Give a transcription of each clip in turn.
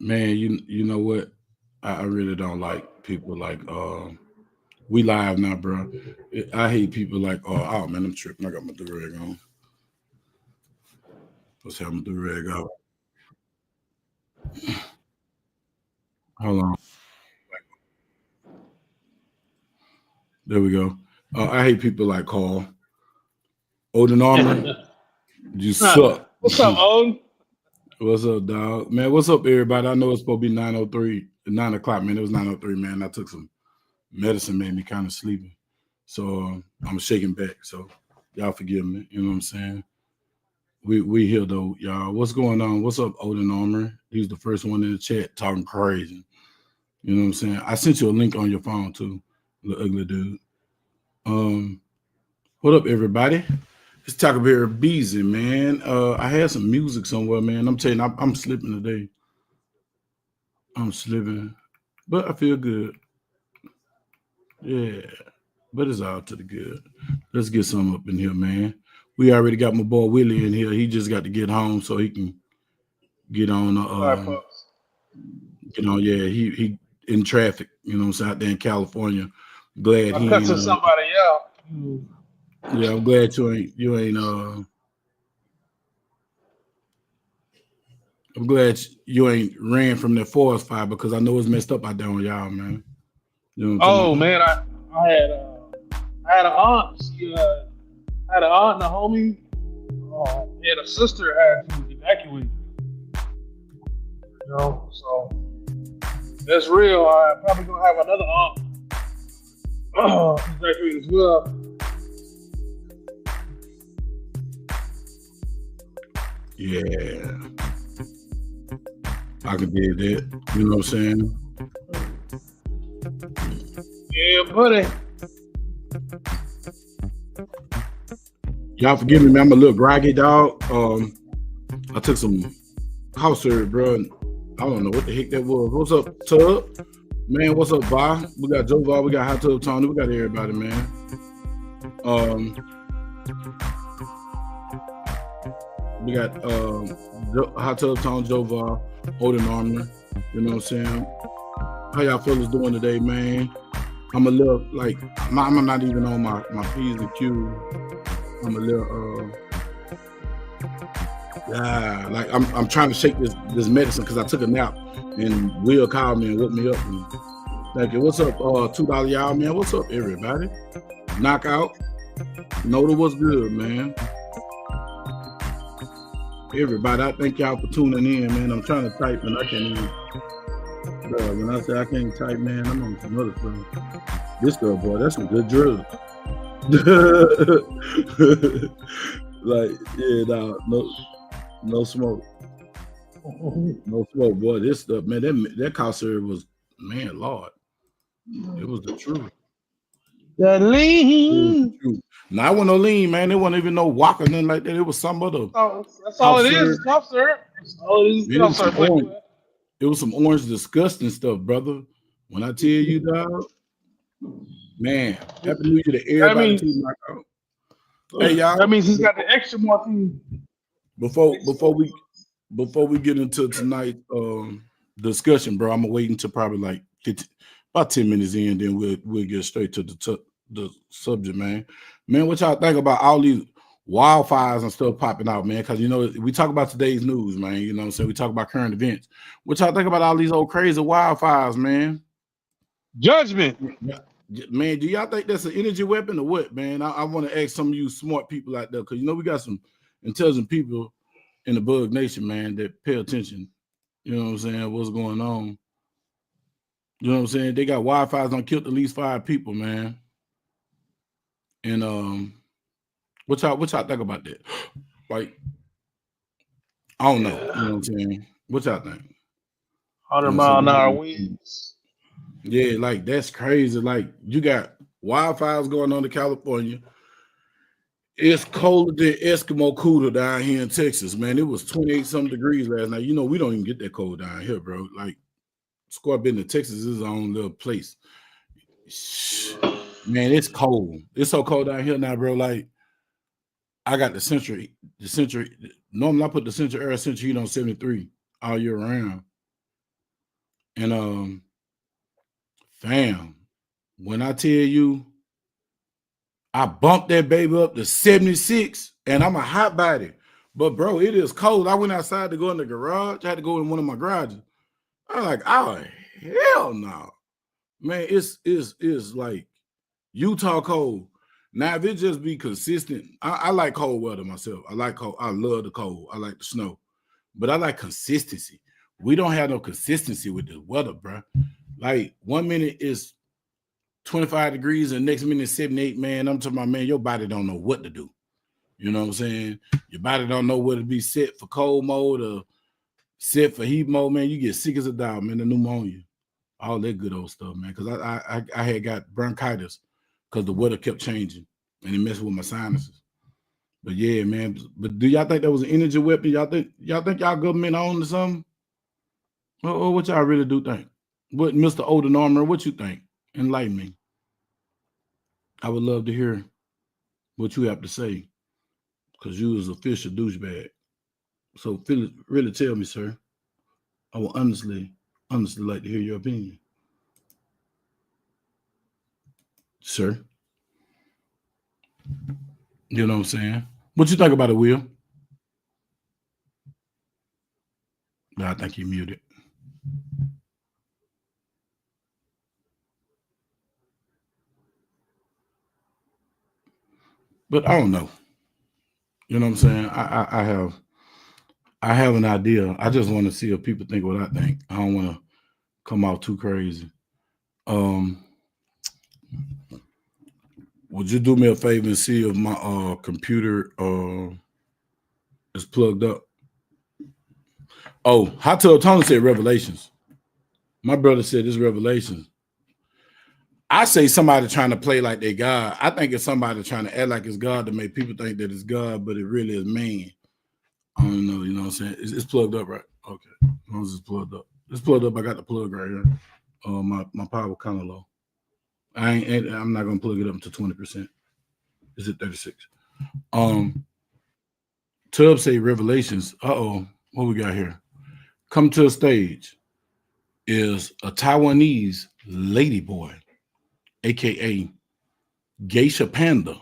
Man, you know what? I really don't like people like we live now, bro. I hate people like oh man, I'm tripping. I got my do-rag on. Let's have my do-rag out. Hold on. There we go. I hate people like Carl. Odin Armor, you suck. What's up, Owen? What's up, dog? Man, what's up, everybody? I know it's supposed to be 9:03, 9 o'clock, man. It was 9:03, man. I took some medicine, made me kind of sleepy. So I'm shaking back. So y'all forgive me. You know what I'm saying? We here though, y'all. What's going on? What's up, Odin Armor? He's the first one in the chat talking crazy. You know what I'm saying? I sent you a link on your phone too, the ugly dude. Um, what up, everybody? It's Taco Bear Beezy, man. I had some music somewhere, man. I'm telling you, I'm slipping today. I'm slipping, but I feel good. Yeah, but it's all to the good. Let's get some up in here, man. We already got my boy Willie in here. He just got to get home so he can get on. All right, folks. Yeah, he in traffic. You know what I'm saying, out there in California. Glad I'll he cut ain't. to somebody out. Yeah, I'm glad you ain't. I'm glad you ain't ran from that forest fire because I know it's messed up out there on y'all, man. You know what I'm Oh talking man, I had an aunt. She had an aunt and a homie. And a sister had to evacuate. You know, so that's real. I probably gonna have another aunt evacuate as well. Yeah, I can do that. You know what I'm saying? Yeah, buddy. Y'all forgive me, man. I'm a little groggy, dog. I took some house serve, bro. And I don't know what the heck that was. What's up, Tub? Man, what's up, Vi? We got Joe Vi, we got Hot Tub Tony, we got everybody, man. We got Hot Tub Tone, Joe Va, Odin Armor. You know what I'm saying? How y'all fellas doing today, man? I'm a little like I'm not even on my P's and Q's. I'm a little like I'm trying to shake this medicine because I took a nap and Will called me and woke me up. And thank you. What's up, $2 y'all, man? What's up, everybody? Knockout. Noda, what's good, man? Everybody, I thank y'all for tuning in, man. I'm trying to type and I can't even. Bro, when I say I can't type, man, I'm on some other stuff. This girl, boy, that's some good drugs. Like, yeah, no smoke. No smoke, boy. This stuff, man, that concert was, man, Lord. It was the truth. That lean. Now, I wasn't no lean, man. There wasn't even no walk or nothing like that. It was some other. That's all it is. Cough syrup. That's all it is. Cough syrup. It was some orange disgusting stuff, brother. When I tell you, dog, man, happy New Year to everybody. Hey, y'all. That means he's got the extra morphine. Before we get into tonight's discussion, bro, I'm gonna wait until probably like about 10 minutes in, then we'll get straight to the subject, man. Man, what y'all think about all these wildfires and stuff popping out, man? Because, you know, we talk about today's news, man. You know what I'm saying? We talk about current events. What y'all think about all these old crazy wildfires, man? Judgment. Man, do y'all think that's an energy weapon or what, man? I want to ask some of you smart people out there, because, you know, we got some intelligent people in the BugNation, man, that pay attention. You know what I'm saying? What's going on? You know what I'm saying? They got wildfires done killed at least 5 people, man. And what y'all think about that? Like, I don't know. You know what I'm saying? What y'all think? 100-mile-an-hour winds. Yeah, like that's crazy. Like, you got wildfires going on in California. It's colder than Eskimo cooler down here in Texas, man. It was 28-something degrees last night. You know, we don't even get that cold down here, bro. Like, Square Bend, Texas is its own little place. Man, it's cold. It's so cold down here now, bro. Like, I got the Century. Normally I put the Central Air Central Heat on 73 all year round. And fam, when I tell you I bumped that baby up to 76, and I'm a hot body. But bro, it is cold. I went outside to go in the garage. I had to go in one of my garages. I'm like, oh hell no. Man, it's like Utah cold. Now, if it just be consistent, I like cold weather myself. I like cold. I love the cold. I like the snow. But I like consistency. We don't have no consistency with the weather, bro. Like 1 minute is 25 degrees and next minute 78, man. I'm talking about, man, your body don't know what to do. You know what I'm saying? Your body don't know whether to be set for cold mode or set for heat mode, man. You get sick as a dog, man, the pneumonia. All that good old stuff, man. Because I had got bronchitis because the weather kept changing and it messed with my sinuses. But yeah, man. But do y'all think that was an energy weapon? Y'all think y'all government owned or something? Or what y'all really do think? What Mr. Olden Armor, what you think? Enlighten me. I would love to hear what you have to say. Because you was a official douchebag. So really tell me, sir. I would honestly like to hear your opinion. Sir. You know what I'm saying? What you think about it, Will? No, I think he muted. But I don't know. You know what I'm saying? I have an idea. I just want to see if people think what I think. I don't want to come out too crazy. Would you do me a favor and see if my computer is plugged up? Oh, Hot Tub Tony said Revelations. My brother said it's Revelations. I say somebody trying to play like they God. I think it's somebody trying to act like it's God to make people think that it's God, but it really is man. I don't know, you know what I'm saying? It's plugged up, right? Okay. As long as it's plugged up. It's plugged up. I got the plug right here. My power kind of low. I'm not gonna plug it up to 20%. Is it 36? Tub say Revelations. What we got here? Come to the stage is a Taiwanese lady boy, aka Geisha Panda.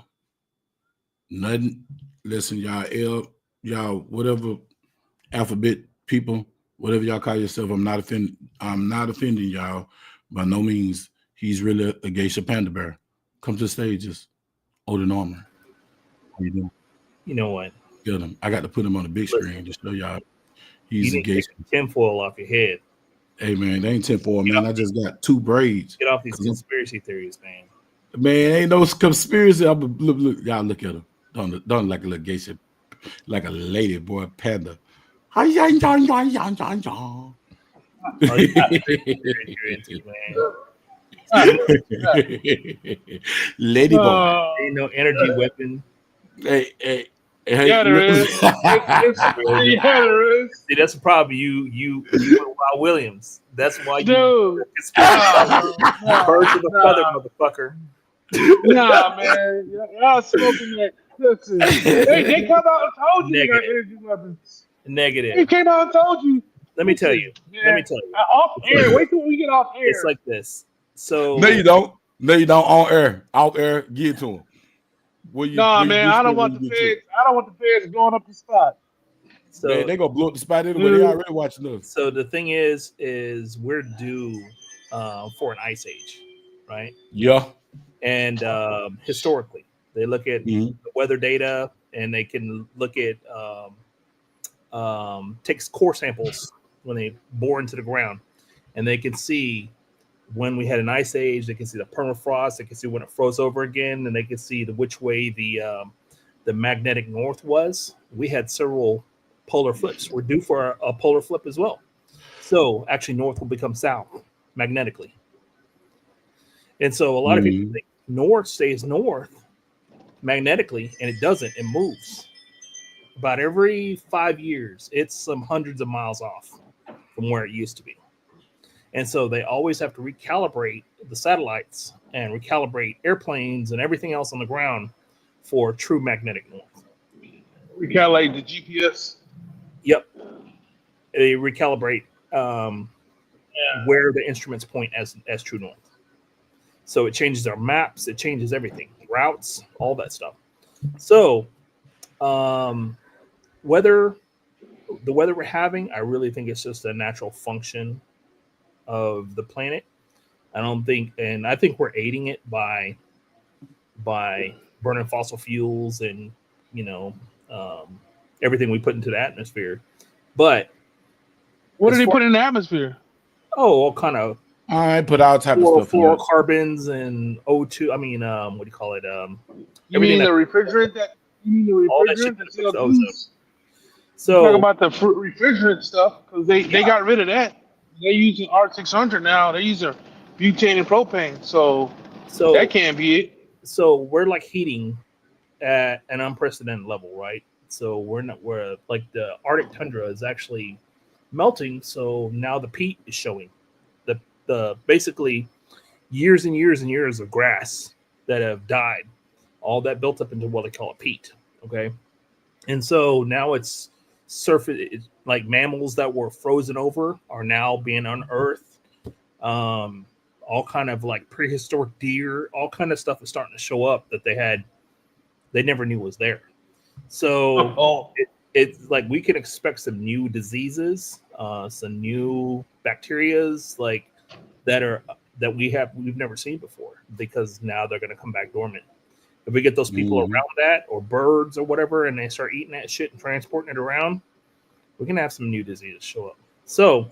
Nothing. Listen, y'all, whatever alphabet people, whatever y'all call yourself, I'm not offending y'all. By no means. He's really a Geisha Panda bear. Come to the stage is Odin Armor. How you doing? You know what? Get him. I got to put him on the big screen to show y'all. He's you a Geisha. Tinfoil off your head. Hey man, they ain't tinfoil, man. I just got 2 braids. Get off these conspiracy theories, man. Man, ain't no conspiracy. Look, y'all look at him. Don't like a little Geisha, like a lady boy panda. Lady boy. Ain't no energy weapon. Hey, yeah, there is. There is. See, that's the problem. You Wild Williams. That's why you. Dude. Birds of a feather, motherfucker. Nah, man. Y'all smoking that. Listen, they come out and told you they got energy weapons. Negative. They came out and told you. Let me tell you. Off air. Wait till we get off air. It's like this. So no, you don't. On air. Off air. Give it to them. Man. I don't want the feds. I don't want the feds blowing up the spot. So they gonna blow up the spot anyway. They already watching us. So the thing is we're due for an ice age, right? Yeah. And historically, they look at the weather data and they can look at takes core samples when they bore into the ground, and they can see when we had an ice age. They can see the permafrost. They can see when it froze over again, and they can see which way the magnetic north was. We had several polar flips. We're due for a polar flip as well. So actually, north will become south magnetically, and so a lot of people think north stays north magnetically, and it doesn't. It moves. About every 5 years, it's some hundreds of miles off from where it used to be. And so they always have to recalibrate the satellites and recalibrate airplanes and everything else on the ground for true magnetic north. Recalibrate the GPS? Yep. They recalibrate where the instruments point as true north. So it changes our maps, it changes everything, routes, all that stuff. So weather, the weather we're having, I really think it's just a natural function of the planet. I don't think, and I think we're aiding it by burning fossil fuels and everything we put into the atmosphere. But what did they put in the atmosphere? all kind of I put all type of stuff in there. fluorocarbons and O2. I mean, what do you call it? You mean the refrigerant that? You mean the all that shit refrigerant that that affects they'll ozone. use? So Talk about the refrigerant stuff because they got rid of that. They're using R600 now. They're using butane and propane. So that can't be it. So we're like heating at an unprecedented level, right? So we're like the Arctic tundra is actually melting. So now the peat is showing. The basically years and years and years of grass that have died, all that built up into what they call a peat. Okay. And so now it's surface, like mammals that were frozen over are now being unearthed. All kind of like prehistoric deer, all kind of stuff is starting to show up that they never knew was there. So it's like we can expect some new diseases, some new bacterias like that we've never seen before, because now they're going to come back dormant. If we get those people around that, or birds or whatever, and they start eating that shit and transporting it around, we can have some new diseases show up. So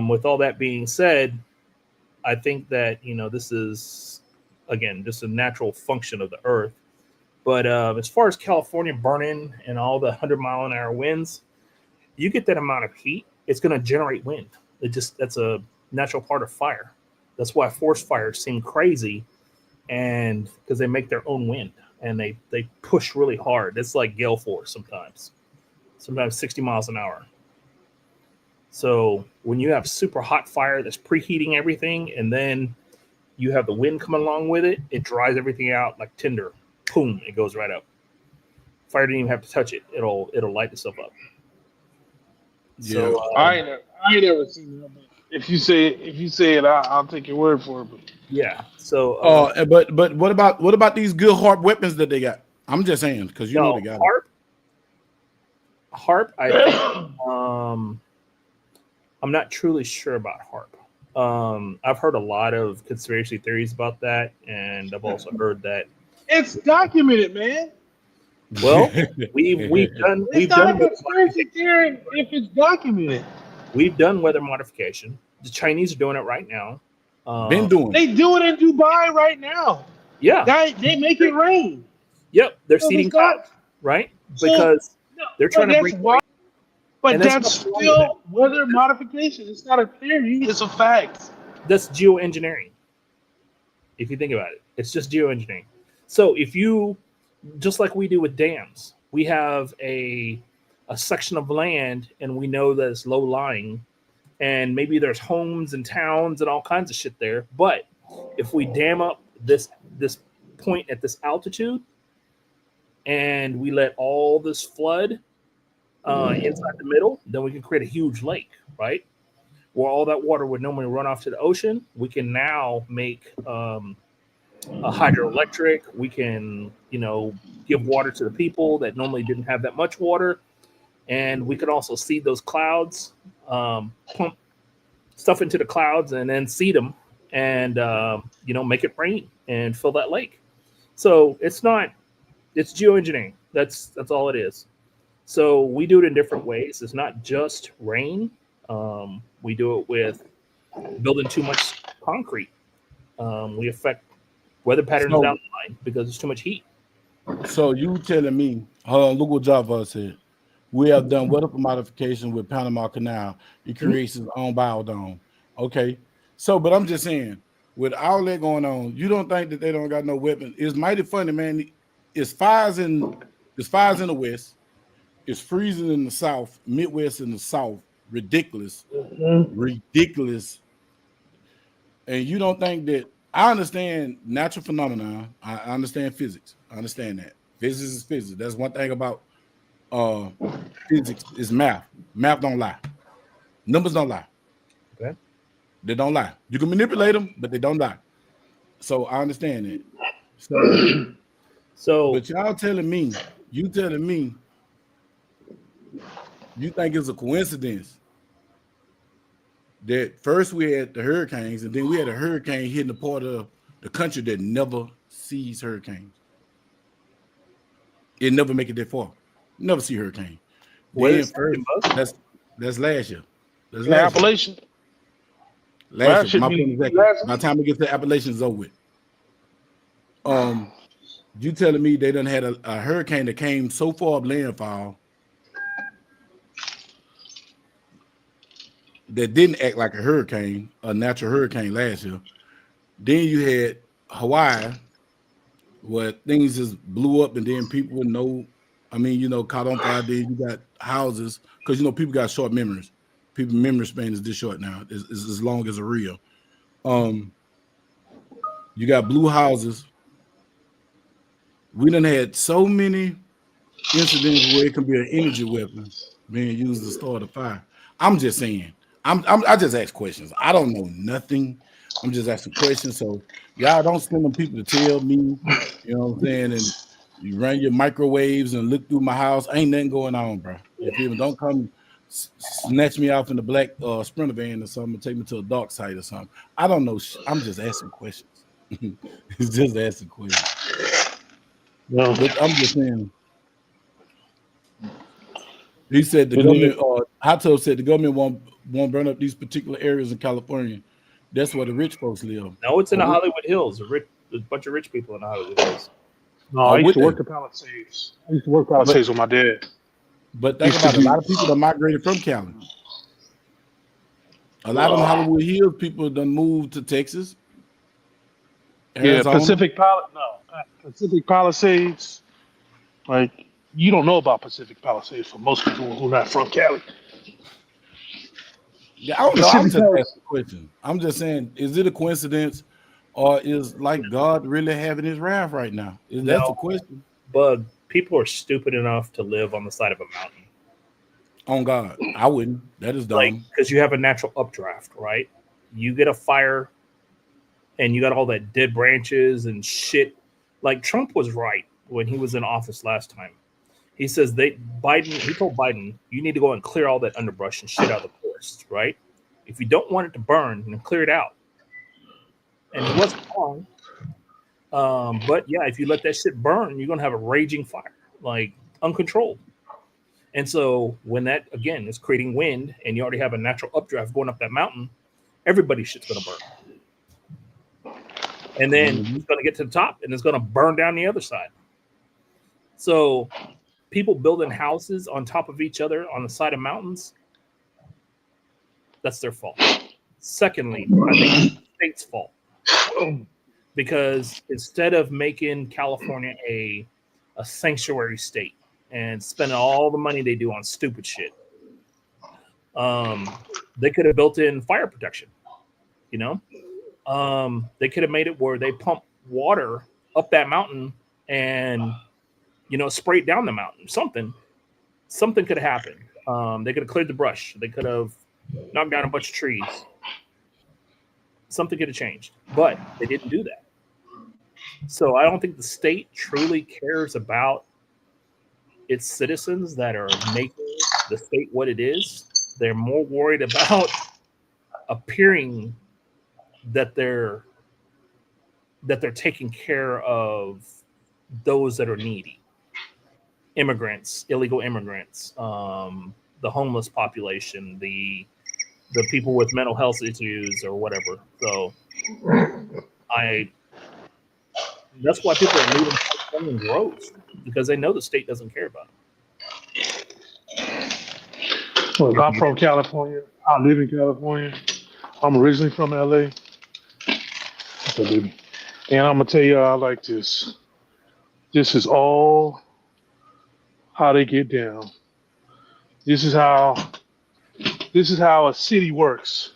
with all that being said, I think that this is again just a natural function of the earth. But as far as California burning and all the 100-mile-an-hour winds, you get that amount of heat, it's going to generate wind. That's a natural part of fire. That's why forest fires seem crazy, and because they make their own wind and they push really hard. It's like gale force sometimes 60 miles an hour. So when you have super hot fire that's preheating everything, and then you have the wind coming along with it, it dries everything out like tinder. Boom, it goes right up. Fire didn't even have to touch it. It'll light itself up. Yeah. So I ain't never seen that. But if you say it, I'll take your word for it. But. Yeah. So but what about these good harp weapons that they got? I'm just saying, because you know they got harp. I think I'm not truly sure about harp. I've heard a lot of conspiracy theories about that, and I've also heard that it's documented, man. Well, we've done a conspiracy theory if it's documented. We've done weather modification. The Chinese are doing it right now. Been doing. They do it in Dubai right now. Yeah, they make it rain. Yep, they're seeding clouds, right? Because they're trying to bring. But that's still weather modification. It's not a theory. It's a fact. That's geoengineering. If you think about it, it's just geoengineering. So if you, just like we do with dams, we have a section of land and we know that it's low lying, and maybe there's homes and towns and all kinds of shit there. But if we dam up this point at this altitude and we let all this flood inside the middle, then we can create a huge lake, right? Where all that water would normally run off to the ocean, we can now make a hydroelectric. We can, give water to the people that normally didn't have that much water. And we could also seed those clouds, pump stuff into the clouds and then seed them and, make it rain and fill that lake. So it's geoengineering. That's all it is. So we do it in different ways. It's not just rain. We do it with building too much concrete. We affect weather patterns down the line because there's too much heat. So you telling me, look what Java said. We have done weather modification with Panama Canal. It creates its own biodome. Okay. So, but I'm just saying, with all that going on, you don't think that they don't got no weapons? It's mighty funny, man. It's fires in the west. It's freezing in the south, Midwest in the south. Ridiculous. Ridiculous. And you don't think that, I understand natural phenomena. I understand physics. I understand that. Physics is physics. That's one thing about physics is math. Math don't lie. Numbers don't lie. Okay. They don't lie. You can manipulate them, but they don't lie. So I understand that. So, but y'all telling me, you think it's a coincidence that first we had the hurricanes and then we had a hurricane hitting a part of the country that never sees hurricanes. It never make it that far. Never see hurricane. Then first, that's last year. That's last Appalachian. Year. Last year. My point is that by the time we get to Appalachian, it's over with. You telling me they done had a hurricane that came so far up landfall that didn't act like a hurricane, a natural hurricane last year. Then you had Hawaii, where things just blew up, and then people would know. I mean, caught on fire. Then you got houses because people got short memories. People's memory span is this short now. It's as long as a reel. You got blue houses. We done had so many incidents where it can be an energy weapon being used to start a fire. I'm just saying. I just ask questions. I don't know nothing. I'm just asking questions. So y'all don't send them people to tell me, you know what I'm saying? And you run your microwaves and look through my house. Ain't nothing going on, bro. If you don't come snatch me off in the black Sprinter van or something and take me to a dark site or something. I don't know. I'm just asking questions. It's just asking questions. No, but I'm just saying. He said the government, Hot Tub said the government won't burn up these particular areas in California. That's where the rich folks live. No, it's in the Hollywood Hills. There's a bunch of rich people in the Hollywood Hills. No, I used to work at Palisades. I used to work Palisades with my dad. But think about it. A lot of people that migrated from Cali. A lot of Hollywood Hills people done moved to Texas. Arizona. Yeah, Pacific Palisades. Like, you don't know about Pacific Palisades for most people who are not from Cali. Yeah, I don't know. I'm just asking a question. I'm just saying, is it a coincidence, or is like God really having his wrath right now? That's the question. But people are stupid enough to live on the side of a mountain. On God, I wouldn't. That is dumb. Because you have a natural updraft, right? You get a fire, and you got all that dead branches and shit. Like Trump was right when he was in office last time. He says he told Biden, you need to go and clear all that underbrush and shit out of the forest, right? If you don't want it to burn, then clear it out. And he wasn't wrong. But yeah, if you let that shit burn, you're gonna have a raging fire, like uncontrolled. And so when that again is creating wind, and you already have a natural updraft going up that mountain, everybody's shit's gonna burn. And then it's gonna get to the top, and it's gonna burn down the other side. So people building houses on top of each other on the side of mountains, that's their fault. Secondly, I think it's the state's fault. Because instead of making California a sanctuary state and spending all the money they do on stupid shit, they could have built in fire protection. They could have made it where they pump water up that mountain and spray it down the mountain. Something could have happened. They could have cleared the brush. They could have knocked down a bunch of trees. Something could have changed, but they didn't do that. So I don't think the state truly cares about its citizens that are making the state what it is. They're more worried about appearing that they're taking care of those that are needy. Immigrants, illegal immigrants, the homeless population, the people with mental health issues or whatever. So that's why people are moving in droves, because they know the state doesn't care about them. Well, I'm from California. I live in California. I'm originally from LA. And I'm gonna tell y'all like this. This is all how they get down. This is how a city works.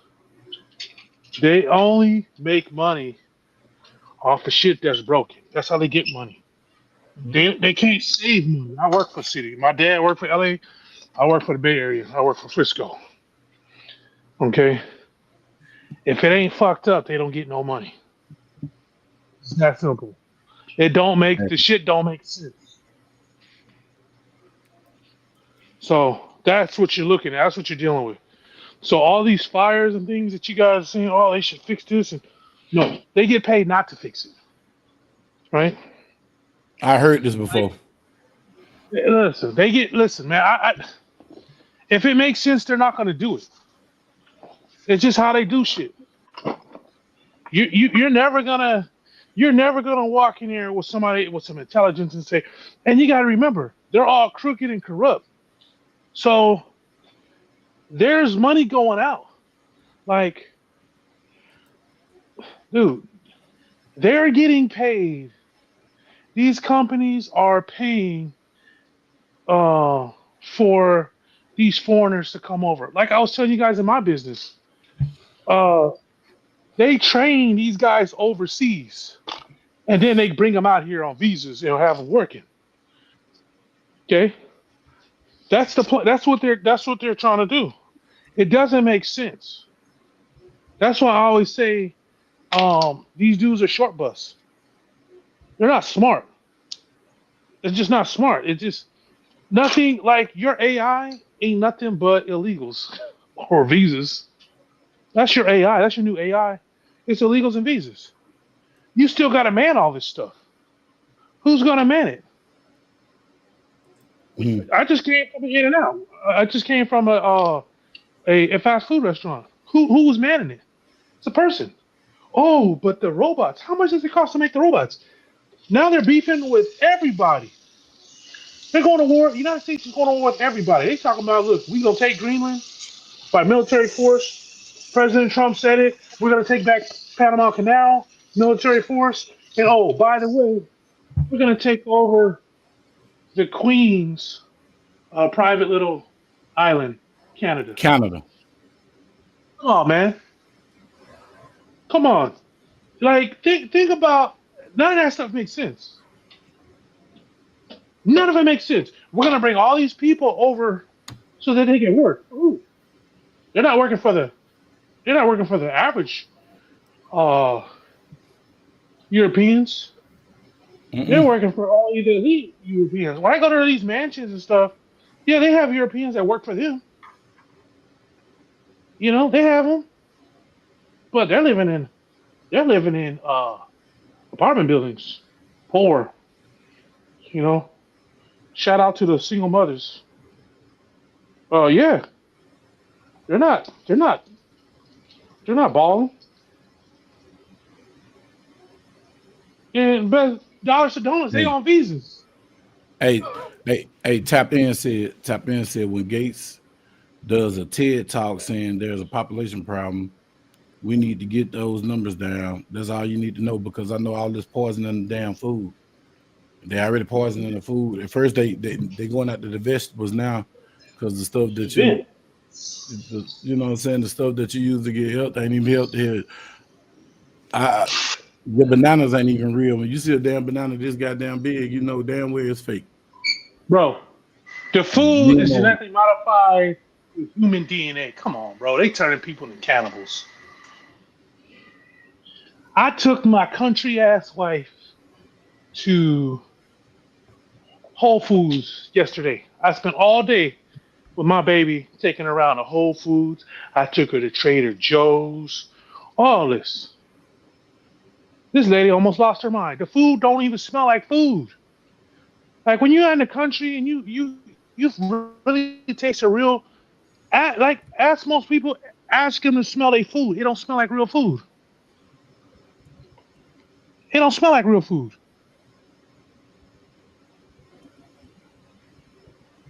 They only make money off of shit that's broken. That's how they get money. They can't save money. I work for city. My dad worked for LA. I work for the Bay Area. I work for Frisco. Okay. If it ain't fucked up, they don't get no money. It's that simple. It don't make the shit don't make sense. So that's what you're looking at. That's what you're dealing with. So all these fires and things that you guys are saying, oh, they should fix this, and no, they get paid not to fix it, right? I heard this before. Listen, listen, man. If it makes sense, they're not going to do it. It's just how they do shit. You're never gonna walk in here with somebody with some intelligence and say, and you got to remember, they're all crooked and corrupt. So there's money going out. Like, dude, they're getting paid. These companies are paying for these foreigners to come over. Like I was telling you guys in my business, they train these guys overseas, and then they bring them out here on visas and have them working. Okay, that's the point. That's what they're trying to do. It doesn't make sense. That's why I always say, these dudes are short bus. They're not smart. It's just not smart. It's just nothing like your AI ain't nothing but illegals or visas. That's your AI. That's your new AI. It's illegals and visas. You still got to man all this stuff. Who's gonna man it? I just came from an In-N-Out. I just came from a fast food restaurant. Who was manning it? It's a person. Oh, but the robots. How much does it cost to make the robots? Now they're beefing with everybody. They're going to war. The United States is going to war with everybody. They talking about, look, we gonna take Greenland by military force. President Trump said it. We're gonna take back Panama Canal, military force. And oh, by the way, we're gonna take over the Queen's private little island, Canada. Canada. Oh man, come on! Like think about none of that stuff makes sense. None of it makes sense. We're gonna bring all these people over so that they can work. Ooh, they're not working for the average uh, Europeans. They're working for all the elite Europeans. When I go to these mansions and stuff, yeah, they have Europeans that work for them. You know, they have them, but they're living in apartment buildings, poor. You know, shout out to the single mothers. Oh yeah, they're not they're not they're not balling. And but dollars to donuts, they Hey, on visas. hey, Tap in said when Gates does a TED talk saying there's a population problem, we need to get those numbers down. That's all you need to know, because I know all this poison in the damn food. They already poisoning the food. At first they going after the vegetables now, because the stuff that you know what I'm saying, the stuff that you use to get health ain't even healthy here. The bananas ain't even real. When you see a damn banana this goddamn big, you know damn well it's fake. Bro, the food is genetically modified with human DNA. Come on, bro. They turning people into cannibals. I took my country ass wife to Whole Foods yesterday. I spent all day with my baby taking her around to Whole Foods. I took her to Trader Joe's. All this. This lady almost lost her mind. The food don't even smell like food. Like when you're in the country and you really taste a real, like ask most people, ask them to smell their food. It don't smell like real food. It don't smell like real food.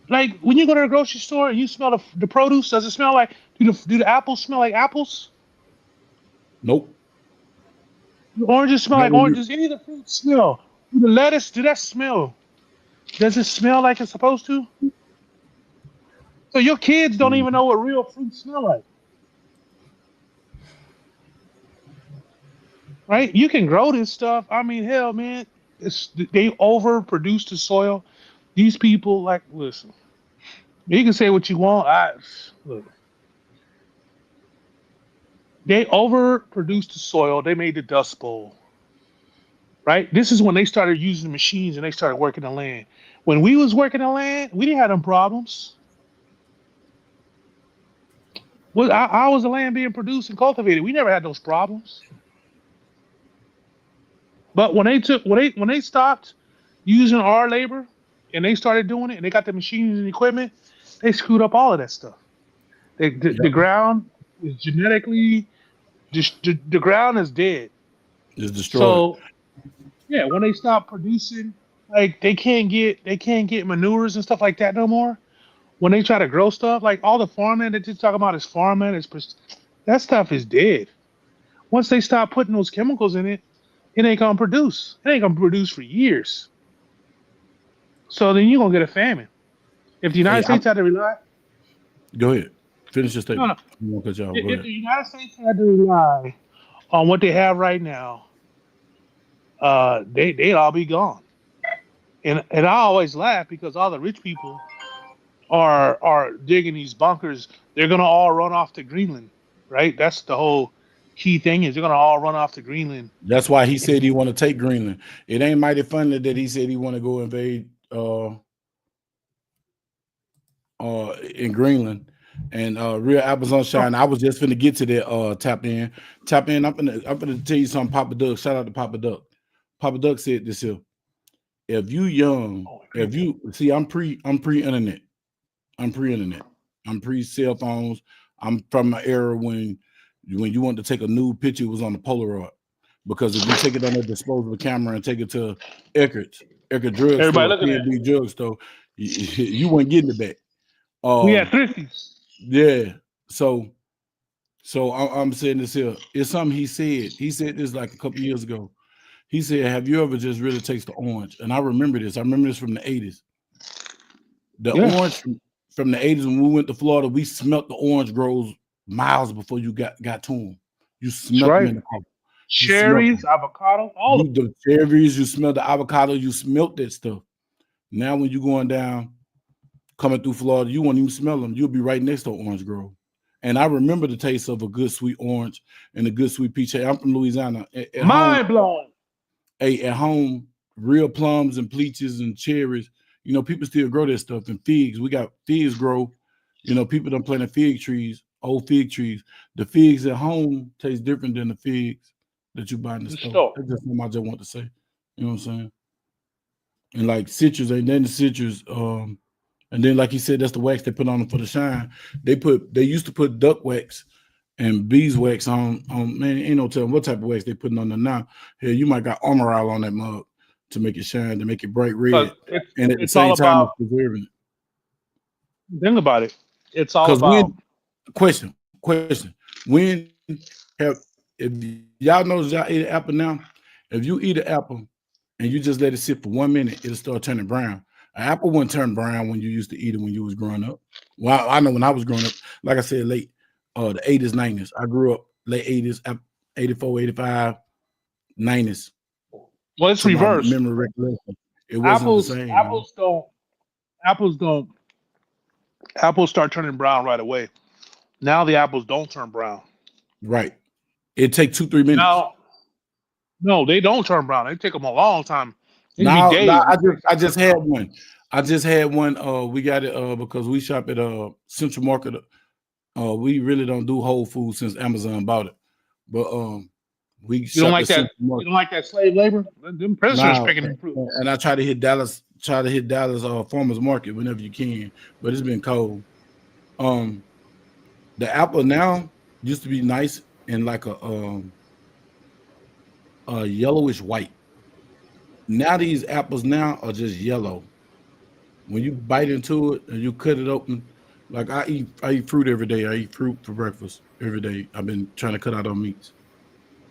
Like when you go to the grocery store and you smell the produce, does it smell like, do the apples smell like apples? Nope. The oranges smell like oranges. Any of the fruits smell. Do the lettuce, do that smell? Does it smell like it's supposed to? So your kids don't even know what real fruit smell like. Right? You can grow this stuff. I mean, hell, man, they overproduce the soil. These people, like, listen, you can say what you want. Look, They overproduced the soil. They made the Dust Bowl. Right. This is when they started using machines and they started working the land. When we was working the land, we didn't have them problems. How was the land being produced and cultivated? We never had those problems. But when they stopped using our labor and they started doing it and they got the machines and equipment, they screwed up all of that stuff. The Yep. ground is genetically the ground is dead. It's destroyed. So yeah, when they stop producing, like they can't get manures and stuff like that no more. When they try to grow stuff, like all the farming that you're talking about is farming, that stuff is dead. Once they stop putting those chemicals in it, it ain't gonna produce. It ain't gonna produce for years. So then you're gonna get a famine. If the Hey, United States had to rely, go ahead. Finish your no, statement. no, I won't cut you off. Go if ahead. the United States had to rely on what they have right now, they'd all be gone. And I always laugh because all the rich people are digging these bunkers. They're gonna all run off to Greenland, right? That's the whole key thing is they're gonna all run off to Greenland. That's why he said he want to take Greenland. It ain't mighty funny that he said he want to go invade in Greenland and real apples on shine. I was just finna get to that tap in. I'm finna tell you something. Papa Duck, shout out to Papa Duck. Papa Duck said this here. If you young, if you see, I'm pre-internet. I'm pre-internet. I'm pre-cell phones. I'm from an era when you want to take a nude picture, it was on the Polaroid. Because if you take it on a disposable camera and take it to Eckerd's drugstore, Everybody looking at it. P&B drugstore, you weren't getting it back. We had thrifties. Yeah. So I'm saying this here. It's something he said. He said this like a couple years ago. He said, "Have you ever just really tasted orange?" And I remember this. I remember this from the 80s. The orange from the 80s when we went to Florida, we smelt the orange groves miles before you got to them. You smelt them in the car. Cherries, avocado, all of them. The cherries, you smell the avocado, you smelt that stuff. Now when you're going down, coming through Florida, you won't even smell them. You'll be right next to an orange grove. And I remember the taste of a good sweet orange and a good sweet peach. I'm from Louisiana. Mind blowing. Hey, at home, real plums and peaches and cherries. You know, people still grow that stuff. And figs, we got figs grow. You know, people don't plant fig trees, old fig trees. The figs at home taste different than the figs that you buy in the store. That's just what I just want to say. You know what I'm saying? And like citrus, and then the citrus, and then like he said, that's the wax they put on them for the shine. They used to put duck wax and beeswax on man, ain't no telling what type of wax they putting on there now. Here, you might got Armor All on that mug to make it shine, to make it bright red. And at the same time, it's preserving it. Think about it. It's all about question. When if y'all know y'all eat an apple now, if you eat an apple and you just let it sit for 1 minute, it'll start turning brown. An apple wouldn't turn brown when you used to eat it when you was growing up. Well, I know when I was growing up, like I said, late the 80s, 90s. I grew up late 80s, 84, 85, 90s. Well, it's reversed. Memory recollection. It wasn't the same. Apples start turning brown right away. Now the apples don't turn brown. Right. It take 2-3 minutes. No, they don't turn brown. They take them a long time. Now, I just had one. We got it because we shop at Central Market. We really don't do Whole Foods since Amazon bought it. But we you don't like that. You don't like that slave labor. Them prisoners picking them fruit. And I try to hit Dallas farmers market whenever you can, but it's been cold. The apple now used to be nice and like a yellowish white. Now these apples now are just yellow. When you bite into it and you cut it open, like I eat fruit every day. I eat fruit for breakfast every day. I've been trying to cut out on meats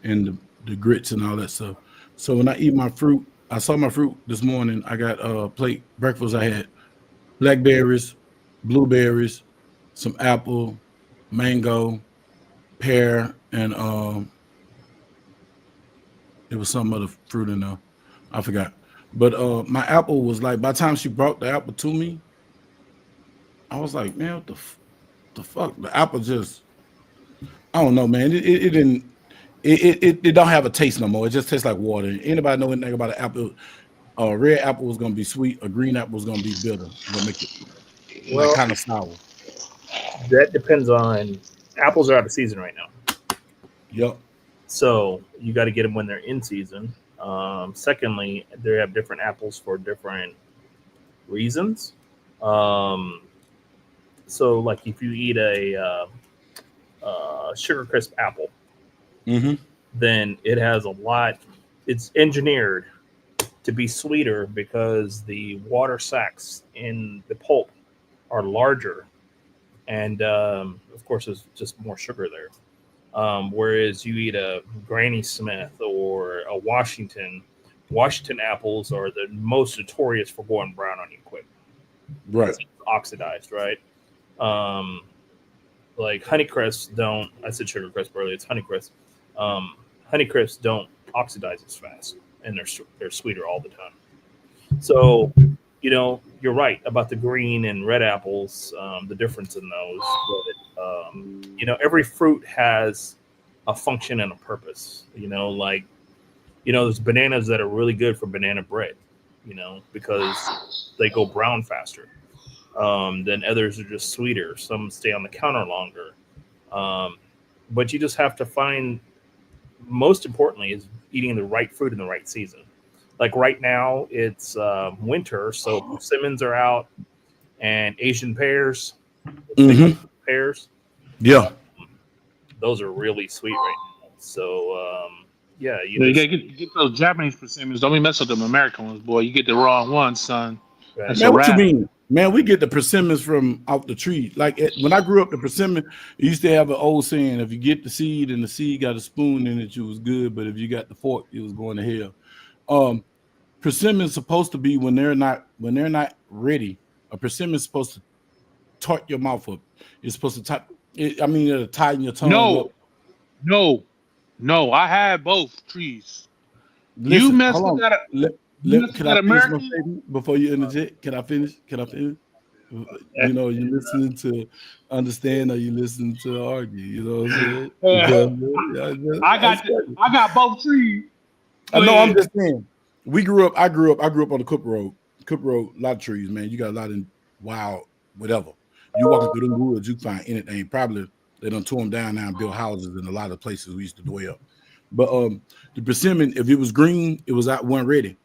and the grits and all that stuff. So when I eat my fruit, I saw my fruit this morning. I got a plate breakfast. I had blackberries, blueberries, some apple, mango, pear, and there was some other fruit in there. I forgot. But my apple was like, by the time she brought the apple to me, I was like, man, what the fuck? The apple just, I don't know, man. It didn't. It don't have a taste no more. It just tastes like water. Anybody know anything about an apple? A red apple was gonna be sweet. A green apple was gonna be bitter. Gonna make it like Well, kind of sour. that depends on apples are out of season right now. Yep. So you got to get them when they're in season. Secondly, they have different apples for different reasons. Um, so, like if you eat a sugar crisp apple, Mm-hmm. then it has a lot. It's engineered to be sweeter because the water sacs in the pulp are larger, and of course, there's just more sugar there. Whereas you eat a Granny Smith or a Washington apples are the most notorious for going brown on you quick. Right. It's oxidized, right? Um, like Honeycrisp don't. I said Sugar Crisp earlier. It's Honeycrisp. Honeycrisps don't oxidize as fast, and they're sweeter all the time. So, you're right about the green and red apples. The difference in those, but every fruit has a function and a purpose. Like there's bananas that are really good for banana bread. Because they go brown faster. Then others are just sweeter. Some stay on the counter longer. Um, but you just have to find. Most importantly, is eating the right fruit in the right season. Like right now, it's winter, so persimmons are out, and Asian pears, Mm-hmm. pears, Yeah. those are really sweet right now. So yeah, You gotta get those Japanese persimmons. Don't be messing with them American ones, boy. You get the wrong ones, son. That's a Man, what you wrap. mean? Man, we get the persimmons from out the tree. Like when I grew up, the persimmon it used to have an old saying: if you get the seed and the seed got a spoon in it, you was good. But if you got the fork, it was going to hell. Persimmon's supposed to be when they're not ready. A persimmon's supposed to tart your mouth up. It's supposed to it'll tighten your tongue up. No. I had both trees. You Listen, messed hold with on. that. You messed with Can I that finish my American. statement before you interject? Can I finish? You listening to understand or you listening to argue? You know what I'm saying? Because I got both trees. I Go know. I'm ahead. just saying. We grew up. I grew up on the Cook Road. Cook Road, a lot of trees, man. You got a lot of wild whatever. You walking through the woods, you find anything. Probably they done tore them down now and built houses in a lot of places we used to dwell. But the persimmon, if it was green, it was out one ready.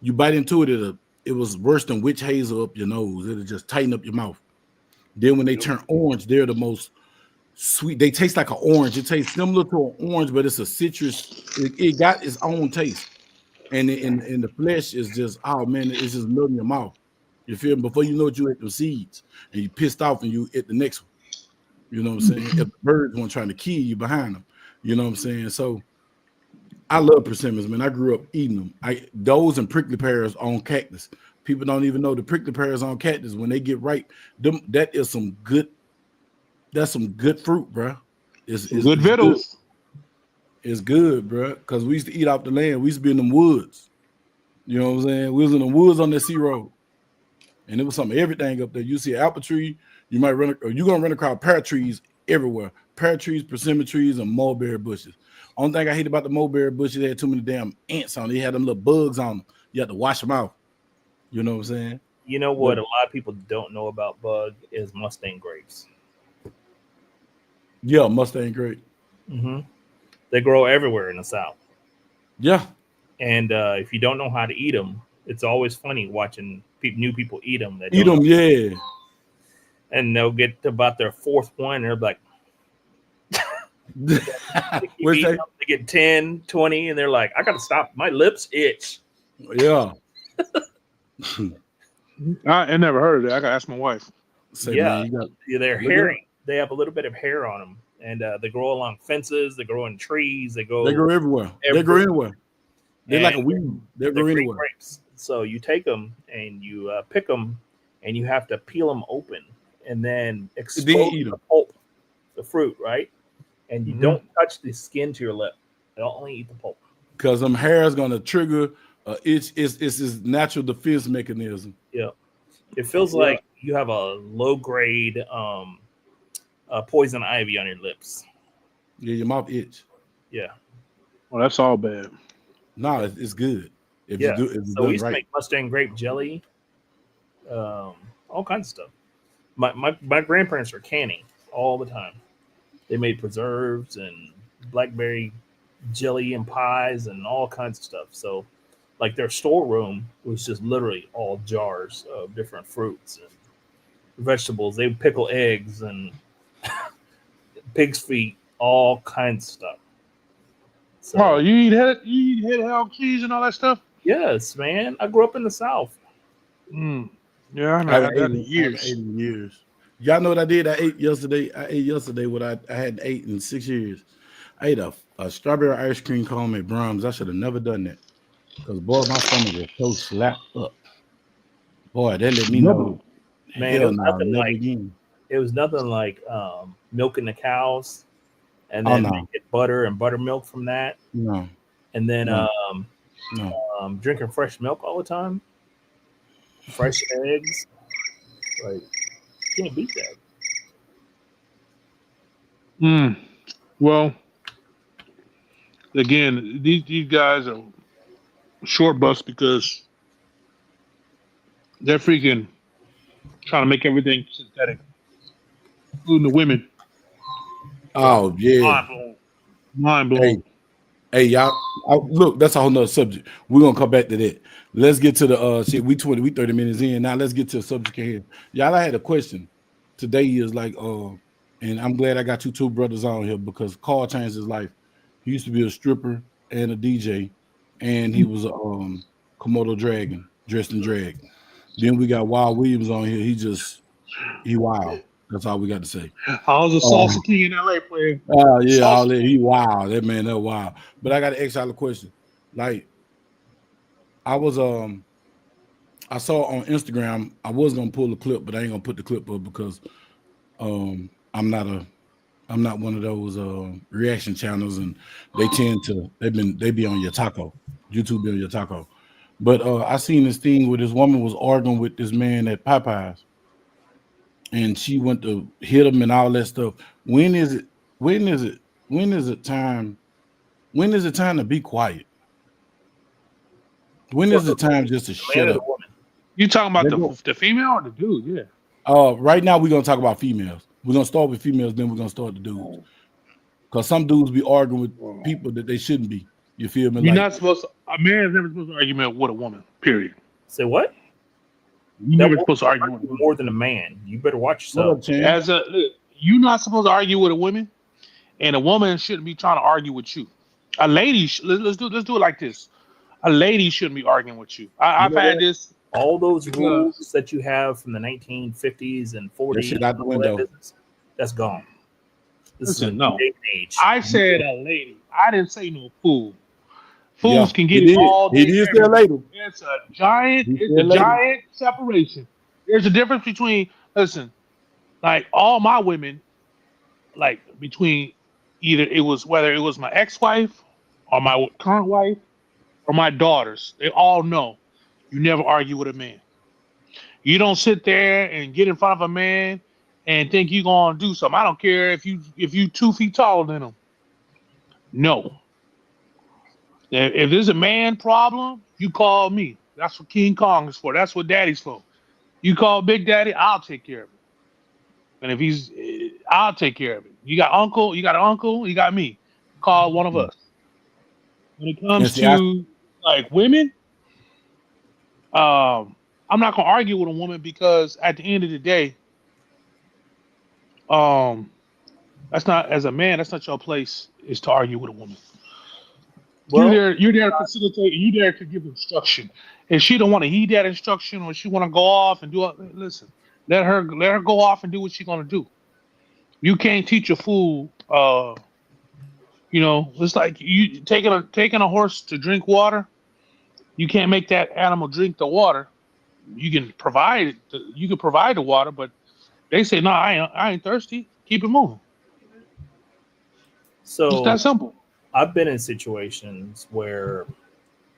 You bite into it, it was worse than witch hazel up your nose. It'll just tighten up your mouth. Then when they turn orange, they're the most sweet. They taste like an orange. It tastes similar to an orange, but it's a citrus. It got its own taste. And the flesh is just, oh man, it's just melting your mouth. You feel me? Before you know it, you ate the seeds and you pissed off and you ate the next one. You know what I'm saying? If the birds weren't trying to kill you behind them, you know what I'm saying? So I love persimmons, man. I grew up eating them. Those and prickly pears on cactus. People don't even know the prickly pears on cactus when they get ripe. That's some good fruit, bro. It's Good good. vittles. It's good, bro. Because we used to eat off the land. We used to be in them woods. You know what I'm saying? We was in the woods on the sea road, and it was some everything up there. You see an apple tree, you're gonna run across pear trees everywhere. Pear trees, persimmon trees, and mulberry bushes. Only thing I hate about the mulberry bushes, they had too many damn ants on it. They had them little bugs on them. You had to wash them out. You know what I'm saying? You know what a lot of people don't know about bug is Mustang grapes. Yeah, Mustang grape. Mm-hmm. They grow everywhere in the South. Yeah. And if you don't know how to eat them, it's always funny watching new people eat them. Yeah. And they'll get about their fourth one, and they're like, they get 10, 20, and they're like, I got to stop. My lips itch. Yeah. I never heard of that. I got to ask my wife. Man, they're hairy. They have a little bit of hair on them, and they grow along fences. They grow in trees. They grow everywhere. They grow anywhere. They're like a weed. They grow anywhere. Grapes. So you take them and you pick them, and you have to peel them open and then expose the pulp, the fruit, right? And you don't touch the skin to your lip. You only eat the pulp. Because them hair is going to trigger it's his natural defense mechanism. Yeah. It feels like you have a low grade poison ivy on your lips. Yeah, your mouth itch. Yeah. Well, that's all bad. No, it's good if Yeah. you So we done used to right. make Mustang grape jelly, all kinds of stuff. My grandparents were canning all the time. They made preserves and blackberry jelly and pies and all kinds of stuff. So, like their storeroom was just literally all jars of different fruits and vegetables. They would pickle eggs and pig's feet, all kinds of stuff. Oh, So, you eat head hog cheese and all that stuff? yes, man, I grew up in the South. Mm. Yeah, I haven't I haven't had that ate in in, I haven't ate years. in years. Y'all know what I did? I ate yesterday. I ate yesterday what I hadn't ate in 6 years. I ate a strawberry ice cream cone at Brahms. I should have never done that because boy, my stomach was so slapped up. Boy, that let me Never. know. Man, it Hell was no, nothing never like again. milking the cows and Oh then no, making butter and buttermilk from that, no, and then no, no. drinking fresh milk all the time, fresh eggs. Like, can't beat that. Mm. Well, again, these guys are short bus because they're freaking trying to make everything synthetic, including the women. So Oh yeah. mind blown. Mind Hey, blown. hey, y'all. Look, that's a whole nother subject. We're gonna come back to that. Let's get to the shit. We 30 minutes in. Now let's get to the subject here. Y'all, I had a question. Today is like and I'm glad I got you two brothers on here because Carl changed his life. He used to be a stripper and a DJ, and he was a Komodo dragon, dressed in drag. Then we got Wild Williams on here. He wild. That's all we got to say. I was a Um, salsa king in LA playing yeah, all salsa that. king. He wild. That man, that wild. But I got an extra question. Like I was I saw on Instagram, I was gonna pull a clip, but I ain't gonna put the clip up because I'm not one of those reaction channels and they tend to they be on your taco. YouTube be on your taco. But I seen this thing where this woman was arguing with this man at Popeyes and she went to hit him and all that stuff. When is it? When is it? When is it time? When is it time to be quiet? When For is the the time just to man shut or the up? woman? You talking about They go- the female or the dude? Yeah. Right now we're gonna talk about females. We're gonna start with females, then we're gonna start the dudes. Because some dudes be arguing with people that they shouldn't be. You feel me? You're Like, not supposed to. A man is never supposed to argue with a woman. Period. Say what? You're That never woman supposed to will argue with a argue woman. more than a man. You better watch what yourself. up, Chan? As a look, you're not supposed to argue with a woman, and a woman shouldn't be trying to argue with you. A lady, let's do it like this. A lady shouldn't be arguing with you. You I've know had what? this All those because rules that you have from the 1950s and That 40s, shit out the all that window. business, that's gone. This is a listen, new no, day and age. I said a lady. I didn't say no fool. Yeah, Fools can he get it did. all He day, did every say day. later. He It's a said later. giant separation. There's a difference between listen, like all my women, like between either it was whether it was my ex-wife or my current wife or my daughters, they all know you never argue with a man. You don't sit there and get in front of a man and think you're gonna do something. I don't care if you 2 feet taller than him. No. If there's a man problem, you call me. That's what King Kong is for. That's what Daddy's for. You call Big Daddy, I'll take care of it. And if I'll take care of it. You got uncle, you got an uncle, you got me. Call one of us. When it And comes see, I to like women, I'm not gonna argue with a woman because at the end of the day, um, that's not as a man, that's not your place is to argue with a woman. Well, You're there to facilitate, and you're there to give instruction. If she don't want to heed that instruction, or she want to go off and do it, listen, let her go off and do what she's gonna do. You can't teach a fool. It's like you taking a horse to drink water. You can't make that animal drink the water. You can provide the water, but they say no, I ain't thirsty. Keep it moving. It's so that simple. I've been in situations where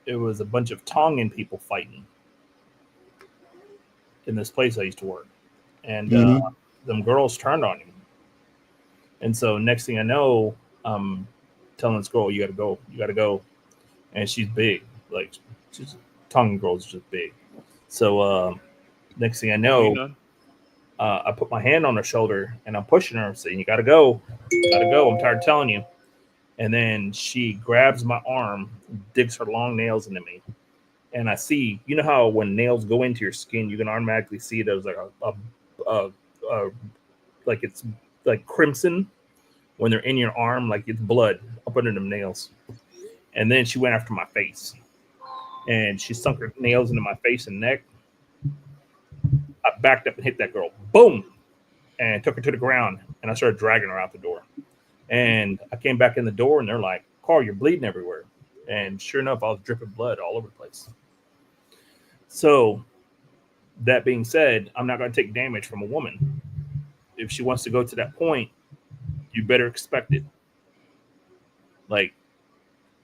it was a bunch of Tongan people fighting in this place I used to work, and mhm. them girls turned on him. And so next thing I know, telling this girl, you gotta go, and she's big, like she's Tongan girl's just big. So next thing I know, I put my hand on her shoulder and I'm pushing her, saying, "You gotta go, I'm tired of telling you." And then she grabs my arm, digs her long nails into me, and I see, you know how when nails go into your skin, you can automatically see there's like a like it's like crimson when they're in your arm, like it's blood up under them nails. And then she went after my face, and she sunk her nails into my face and neck. I backed up and hit that girl, boom, and took her to the ground. And I started dragging her out the door. And I came back in the door, and they're like, "Carl, you're bleeding everywhere." And sure enough, I was dripping blood all over the place. So that being said, I'm not going to take damage from a woman. If she wants to go to that point, you better expect it. Like,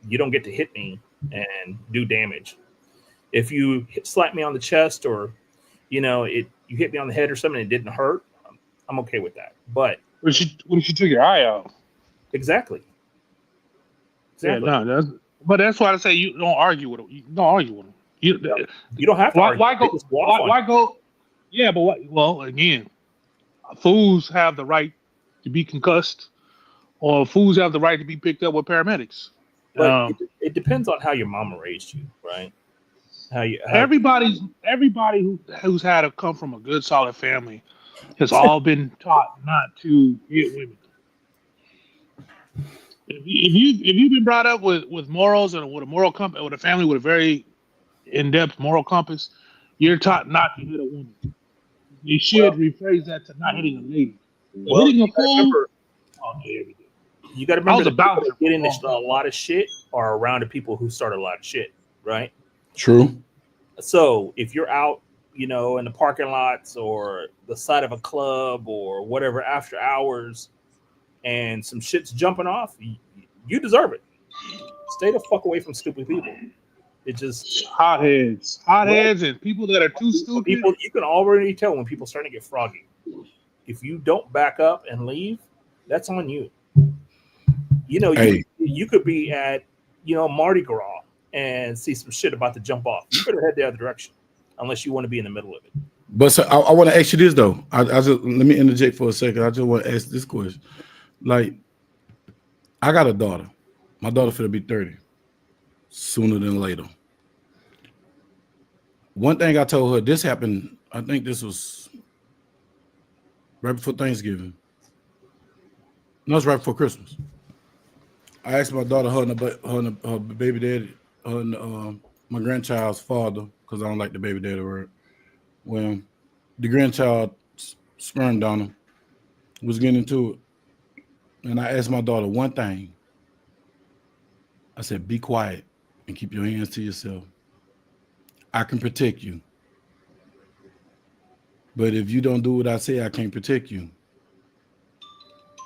you don't get to hit me and do damage. If you slap me on the chest, or you hit me on the head or something and it didn't hurt, I'm okay with that. But what if she took your eye out? Exactly. Yeah, no, that's why I say you don't argue with them. You don't argue with them. You don't have to. Why go? Yeah, but well, again, fools have the right to be concussed, or fools have the right to be picked up with paramedics. But it depends on how your mama raised you, right? Everybody who's had to come from a good solid family has all been taught not to hit women. If you've been brought up with morals and with a moral compass, with a family with a very in-depth moral compass, you're taught not to hit a woman. You should rephrase that to not hitting a lady. Hitting a fool. You got to remember that people that get into a lot of shit are around the people who start a lot of shit, right? True. So if you're out, in the parking lots or the side of a club or whatever after hours, and some shit's jumping off, you deserve it. Stay the fuck away from stupid people. It just hotheads, and people that are too stupid. People, you can already tell when people starting to get froggy. If you don't back up and leave, that's on you. You could be at Mardi Gras and see some shit about to jump off. You better head the other direction, unless you want to be in the middle of it. But so I want to ask you this though. I just let me interject for a second. I just want to ask this question. Like, I got a daughter. My daughter finna be 30 sooner than later. One thing I told her, this happened, I think this was right before Thanksgiving. No, it's right before Christmas. I asked my daughter, her baby daddy, my grandchild's father, because I don't like the baby daddy word. When the grandchild sperm donor was getting into it, and I asked my daughter one thing. I said, be quiet and keep your hands to yourself. I can protect you. But if you don't do what I say, I can't protect you.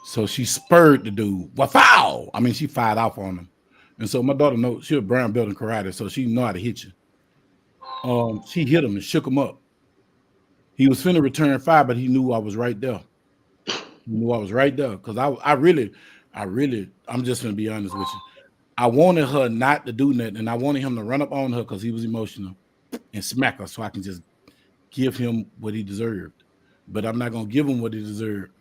So she spurred the dude. Wow! I mean, she fired off on him. And so my daughter knows, she's a brown belt in karate, so she know how to hit you. She hit him and shook him up. He was finna return fire, but he knew I was right there. He knew I was right there. Because I really, I'm just gonna be honest with you. I wanted her not to do nothing, and I wanted him to run up on her because he was emotional and smack her so I can just give him what he deserved. But I'm not gonna give him what he deserved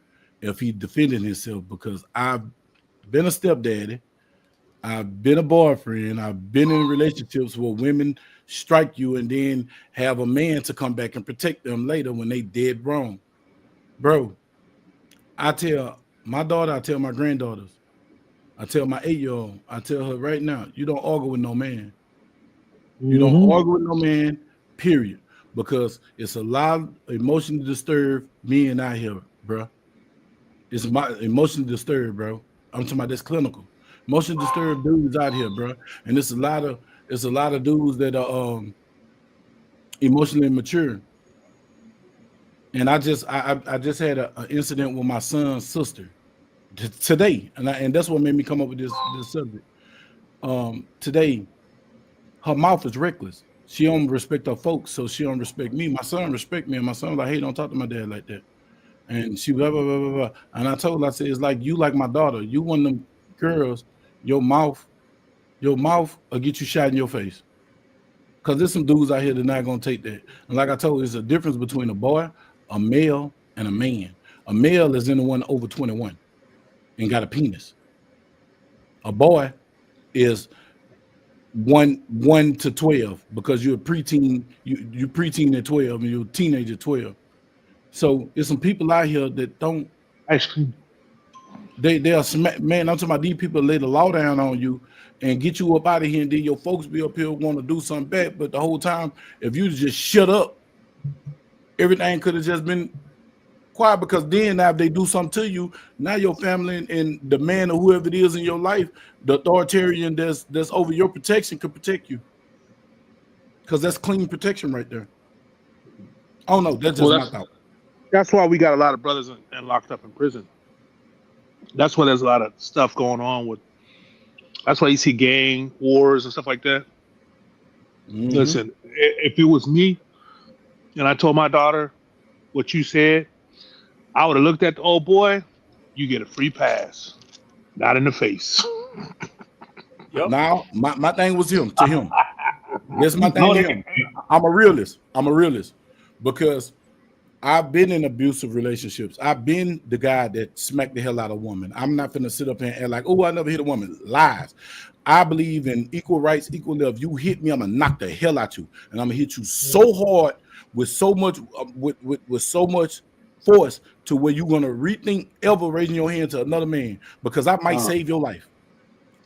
if he defended himself, because I've been a stepdaddy, I've been a boyfriend, I've been in relationships where women strike you and then have a man to come back and protect them later when they dead wrong. Bro, I tell my daughter, I tell my granddaughters, I tell my 8-year-old, I tell her right now, you don't argue with no man. You don't argue with no man, period. Because it's a lot of emotionally disturbed men out here, bro. It's my emotionally disturbed, bro. I'm talking about this clinical. Emotionally disturbed dudes out here, bro. And it's a lot of dudes that are emotionally immature. And I just had an incident with my son's sister today, and that's what made me come up with this subject. Today, her mouth is reckless. She don't respect her folks, so she don't respect me. My son respect me, and my son like, hey, don't talk to my dad like that. And she blah blah blah blah blah. And I told her, I said, it's like you like my daughter. You one of them girls, your mouth will get you shot in your face. Because there's some dudes out here that are not gonna take that. And like I told you, there's a difference between a boy, a male, and a man. A male is anyone over 21 and got a penis. A boy is one to 12 because you're a preteen, you preteen at 12 and you're a teenager at 12. So there's some people out here that don't Ice cream. they'll smack, man. I'm talking about these people lay the law down on you and get you up out of here, and then your folks be up here want to do something back. But the whole time, if you just shut up, everything could have just been quiet. Because then now if they do something to you, now your family and the man or whoever it is in your life, the authoritarian that's over your protection could protect you. Because that's clean protection right there. Oh no, that's just my thought. That's why we got a lot of brothers and locked up in prison. That's why there's a lot of stuff going on with. That's why you see gang wars and stuff like that. Mhm. Listen, if it was me, and I told my daughter what you said, I would have looked at the old boy. You get a free pass, not in the face. Yep. Now my thing was him to him. That's my thing. To him. I'm a realist. Because I've been in abusive relationships. I've been the guy that smacked the hell out of a woman. I'm not gonna sit up here and act like, oh, I never hit a woman. Lies. I believe in equal rights, equal love. You hit me, I'm gonna knock the hell out you, and I'm gonna hit you so hard with so much with so much force to where you're gonna rethink ever raising your hand to another man, because I might save your life.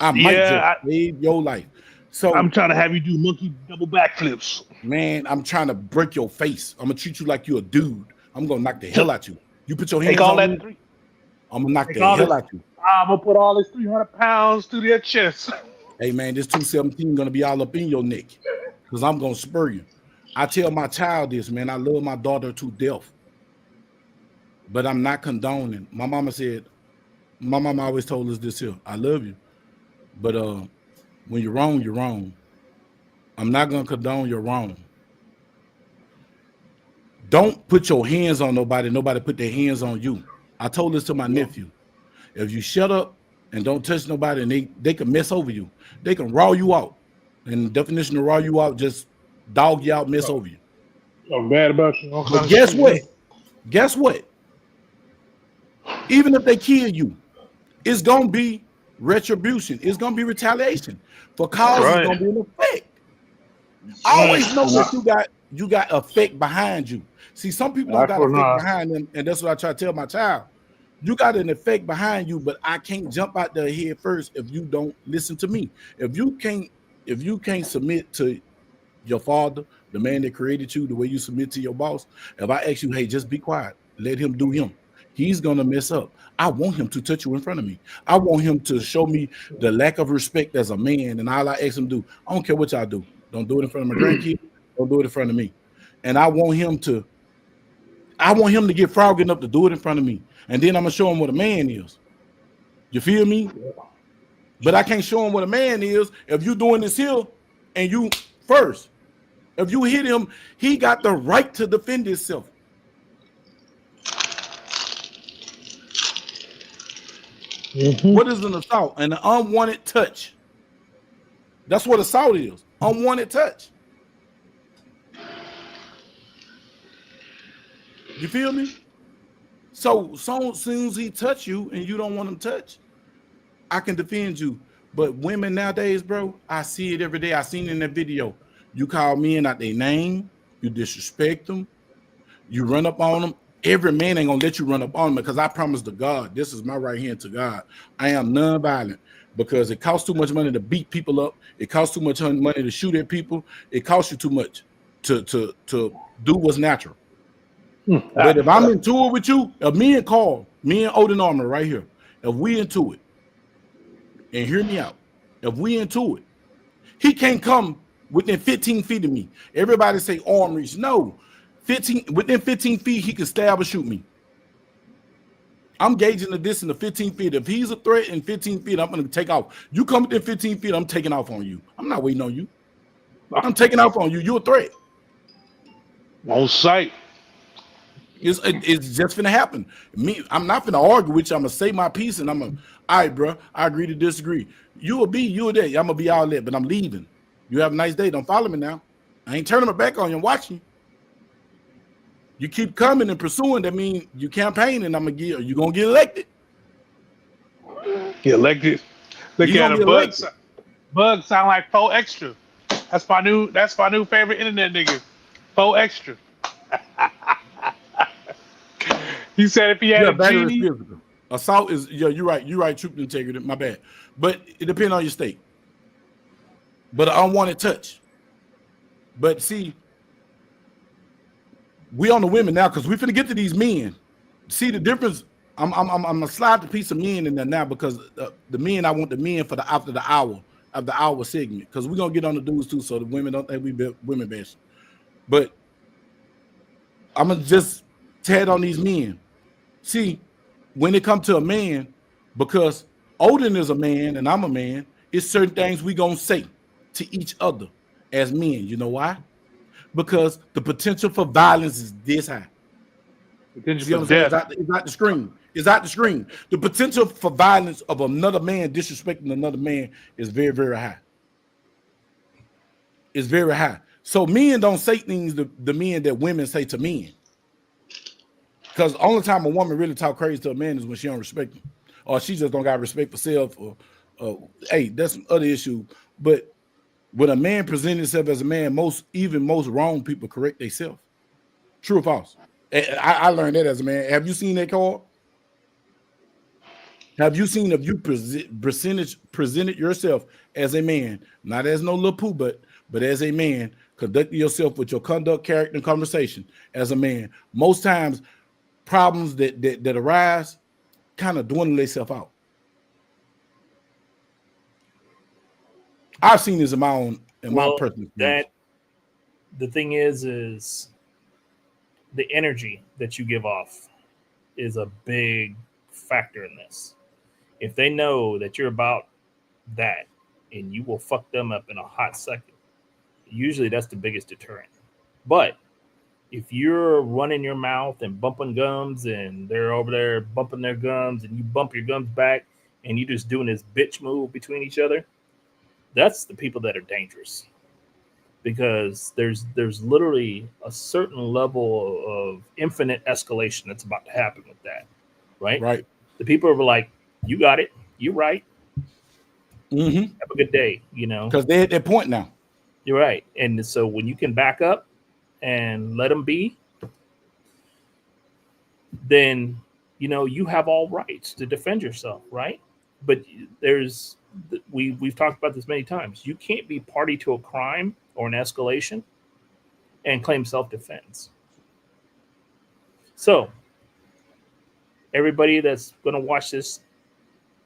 I might save your life. So I'm trying to have you do monkey double backflips. Man, I'm trying to break your face. I'm gonna treat you like you're a dude. I'm gonna knock the hell out you. You put your hands on me, I'm gonna knock the hell out you. I'm gonna put all this 300 pounds through their chest. Hey man, this 217 gonna be all up in your neck because I'm gonna spur you. I tell my child this, man. I love my daughter to death, but I'm not condoning. My mama always told us this here. I love you, but when you're wrong, you're wrong. I'm not gonna condone your wrong. Don't put your hands on nobody. Nobody put their hands on you. I told this to my nephew. If you shut up and don't touch nobody, and they can mess over you. They can raw you out. And the definition of raw you out, just dog you out, mess over you. I'm bad about you. But guess what? Guess what? Even if they kill you, it's gonna be retribution. It's gonna be retaliation. For cause it's gonna be an effect. I always know that you got effect behind you. See, some people don't got effect behind them, and that's what I try to tell my child. You got an effect behind you, but I can't jump out there head first if you don't listen to me. If you can't submit to your father, the man that created you, the way you submit to your boss, if I ask you, hey, just be quiet, let him do him, he's gonna mess up. I want him to touch you in front of me. I want him to show me the lack of respect as a man, and all I ask him to do, I don't care what y'all do. Don't do it in front of my grandkids. Don't do it in front of me. And I want him to get frog enough to do it in front of me. And then I'm gonna show him what a man is. You feel me? But I can't show him what a man is if you doing this here and you first. If you hit him, he got the right to defend himself. Mm-hmm. What is an assault? An unwanted touch. That's what assault is. Unwanted touch. You feel me? So soon as he touch you and you don't want him touch, I can defend you. But women nowadays, bro, I see it every day. I seen it in that video. You call men out their name, you disrespect them, you run up on them. Every man ain't gonna let you run up on them, because I promise to God, this is my right hand to God. I am non-violent, because it costs too much money to beat people up. It costs too much money to shoot at people. It costs you too much to do what's natural. But if I'm into it with you, if me and Carl, me and Odin Armor right here, if we into it, and hear me out, if we into it, he can't come within 15 feet of me. Everybody say arm reach. No, within 15 feet, he can stab or shoot me. I'm gauging the distance of 15 feet. If he's a threat in 15 feet, I'm going to take off. You come within 15 feet, I'm taking off on you. I'm not waiting on you. I'm taking off on you. You're a threat. On sight. It's just gonna happen. I'm not gonna argue with you. I'm gonna say my piece, and I'm gonna, all right, bro. I agree to disagree. You a there. I'm gonna be all that, but I'm leaving. You have a nice day. Don't follow me now. I ain't turning my back on you. I'm watching. You keep coming and pursuing. That means you campaigning. I'm gonna get. You gonna get elected. Get elected. Look You at gonna a get bug. elected. Bug sound like Faux Extra. That's my new favorite internet nigga. Faux Extra. He said if he had Yeah, a battery is genie. physical. Assault is you're right. You're right. Truth and integrity. My bad. But it depends on your state. But an unwanted touch. But see, we on the women now because we finna get to these men. See the difference. I'm gonna slide the piece of men in there now because the men I want the men for the after the hour segment because we're gonna get on the dudes too so the women don't think we be women bash. But I'm gonna just tad on these men. See, when it comes to a man, because Odin is a man and I'm a man, it's certain things we gonna say to each other as men. You know why? Because the potential for violence is this high. Potential See for what I'm saying? death. It's not the screen. It's not the screen. The potential for violence of another man disrespecting another man is very, very high. It's very high. So men don't say things to the men that women say to men. Because the only time a woman really talk crazy to a man is when she don't respect him. Or she just don't got respect for self. Or hey, that's some other issue. But when a man presents himself as a man, most wrong people correct themselves. True or false? I learned that as a man. Have you seen that, Carl? Have you seen if you presented yourself as a man, not as no little poo, but as a man, conducting yourself with your conduct, character, and conversation as a man? Most times, problems that arise kind of dwindle themselves out. I've seen this in my personal experience. The thing is the energy that you give off is a big factor in this. If they know that you're about that and you will fuck them up in a hot second, usually that's the biggest deterrent. But if you're running your mouth and bumping gums and they're over there bumping their gums and you bump your gums back and you're just doing this bitch move between each other, that's the people that are dangerous. Because there's literally a certain level of infinite escalation that's about to happen with that, right? Right. The people are like, "You got it, you right, Mm-hmm. have a good day," Because they're at that point now. You're right, and so when you can back up and let them be, then you have all rights to defend yourself, right? But we've talked about this many times. You can't be party to a crime or an escalation and claim self-defense. So everybody that's going to watch this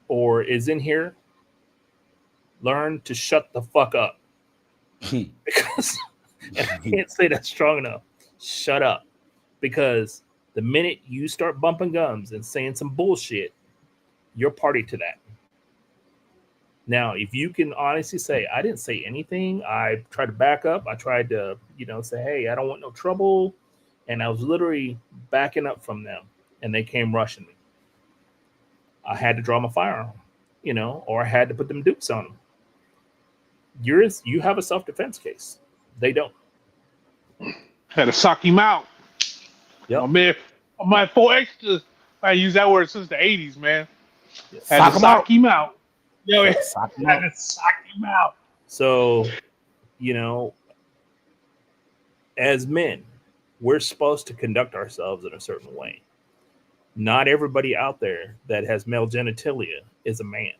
or is in here, learn to shut the fuck up. Because and I can't say that strong enough. Shut up. Because the minute you start bumping gums and saying some bullshit, you're party to that. Now, if you can honestly say, I didn't say anything, I tried to back up. I tried to, say, hey, I don't want no trouble. And I was literally backing up from them and they came rushing me. I had to draw my firearm, or I had to put them dukes on them. You have a self-defense case. They don't. Had to sock him out. Yep. I'm my 4 extra. I use that word since the 80s, man. Yes. Had to sock him out. Yo, had to sock him out. So, as men, we're supposed to conduct ourselves in a certain way. Not everybody out there that has male genitalia is a man.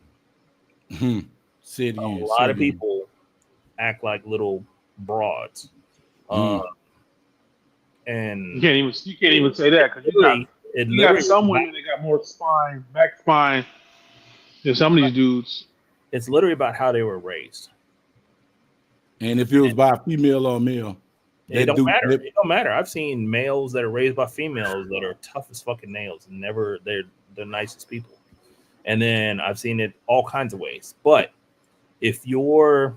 A lot of people act like little broads. And you can't even say that because you got some women that got more back spine than some of these dudes. It's literally about how they were raised. And if it was by a female or a male, it don't matter. It don't matter. I've seen males that are raised by females that are tough as fucking nails and they're the nicest people. And then I've seen it all kinds of ways. But if your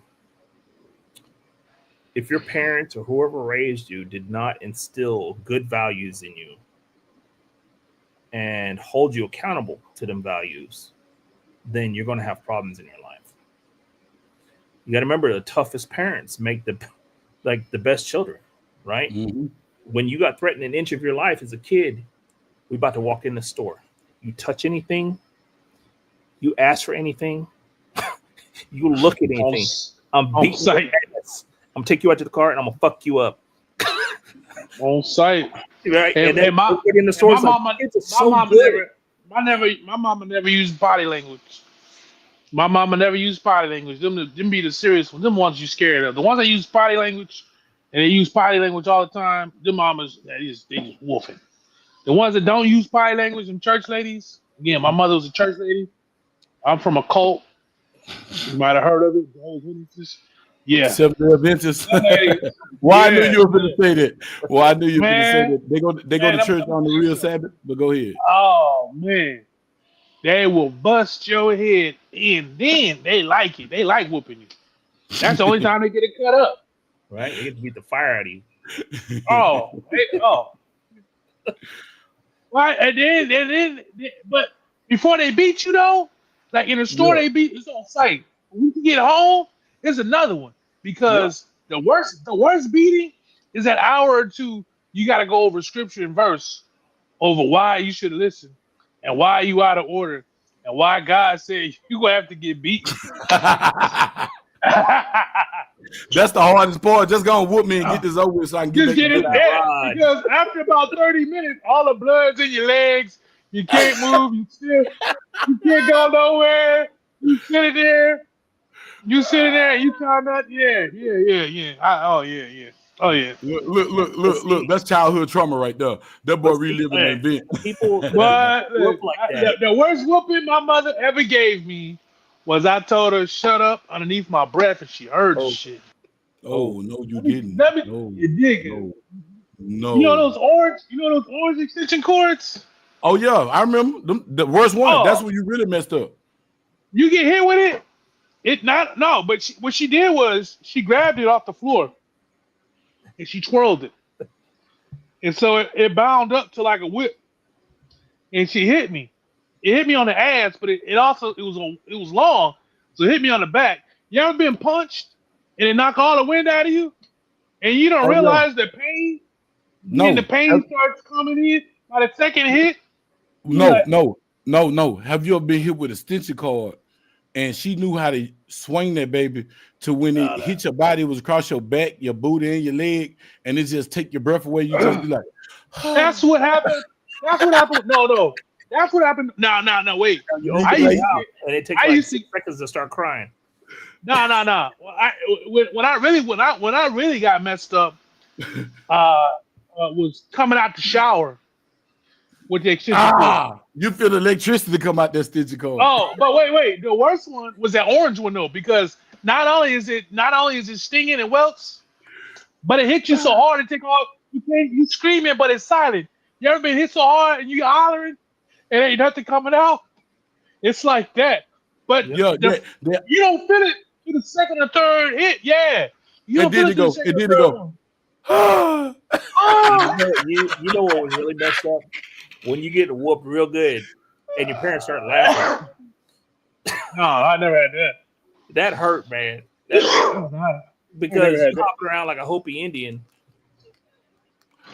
parents or whoever raised you did not instill good values in you, and hold you accountable to them values, then you're going to have problems in your life. You got to remember, the toughest parents make the best children, right? Mm-hmm. When you got threatened an inch of your life as a kid, we about to walk in the store. You touch anything, you ask for anything, you look at anything, I'm beating your ass. I'm take you out to the car and I'm gonna fuck you up. On site. Right? And then my in the store, my mama never used body language. My mama never used body language. Them be the serious ones. Them ones you scared of. The ones that use body language and they use body language all the time, them mamas, they just wolfing. The ones that don't use body language, them church ladies. Again, my mother was a church lady. I'm from a cult. You might have heard of it. Jehovah's Witnesses. Yeah. Seventh-day Adventists. Why I knew you were going to say that. Well, I knew you were going to say that. They go to church on the real Sabbath, but go ahead. Oh, man. They will bust your head in. Then they like it. They like whooping you. That's the only time they get it cut up. Right? They get to beat the fire out of you. Oh. Right, and then, but before they beat you though, like in the store, they beat it's on site. When you get home, there's another one because the worst beating is that hour or two. You got to go over scripture and verse over why you should listen and why you out of order and why God said you gonna have to get beaten. That's the hardest part. Just gonna whoop me and get this over with so I can get it dead. Because after about 30 minutes, all the blood's in your legs. You can't move. You can't go nowhere. You sitting there. And you kind of yeah. Oh yeah. Look. That's childhood trauma right there. That boy reliving an event. People look like that. The worst whooping my mother ever gave me was I told her shut up underneath my breath and she heard shit. Oh no, you didn't. No, you did. No. You know those orange extension cords? Oh yeah, I remember them, the worst one. That's when you really messed up. You get hit with it. But what she did was she grabbed it off the floor and she twirled it, and so it bound up to like a whip, and she hit me. It hit me on the ass, but it was long, so it hit me on the back. You ever been punched and it knock all the wind out of you, and you don't realize the pain? No, the pain starts coming in by the second hit. No. Have you ever been hit with a extension cord, and she knew how to swing that baby to when it hit your body, it was across your back, your booty, and your leg, and it just take your breath away. You just be like, That's what happened. No. That's what happened. No. Wait. And it takes like 6 seconds to start crying. No. When I really got messed up, was coming out the shower with the extension cord. You feel the electricity come out that extension cord. Oh, but wait. The worst one was that orange one though, because not only is it stinging and welts, but it hits you so hard it take off. You screaming, but it's silent. You ever been hit so hard and you hollering and ain't nothing coming out? It's like that. But you don't feel it to the second or third hit. Yeah. You don't feel it to the second or third one. You know what was really messed up? When you get whooped real good and your parents start laughing. No, I never had that. That hurt, man. Because you walk around like a Hopi Indian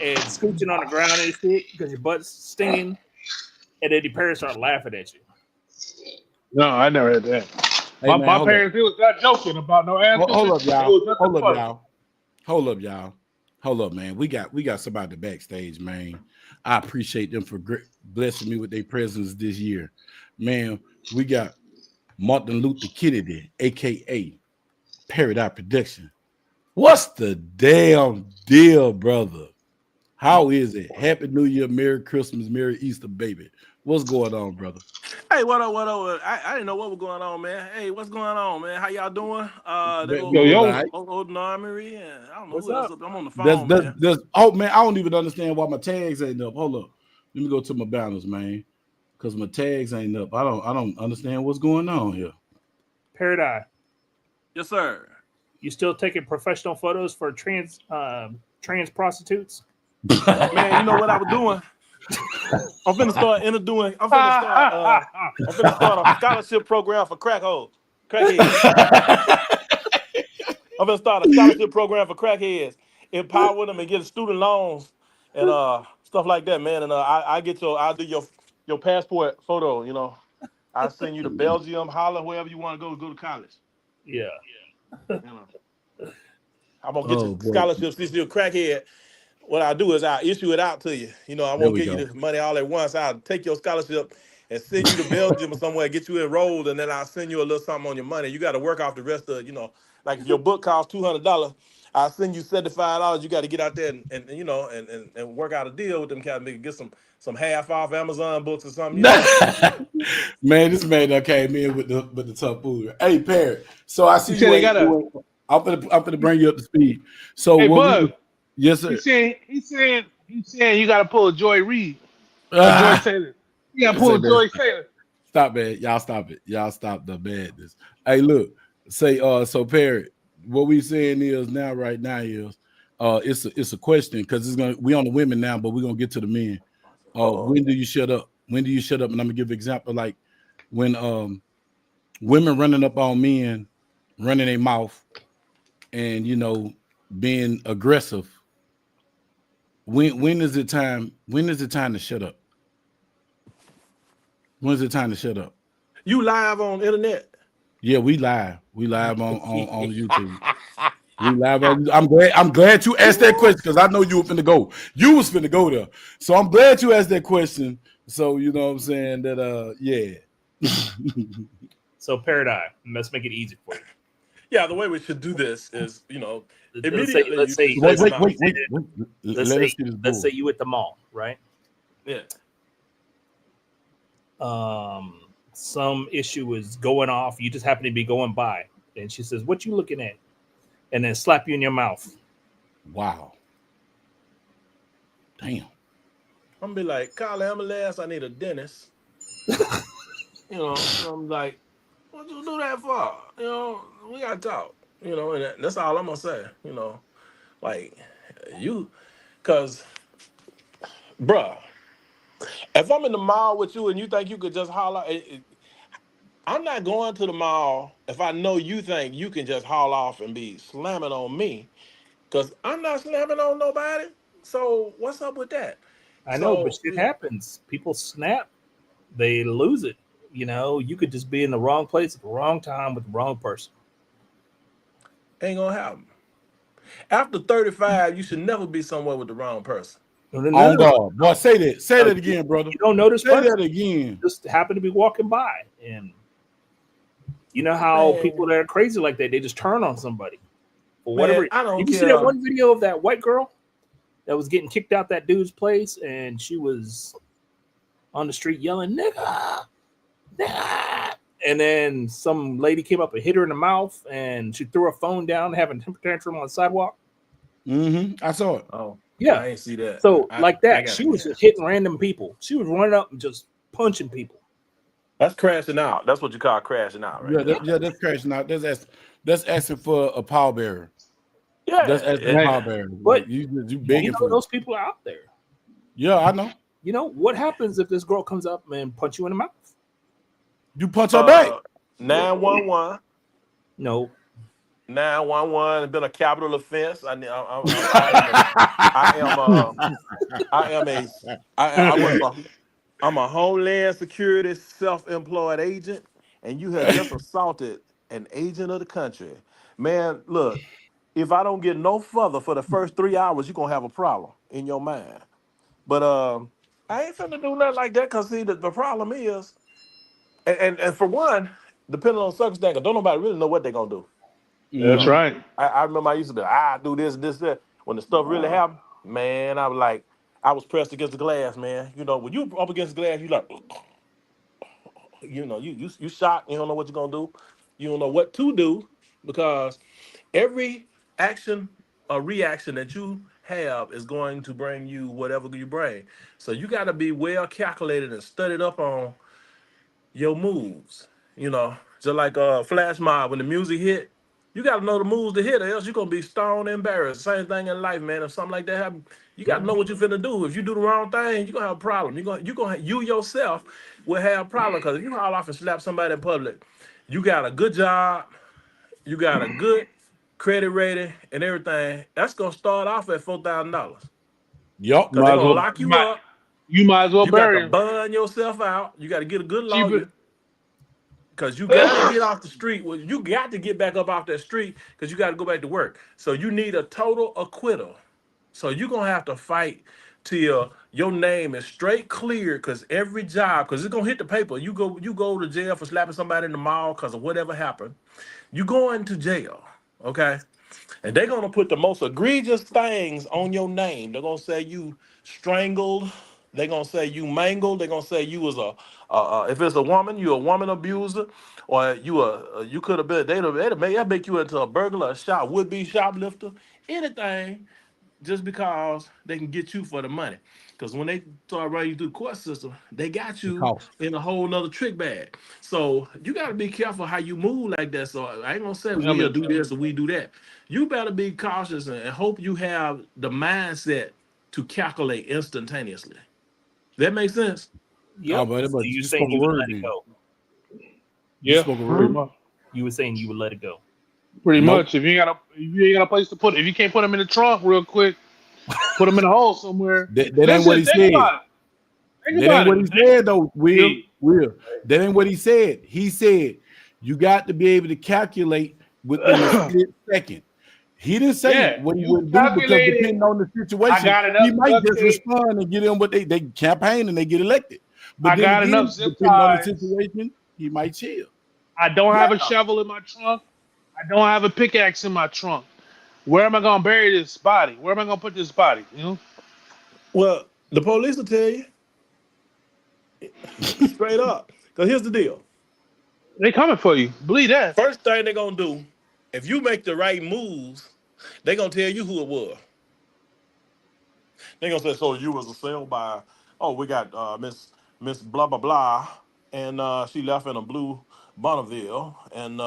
and scooching on the ground and shit because your butt's stinging, and then your parents start laughing at you. No, I never had that. Hey, my parents, they was not joking about no answer. Hold up, man. We got somebody backstage, man. I appreciate them for blessing me with their presence this year. Man, we got Martin Luther Kennedy, a.k.a. Paradise Production. What's the damn deal, brother? How is it? Happy New Year, Merry Christmas, Merry Easter, baby. What's going on, brother? Hey, what up? I didn't know what was going on, man. Hey, what's going on, man? How y'all doing? Old Armory. I don't know who else. I'm on the phone, man. Oh, man, I don't even understand why my tags ain't up. Hold up. Let me go to my banners, man, because my tags ain't up. I don't understand what's going on here. Paradise. Yes, sir. You still taking professional photos for trans prostitutes? Man, you know what I was doing? I'm finna start interviewing. I'm finna start a scholarship program for crackheads. I'm gonna start a scholarship program for crackheads, empower them and get student loans and stuff like that, man. And I'll do your passport photo. You know, I'll send you to Belgium, Holland, wherever you want to go to college. Yeah. You know, I'm gonna get you scholarships. Since you're a crackhead, what I'll do is I'll issue it out to you. You know, I won't give you the money all at once. I'll take your scholarship and send you to Belgium or somewhere, get you enrolled, and then I'll send you a little something on your money. You got to work off the rest of, like if your book costs $200, I'll send you $75. You got to get out there and work out a deal with them kind of niggas, get some half off Amazon books or something. You know? Man, this man that came in with the tough food. Hey, Perry. So I see you. I'm gonna bring you up to speed. So hey, Bug. Yes, sir. He's saying you got to pull a Joy Reid, Joy Taylor. You got to pull a Joy Taylor. Stop it, y'all! Stop it, y'all! Stop the madness. Hey, look, so Perry, what we saying is right now is, it's a question because we on the women now, but we're gonna get to the men. When do you shut up? When do you shut up? And I'm gonna give an example like when women running up on men, running their mouth, and being aggressive. When is it time? When is it time to shut up? When's it time to shut up? You live on the internet? Yeah, we live. We live on YouTube. We live on. I'm glad you asked that question because I know you were finna go. You was finna go there. So I'm glad you asked that question. So you know what I'm saying that yeah. So Paradigm, let's make it easy for you. Yeah, the way we should do this is, immediately. Let's say you at the mall, right? Yeah. Some issue is going off. You just happen to be going by, and she says, "What you looking at?" And then slap you in your mouth. Wow. Damn. I'm gonna be like, call the ambulance. I need a dentist. I'm like, what you do that for? We gotta talk. And that's all I'm gonna say. Like cause, bruh, if I'm in the mall with you and you think you could just holler, I'm not going to the mall if I know you think you can just haul off and be slamming on me, cause I'm not slamming on nobody. So what's up with that? I know, but shit happens. People snap, they lose it. You could just be in the wrong place at the wrong time with the wrong person. Ain't gonna happen. After 35, you should never be somewhere with the wrong person. Oh God, boy, say that again, brother. You don't notice. Say that again. Just happen to be walking by, and you know how people that are crazy like that, they just turn on somebody or whatever. I don't care. You see that one video of that white girl that was getting kicked out that dude's place, and she was on the street yelling "nigga," and then some lady came up and hit her in the mouth, and she threw her phone down, having a temper tantrum on the sidewalk. I saw it. Oh, yeah, I ain't see that. So she was just hitting random people. She was running up and just punching people. That's crashing out. That's what you call crashing out, right? That's crashing out. That's asking for a pallbearer. Yeah, that's asking for a pallbearer. But you begging for those people are out there. Yeah, I know. What happens if this girl comes up and punch you in the mouth? You punch her back. 911. No. 911 has been a capital offense. I'm a Homeland Security self-employed agent, and you have just assaulted an agent of the country. Man, look, if I don't get no further for the first 3 hours, you're gonna have a problem in your mind. But I ain't finna do nothing like that, because see, the problem is, and for one, depending on circumstance, don't nobody really know what they're gonna do. That's right. I remember I used to be like, do this, that. When the stuff really happened, man, I was pressed against the glass, man. When you up against the glass, you like, you shocked. You don't know what you're gonna do. You don't know what to do, because every action or reaction that you have is going to bring you whatever you bring. So you got to be well calculated and studied up on your moves. Just like Flash Mob, when the music hit, You got to know the moves to hit, or else you're gonna be stoned and embarrassed. Same thing in life, man. If something like that happens, you got to know what you're finna do. If you do the wrong thing, you're gonna have a problem. You yourself will have a problem because if you haul off and slap somebody in public, you got a good job, you got a good credit rating and everything. That's gonna start off at $4,000 Yup. because they're gonna lock you up. You might as well You got bury to him. burn yourself out. You got to get a good Keep lawyer. it. Because you got to get off the street. Well, you got to get back up off that street because you got to go back to work. So you need a total acquittal. So you're going to have to fight till your name is straight clear because every job, because it's going to hit the paper. You go to jail for slapping somebody in the mall because of whatever happened. You going to jail, okay? And they're gonna put the most egregious things on your name. They're gonna say you strangled. They're gonna say you mangled. They're gonna say you was if it's a woman, you a woman abuser, or you could have been. They'd make you into a burglar, would be shoplifter, anything, just because they can get you for the money. Because when they start running you through the court system, they got The you cost. in a whole nother trick bag. So you got to be careful how you move like that. So I ain't gonna say we'll do this or we do that. You better be cautious and hope you have the mindset to calculate instantaneously. That makes sense. Oh, Yep. but So you you're spoke saying a you would word, let it then. go. You Yeah, spoke a pretty word. much. You were saying you would let it go. Pretty Nope. much. If you ain't got a place to put it, if you can't put them in the trunk real quick, put them in a hole somewhere. That ain't what he Think said. about it. Think That about ain't what he it. said, though. Will. Yeah. That ain't what he said. He said you got to be able to calculate within a split second. He didn't say Yeah, what he you wouldn't do because calculated. depending on the I situation, got he enough might duct just tape. respond and get in what they campaign and they get elected. But I then got again, enough zip depending on the ties. situation, he might chill. I don't have Yeah. a shovel in my trunk. I don't have a pickaxe in my trunk. Where am I gonna bury this body? Where am I gonna put this body? You know? Well, the police will tell you straight up. Because here's the deal. They coming for you. Believe that. First thing they're gonna do, if you make the right moves, they're gonna tell you who it was. They're gonna say, so you was a sale by, oh, we got Miss blah blah blah, and she left in a blue Bonneville. And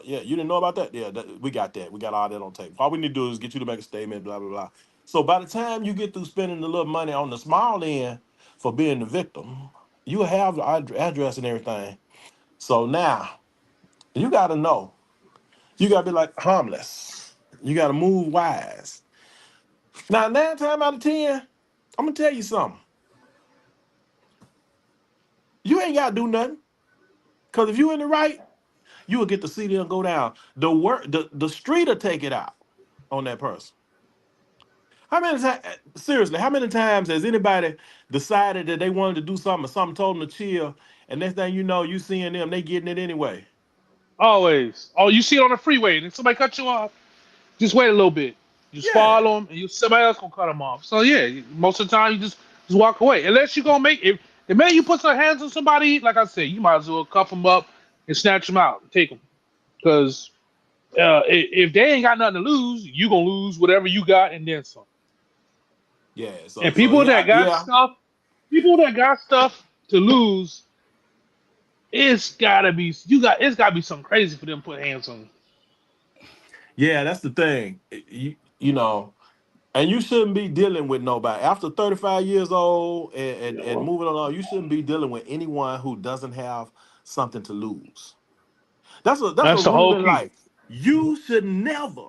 yeah, you didn't know about that? Yeah, we got that. We got all that on tape. All we need to do is get you to make a statement, blah blah blah. So by the time you get through spending a little money on the small end for being the victim, you have the address and everything. So now you gotta know. You gotta be like harmless. You gotta move wise. Now, 9 times out of 10, I'm gonna tell you something. You ain't gotta do nothing. Cause if you in the right, you will get to see them go down. The street will take it out on that person. How many times seriously, how many times has anybody decided that they wanted to do something or something told them to chill, and next thing you know, you seeing them, they getting it anyway. Always. Oh, you see it on the freeway and somebody cut you off. Just wait a little bit. Just Yeah. follow them, and somebody else gonna cut them off. So yeah, most of the time you just walk away. Unless you gonna make it. The minute you put your hands on somebody, like I said, you might as well cuff them up and snatch them out and take them. Because if they ain't got nothing to lose, you gonna lose whatever you got and then some. Yeah. So And so yeah, yeah. people that got stuff to lose, it's gotta be something crazy for them to put hands on. Yeah, that's the thing. You know, and you shouldn't be dealing with nobody. After 35 years old and moving along, you shouldn't be dealing with anyone who doesn't have something to lose. That's a That's the rule whole in key. life. You should never,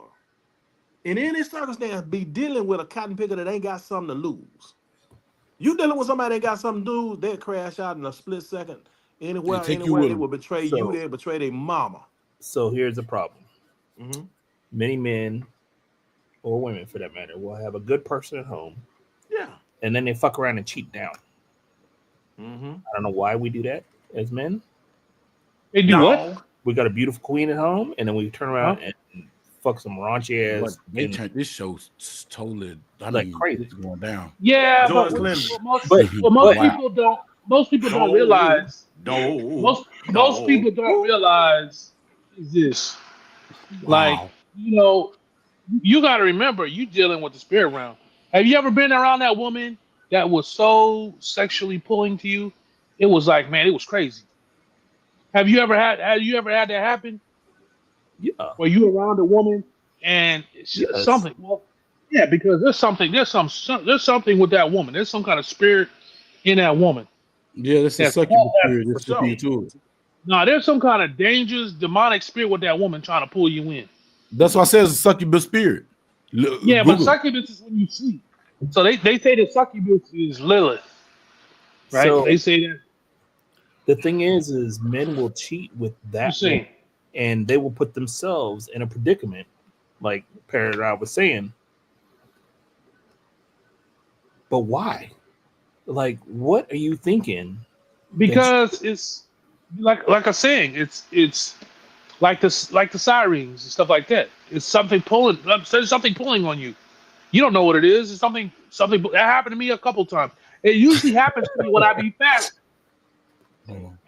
in any circumstance, be dealing with a cotton picker that ain't got something to lose. You dealing with somebody that ain't got something to lose, they'll crash out in a split second. They Anywhere, take you anywhere, with they them. will betray you, So they'll betray their mama. so here's the problem. Hmm. Many men or women for that matter will have a good person at home Yeah. and then they fuck around and cheat down. Hmm. I don't know why we do that as men. They do what? No. We got a beautiful queen at home and then we turn Huh? around and fuck some raunchy What ass they and turned this show totally. I like mean, crazy. it's going down. Yeah, George Clinton. But what most but Wow. people don't No. realize. No. Most No. people don't realize is this. Like, Wow. you got to remember, you dealing with the spirit realm. Have you ever been around that woman that was so sexually pulling to you? It was like, man, it was crazy. Have you ever had that happen? Yeah. Where you around a woman and it's Yes. something. Well, yeah, because there's something with that woman. There's some kind of spirit in that woman. Yeah, that's a That's succubus spirit. For That's what you sure. to it. no, there's some kind of dangerous demonic spirit with that woman trying to pull you in. That's why I said it's a succubus spirit. Yeah, but Google. succubus is when you sleep. So they say that succubus is Lilith, right? So They say that. the thing is men will cheat with You that see, woman, and they will put themselves in a predicament, like Parrot was saying. But why? Like, what are you thinking? because it's like I'm saying, it's like the sirens and stuff like that. It's something pulling. There's something pulling on you. You don't know what it is. It's something that happened to me a couple times. It usually happens to me when I be fasting.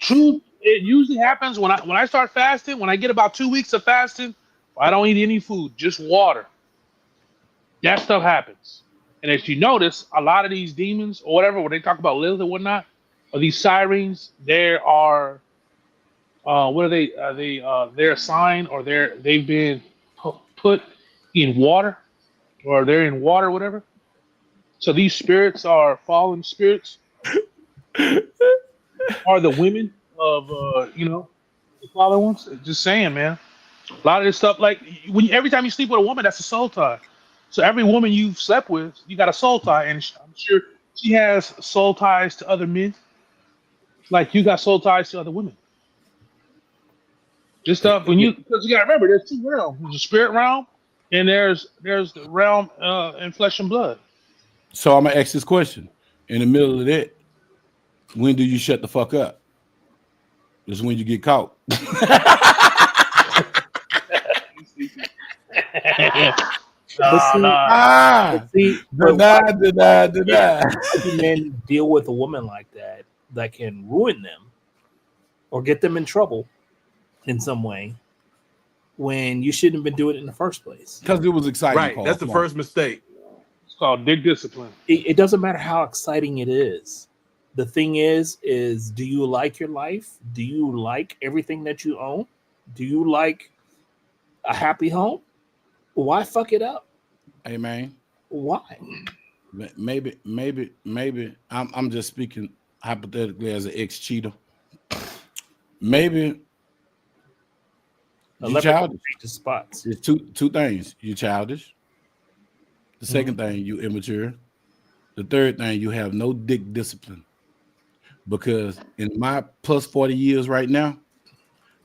Truth, it usually happens when I start fasting. When I get about 2 weeks of fasting, I don't eat any food, just water. That stuff happens. And if you notice, a lot of these demons or whatever, when they talk about Lilith and whatnot, or these sirens, there are what are they? Are they they're a sign or they've been put in water or they're in water, whatever. So these spirits are fallen spirits, are the women of the fallen ones. Just saying, man. A lot of this stuff, like every time you sleep with a woman, that's a soul tie. So every woman you've slept with, you got a soul tie, and I'm sure she has soul ties to other men, like you got soul ties to other women. This stuff because you gotta remember, there's two realms. There's the spirit realm, and there's the realm in flesh and blood. So I'm gonna ask this question. In the middle of that, when do you shut the fuck up? It's when you get caught. Deny. Men deal with a woman like that can ruin them or get them in trouble in some way when you shouldn't have been doing it in the first place. Because it was exciting. Right. That's the first mistake. It's called dick discipline. It doesn't matter how exciting it is. The thing is do you like your life? Do you like everything that you own? Do you like a happy home? Why fuck it up? Hey man. Why? Maybe I'm just speaking hypothetically as an ex-cheater. Maybe you childish. Spots. It's two things. You childish. The second thing, you immature. The third thing, you have no dick discipline. Because in my plus 40 years right now,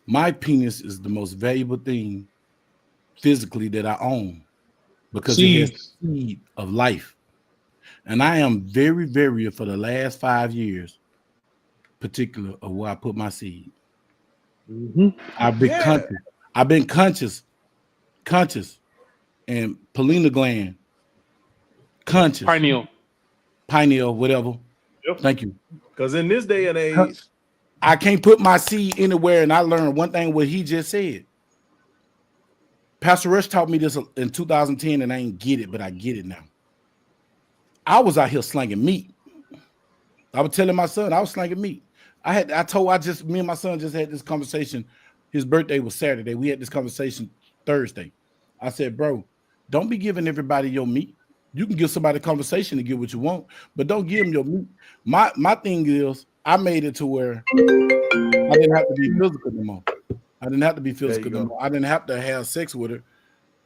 my penis is the most valuable thing physically that I own because it has the seed of life. And I am very, very, for the last 5 years, particular of where I put my seed. I've been conscious. I've been conscious, and pineal gland, conscious, pineal, whatever. Yep. Thank you. Because in this day and age, I can't put my seed anywhere. And I learned one thing what he just said. Pastor Rush taught me this in 2010, and I ain't get it, but I get it now. I was out here slanging meat. I was telling my son I was slanging meat. Me and my son just had this conversation. His birthday was Saturday. We had this conversation Thursday. I said, bro, don't be giving everybody your meat. You can give somebody a conversation to get what you want, but don't give them your meat. My thing is, I made it to where I didn't have to be physical no more. I didn't have to be physical no more. I didn't have to have sex with her. As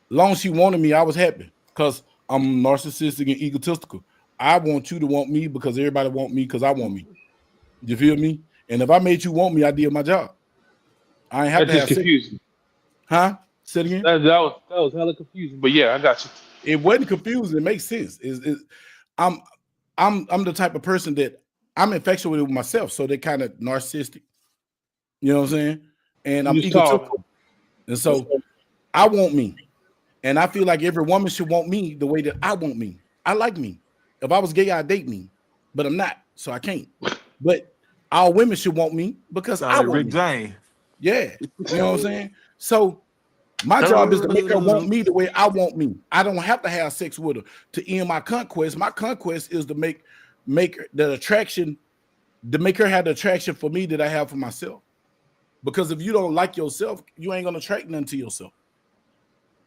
long as she wanted me, I was happy because I'm narcissistic and egotistical. I want you to want me because everybody want me because I want me. You feel me? And if I made you want me, I did my job. I ain't have to have confusing. Sex. Huh? Say it again? That was hella confusing. But yeah, I got you. It wasn't confusing. It makes sense. I'm the type of person that I'm infatuated with myself, so they're kind of narcissistic. You know what I'm saying? And I'm egotistical. And so I want me. And I feel like every woman should want me the way that I want me. I like me. If I was gay, I'd date me. But I'm not, so I can't. But all women should want me because I want Rick me. James. Yeah. You know what I'm saying? So my job is to make her want me the way I want me. I don't have to have sex with her to end my conquest. My conquest is to make the attraction, to make her have the attraction for me that I have for myself. Because if you don't like yourself, you ain't gonna attract nothing to yourself.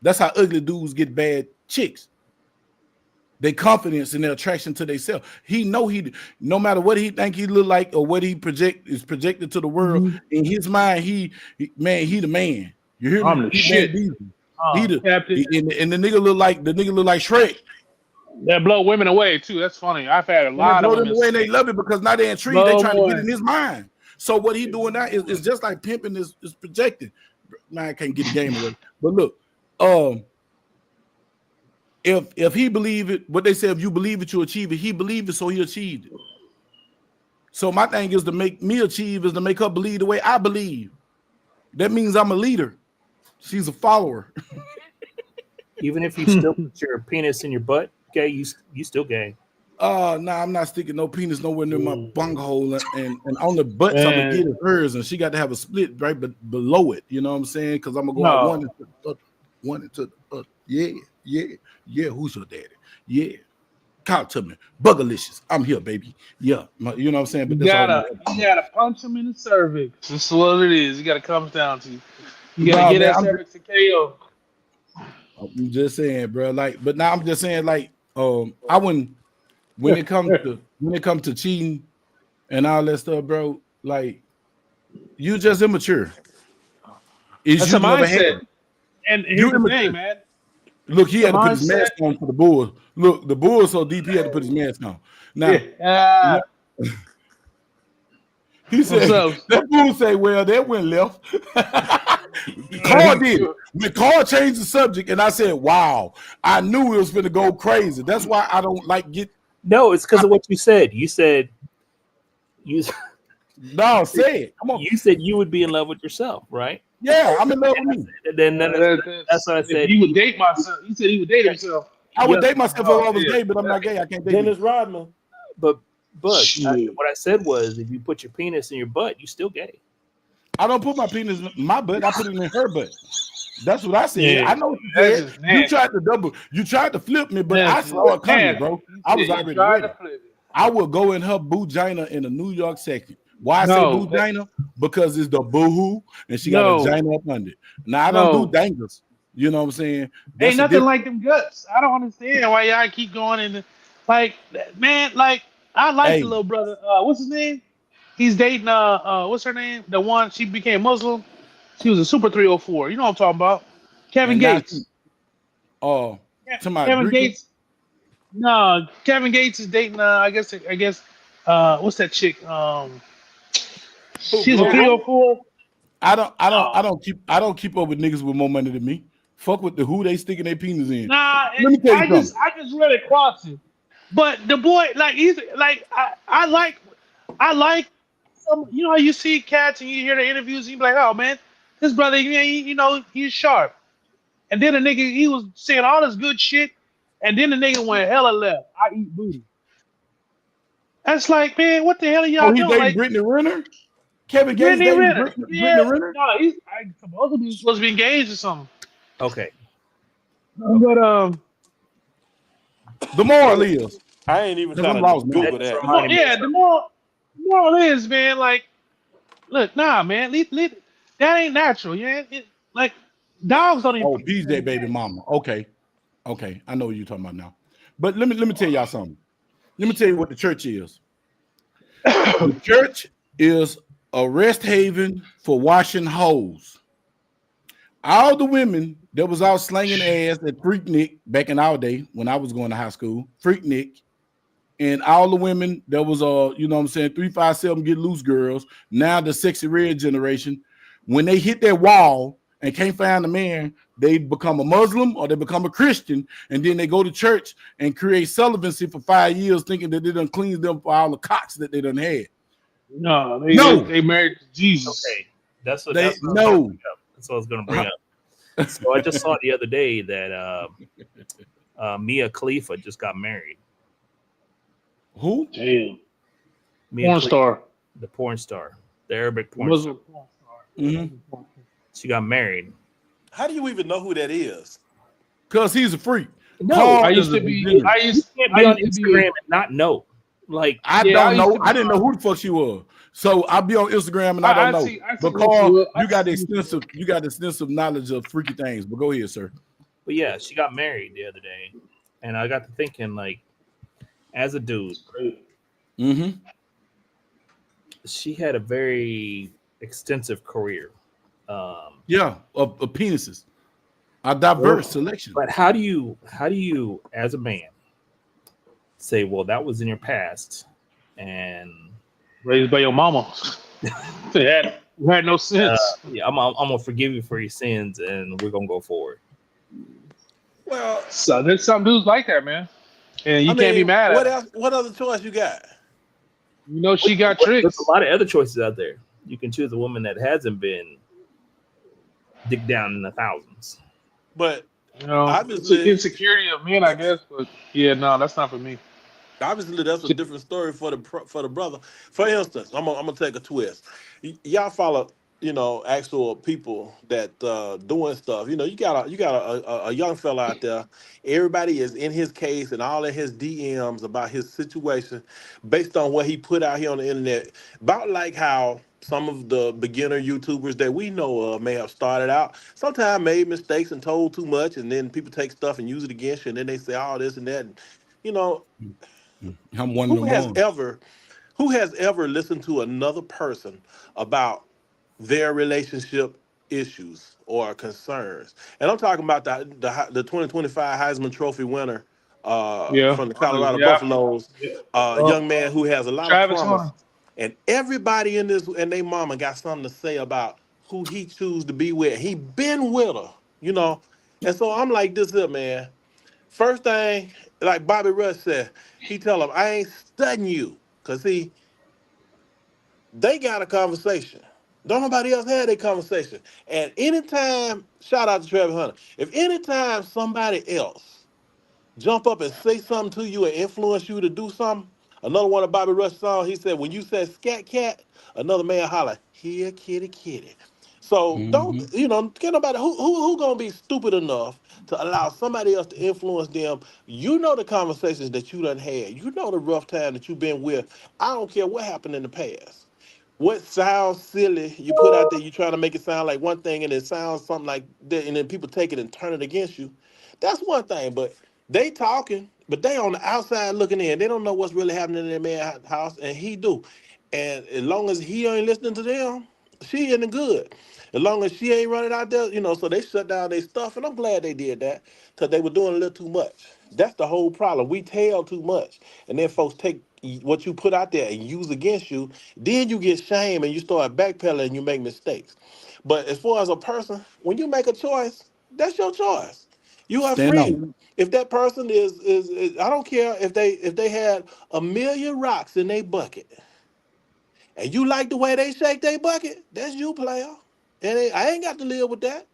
That's how ugly dudes get bad chicks. They confidence in their attraction to themselves. No matter what he think he look like or what he is projected to the world, in his mind, he the man. You hear me? I'm the shit. And the nigga look like Shrek. That blow women away too. That's funny. I've had a lot of women. Blow them away and they love it because now they're intrigued. They trying to get in his mind. So what he doing now is just like pimping is projected. Man, I can't get the game away. But look, if he believe it, what they say, if you believe it, you achieve it. He believed it, so he achieved it. So my thing is to make me achieve is to make her believe the way I believe. That means I'm a leader. She's a follower. Even if you still put your penis in your butt, gay, you still gay. Nah, I'm not sticking no penis nowhere near my bunghole, and on the butts I'm gonna get is hers, and she got to have a split right below it. You know what I'm saying? Because I'm gonna go out one into the other. Yeah. Who's your daddy? Yeah, call to me, Bugalicious. I'm here, baby. Yeah, you know what I'm saying. But you gotta punch him in the cervix. This is what it is. You gotta come down to. You gotta get that cervix to KO. I'm just saying, bro. But now I'm just saying, I wouldn't. When it comes to cheating and all that stuff, bro, like you just immature. That's a mindset. And here's the thing, man. Look, he had to put his mask on for the Bulls. Look, the Bulls so deep, he had to put his mask on. Now, he said, that Bull say, well, that went left. Carl did. When Carl changed the subject, and I said, wow, I knew it was going to go crazy. That's why I don't No, it's because of what you said. You said no, say it. Come on. You said you would be in love with yourself, right? Yeah, I'm in love with me. Then that's what I said. He would date myself. He said he would date himself. I would date myself if I was gay, but I'm not gay. I can't date Dennis Rodman. But what I said was, if you put your penis in your butt, you still gay. I don't put my penis in my butt. I put it in her butt. That's what I said. Yeah, I know what you said. You tried to flip me, but I saw it coming, bro. I was already ready. I will go in her boogina in a New York second. Why I say boogina? Because it's the boohoo, and she got a vagina up under it. Now I don't do dangers. You know what I'm saying? That's ain't nothing like them guts. I don't understand why y'all keep going in the man. Like I like the little brother. What's his name? He's dating what's her name? The one she became Muslim. She was a Super 304. You know what I'm talking about? Kevin Gates. Kevin Gates. No, Kevin Gates is dating. I guess. What's that chick? She's a 304. I don't keep up with niggas with more money than me. Fuck with who they sticking their penis in. Nah, I just read it crossing. But the boy, like he's like I like some, you know how you see cats and you hear the interviews and you be like, oh man, this brother, he's sharp. And then the nigga, he was saying all this good shit, and then the nigga went hella left. I eat booty. That's like, man, what the hell are y'all doing? He dating Brittany Renner? Kevin Gates dating Brittany Renner? No, he's supposed to be engaged or something. Okay. But the moral is, I ain't even trying to Google that. Yeah, the moral is, man, like, look, nah, man, that ain't natural, yeah. Like dogs don't even. Oh, BJ baby mama. Okay, I know what you're talking about now. But let me tell y'all something. Let me tell you what the church is. The church is a rest haven for washing hoes. All the women that was out slanging ass at Freaknik back in our day when I was going to high school, Freaknik, and all the women that was 357 get loose girls. Now the sexy red generation, when they hit that wall and can't find a man, they become a Muslim or they become a Christian, and then they go to church and create celibacy for 5 years, thinking that they done cleanse them for all the cocks that they done had. No, they married Jesus. Okay, that's what I was going to bring up. So I just saw the other day that Mia Khalifa just got married. Who? Damn. Porn star. The porn star. The Arabic porn star. Mm-hmm. She got married. How do you even know who that is? Because he's a freak. No, I used to be on Instagram and not know. Like I Yeah, don't used know. to be I didn't know who the fuck she was. So I'll be on Instagram and I don't I know. see But who she Carl, was. I you got see who she was. extensive knowledge of freaky things. But go ahead, sir. but yeah, she got married the other day, and I got to thinking, like, as a dude, Mm-hmm. she had a very extensive career. Yeah, of penises. A diverse selection. But how do you as a man say, well, that was in your past, and Raised by your mama. You had no sense. yeah, I'm gonna forgive you for your sins, and we're gonna go forward. Well, So there's some dudes like that, man, and I you can't be mean, mad at what them. else? What other choice you got? You know she got There's a tricks. lot of other choices out there. You can choose a woman that hasn't been dick down in the thousands. But You know, it's an obviously, insecurity of men, I guess. But yeah, no, that's not for me. obviously, that's a different story for the brother. For instance, I'm gonna take a twist. Y'all follow, actual people that doing stuff. You got a young fella out there. Everybody is in his case and all in his DMs about his situation, based on what he put out here on the internet. About like how some of the beginner YouTubers that we know of may have started out, sometimes made mistakes and told too much, and then people take stuff and use it against you, and then they say all this and that. And, you know, I'm one of who them has ones. ever who has ever listened to another person about their relationship issues or concerns? And I'm talking about the 2025 Heisman Trophy winner Yeah, from the Colorado yeah. Buffaloes, Oh, young man who has a lot of Travis promise, Hunter. and everybody in this and they mama got something to say about who he choose to be with. He been with her. And so I'm like this here, man. First thing, like Bobby Rush said, he tell him, I ain't studying you. Cause they got a conversation. Don't nobody else had a conversation. And anytime, shout out to Travis Hunter, if anytime somebody else jump up and say something to you and influence you to do something. Another one of Bobby Rush's song, he said, when you said scat cat, another man holler, here, kitty, kitty. So don't, Mm-hmm. get nobody who gonna be stupid enough to allow somebody else to influence them. You know the conversations that you done had. You know the rough time that you've been with. I don't care what happened in the past. What sounds silly you put out there, you trying to make it sound like one thing and it sounds something like that, and then people take it and turn it against you. That's one thing, but they talking, but they on the outside looking in. They don't know what's really happening in that man's house, and he do. And as long as he ain't listening to them, she in the good. As long as she ain't running out there, so they shut down their stuff, and I'm glad they did that because they were doing a little too much. That's the whole problem. We tell too much, and then folks take what you put out there and use against you. Then you get shame and you start backpedaling and you make mistakes. But as far as a person, when you make a choice, that's your choice. You are Stand free. on it. If that person is I don't care if they had a million rocks in their bucket and you like the way they shake their bucket, that's you, player. And I ain't got to live with that.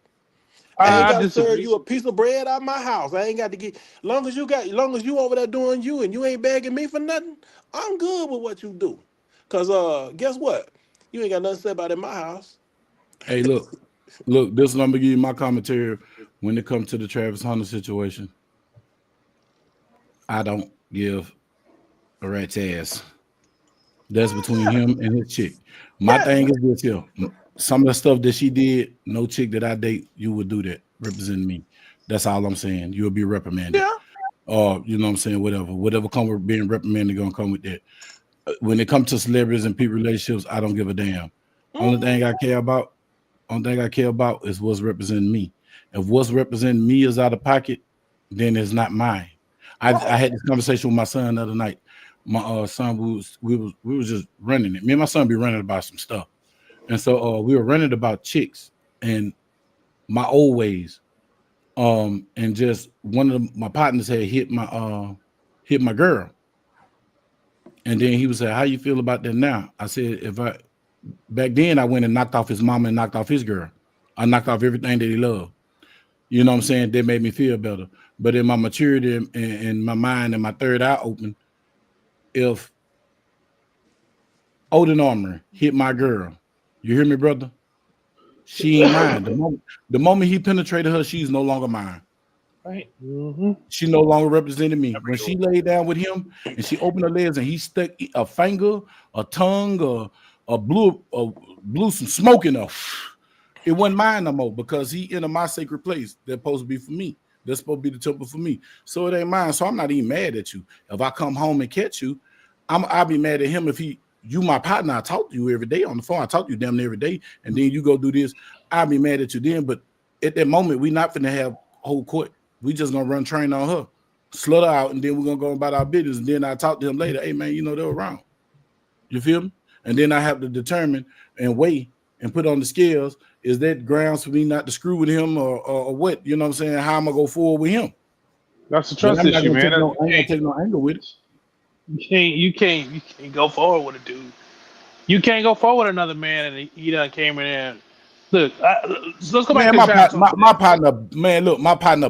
I ain't I got to serve disagree. you a piece of bread out my house. I ain't got to get long as you over there doing you and you ain't begging me for nothing, I'm good with what you do. Cause guess what? You ain't got nothing to say about it in my house. Hey, look. This is what I'm gonna give you my commentary when it comes to the Travis Hunter situation. I don't give a rat's ass. That's between Yeah. him and his chick. My Yeah. thing is this here. Some of the stuff that she did, no chick that I date, you would do that. Represent me. That's all I'm saying. You'll be reprimanded. Yeah. Or you know what I'm saying, whatever come with being reprimanded gonna come with that. When it comes to celebrities and people relationships, I don't give a damn. Only Mhm. thing I care about is what's representing me. If what's representing me is out of pocket, then it's not mine. I Right. had this conversation with my son the other night. My son we was just running it. Me and my son be running about some stuff. And so we were running about chicks and my old ways. And just one of my partners had hit my girl. And then he was like, how you feel about that now? I said, back then I went and knocked off his mama and knocked off his girl. I knocked off everything that he loved. You know what I'm saying? That made me feel better. But in my maturity and my mind and my third eye open, if Odin Armory hit my girl, you hear me, brother? She ain't mine. The moment he penetrated her, she's no longer mine. Right. Mm-hmm. She no longer represented me. When she laid down with him and she opened her legs and he stuck a finger, a tongue, or blew some smoke in her, it wasn't mine no more because he entered my sacred place. That's supposed to be for me. That's supposed to be the temple for me. So it ain't mine. So I'm not even mad at you. If I come home and catch you, I'll be mad at him if you my partner. I talk to you every day on the phone. I talk to you damn near every day, and then you go do this. I'll be mad at you then. But at that moment, we not finna have whole court. We just gonna run train on her, slut her out, and then we're gonna go about our business. And then I talk to him later. Hey man, you know they were wrong. You feel me? And then I have to determine and weigh and put on the scales. Is that grounds for me not to screw with him or what? You know what I'm saying? How am I go forward with him? That's a But trust I'm not issue, gonna man. take no, I ain't gonna take no angle with it. You can't go forward with a dude. You can't go forward with another man, and he done came in there. Look, let's go back Man, to the Shadows on my partner, man, look, my partner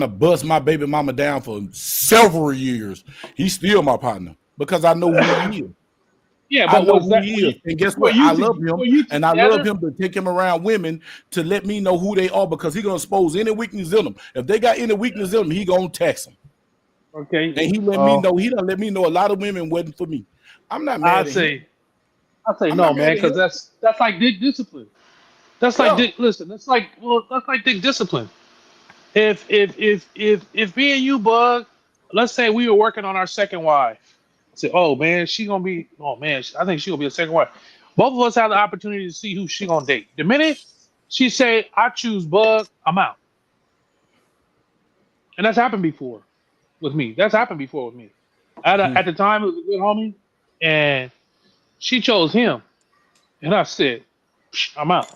bust my baby mama down for several years. He's still my partner because I know who he is. Yeah, I but know was who that he is. And guess were what? I you love him, were you and I love together? him to take him around women to let me know who they are because he gonna expose any weakness in them. If they got any weakness in them, he gonna tax them. Okay. And he let me know. He done let me know a lot of women wasn't for me. I'm not I mad at him. say I say I'm no, not man, mad at him. because that's like dick discipline. That's like Yeah. dick. Listen, that's like dick discipline. If me and you, Bug, let's say we were working on our second wife. I said, oh man, she gonna be. Oh man, I think she gonna be a second wife. Both of us have the opportunity to see who she gonna date. The minute she say, I choose Bug, I'm out. And that's happened before with me. That's happened before with me. At the time, it was a good homie, and she chose him, and I said, I'm out.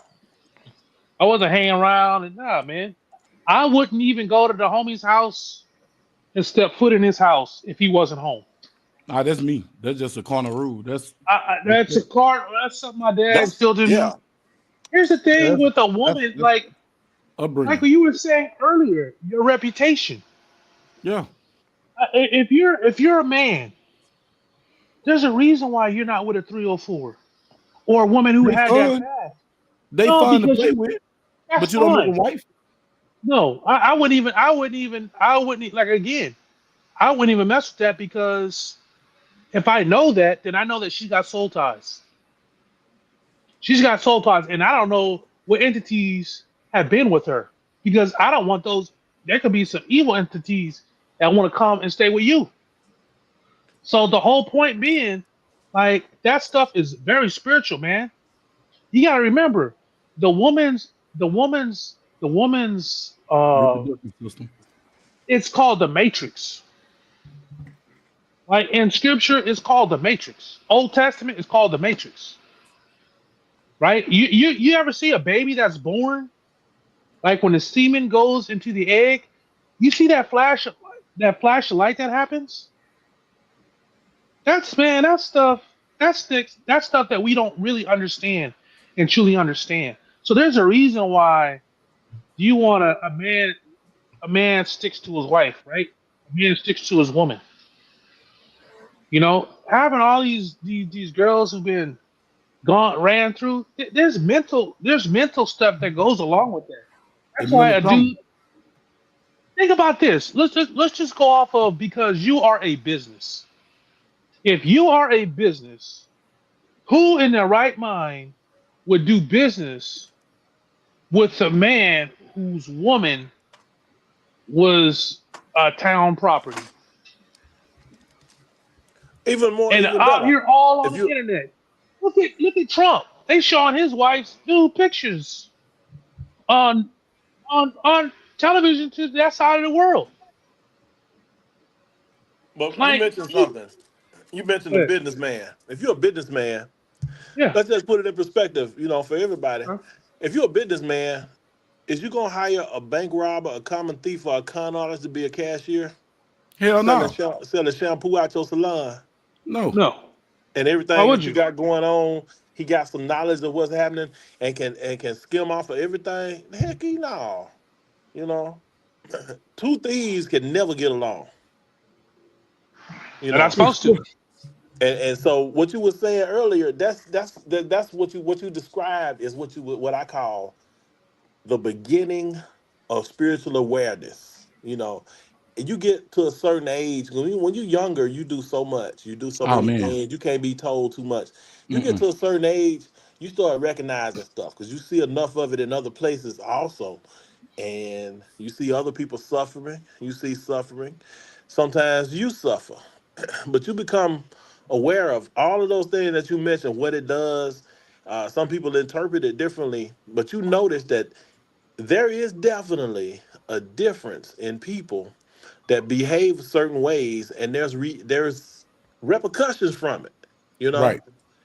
I wasn't hanging around, and nah, man, I wouldn't even go to the homie's house and step foot in his house if he wasn't home. Nah, that's me. That's just a corner rule. That's That's a card. That's something my dad That's instilled in me. yeah. Here's the thing with a that's, woman, that's like upbringing. what you were saying earlier, your reputation. Yeah. If you're a man, there's a reason why you're not with a 304 or a woman who They had that fun. past. They No, fun to because play with, that's but you don't make a fine. wife. No, I wouldn't like again. I wouldn't even mess with that because if I know that, then I know that she's got soul ties. She's got soul ties, and I don't know what entities have been with her because I don't want those. There could be some evil entities that want to come and stay with you. So the whole point being, like that stuff is very spiritual, man. You gotta remember the woman's Reproductive system. it's called the matrix. Like in scripture, it's called the matrix. Old Testament is called the matrix. Right? You ever see a baby that's born? Like when the semen goes into the egg, you see that flash of light that happens? That's man, that stuff that's stuff that we don't really understand and truly understand. So there's a reason why you want a man sticks to his wife, right? A man sticks to his woman. Having all these girls who've been gone ran through, there's mental stuff that goes along with that. It That's why mental a trauma. dude think about this. Let's just go off of because you are a business. If you are a business, who in their right mind would do business with a man whose woman was a town property? And Even out better. here all on If the you internet. Look at Trump. They showing his wife's nude pictures on on television to that side of the world. but you Like, mentioned something. You mentioned a businessman. If you're a businessman, yeah. let's just put it in perspective, for everybody. If you're a businessman, is you gonna hire a bank robber, a common thief, or a con artist to be a cashier, Hell no. selling shampoo out your salon, No. No. and Why everything would that you you? got going on? He got some knowledge of what's happening and can skim off of everything. Heck, no. You know, two thieves can never get along. You They're not know, supposed to. and so what you were saying earlier, that's what you described is what I call the beginning of spiritual awareness. And you get to a certain age, when you're younger, you do so much. You do so Oh many man. things. You can't be told too much. You get Mm-mm. to a certain age, you start recognizing stuff because you see enough of it in other places also. And you see other people suffering. You see suffering. Sometimes you suffer, but you become aware of all of those things that you mentioned, what it does. Some people interpret it differently, but you notice that there is definitely a difference in people that behave certain ways, and there's repercussions from it, you know. Right.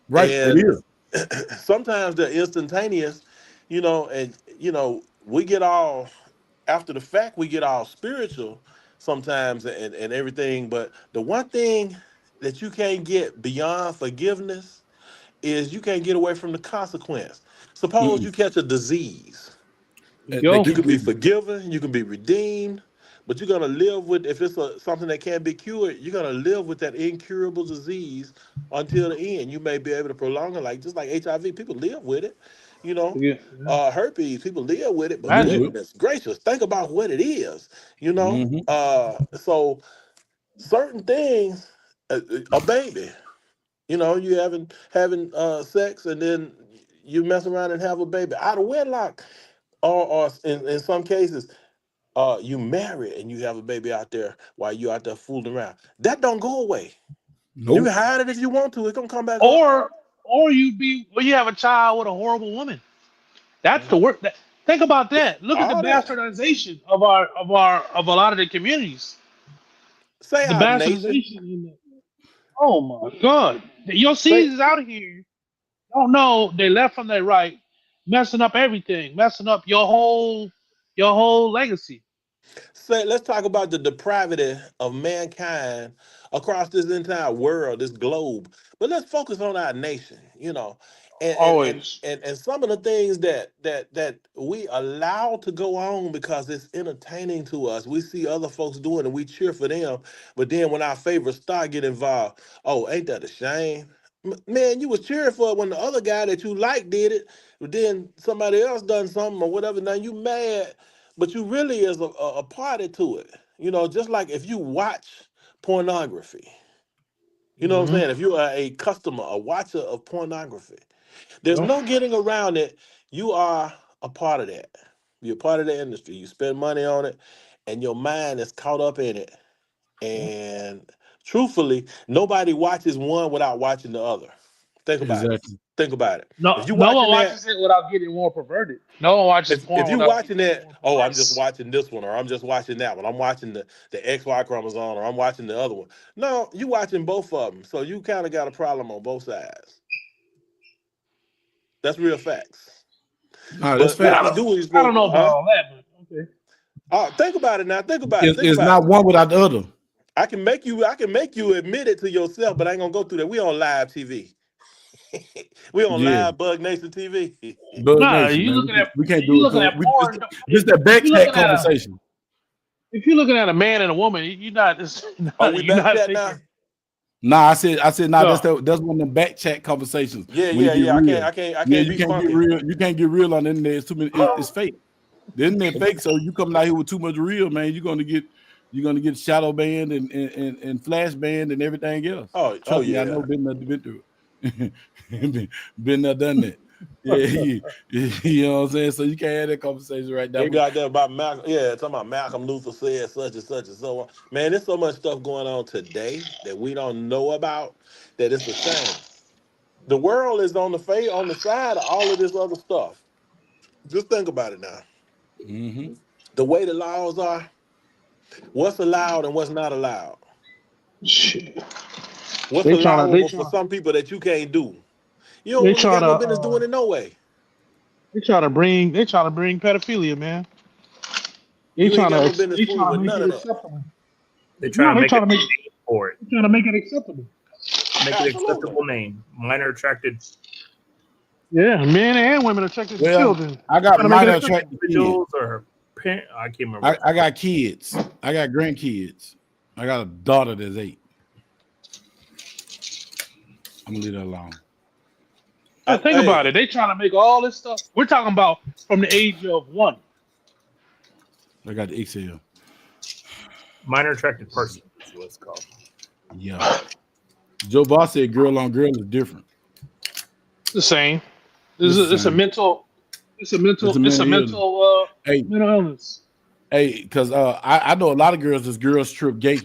Right. It And is. sometimes they're instantaneous, and we get all after the fact, we get all spiritual sometimes and everything. But the one thing that you can't get beyond forgiveness is you can't get away from the consequence. Suppose Mm-mm. you catch a disease. They Yo, You keep can be getting. forgiven, you can be redeemed, but you're gonna live with if it's something that can't be cured, you're gonna live with that incurable disease until the end. You may be able to prolong it, like just like HIV, people live with it, you know. yeah, Herpes, people live with it, but Live imagine. with. goodness gracious, think about what it is, you know. Mm-hmm. So certain things, a baby, you having sex and then you mess around and have a baby out of wedlock, or in some cases you marry and you have a baby out there while you out there fooling around. That don't go away. You can Nope. hide it if you want to. It's gonna come back up. Or you have a child with a horrible woman. That's the Mhm. work. Think about that. Look at the All that. bastardization of a lot of the communities. Say The our nation. bastardization in the, oh my God. Your Say seeds is out here. Don't know they left from their right, messing up everything, messing up your whole legacy. let's talk about the depravity of mankind across this entire world, this globe. But let's focus on our nation, Always. and some of the things that we allow to go on because it's entertaining to us. We see other folks doing and we cheer for them. But then when our favorite star get involved, oh, ain't that a shame? Man, you was cheering for it when the other guy that you like did it, but then somebody else done something or whatever. Now you mad, but you really is a party to it. Just like if you watch pornography, you know what I'm Hmm. saying? If you are a customer, a watcher of pornography, there's Yeah. no getting around it. You are a part of that. You're a part of the industry. You spend money on it, and your mind is caught up in it. Yeah. And truthfully, nobody watches one without watching the other. Think about it. Exactly. Think about it. If No, you no one watching that, watches it without getting more perverted. No one watches if porn you without watching getting that, more oh, I'm just perverse. watching this one, or I'm just watching that one. I'm watching the XY chromosome, or I'm watching the other one. No, you watching both of them. So you kind of got a problem on both sides. That's real facts. No, that's But what I you facts. don't, do is I supposed, don't know about huh? all that, but okay. Think about it now. Think about it. It's, Think it's about not it. one without the other. I can make you admit it to yourself, but I ain't gonna go through that. We on live TV. We on Yeah. live BugNation TV. Bug Nah, Nation, you man. looking at We can't you do it looking to at we porn. this that If back you chat looking at conversation. a man and a woman, you're not it's Are not we you're back not chat now? thinking Nah, I said nah, no. that's one of the back chat conversations Yeah, when it yeah, get yeah. I can't, real. I can't, I Yeah, can't you be can't get funky. real. You can't get real on the internet. It's too many. It's fake. The internet fake. So you coming out here with too much real, man. You're gonna get shadow banned and flash banned and everything else. Oh Trust me, I know. yeah. Been through it. been there, done that. Yeah, you know what I'm saying. So you can't have that conversation right now. They got that about Malcolm. Yeah, talking about Malcolm Luther said such and so on. Man, there's so much stuff going on today that we don't know about that it's a shame. The world is on the side of all of this other stuff. Just think about it now. Mm-hmm. The way the laws are, what's allowed and what's not allowed. Shit. What's They trying to they allowable for trying some people that you can't do. You they don't really trying got to no business doing it no way. they trying to bring pedophilia, man. They You ain't trying got to no business they fooling trying to with make none it of that. acceptable. They're trying No, to they make a trying to make name for it, they trying to make it acceptable. make it Absolutely. acceptable name. Minor attracted Yeah, men and women are attracted to Well, children. I They're got trying to make it minor acceptable. attracted kids. individuals or parent. I can't remember. I got kids. I got grandkids. I got a daughter that's 8. I'm gonna leave that alone. Yeah, think about Hey, it. They trying to make all this stuff. We're talking about from the age of 1. I got the XL. Minor attracted person is what it's called. Yeah. Joe Boss said girl on girl is different. The same. It's the It's a same. mental. It's a mental. It's a mental illness. Hey, mental illness. Hey, because I know a lot of girls that's girls trip gay.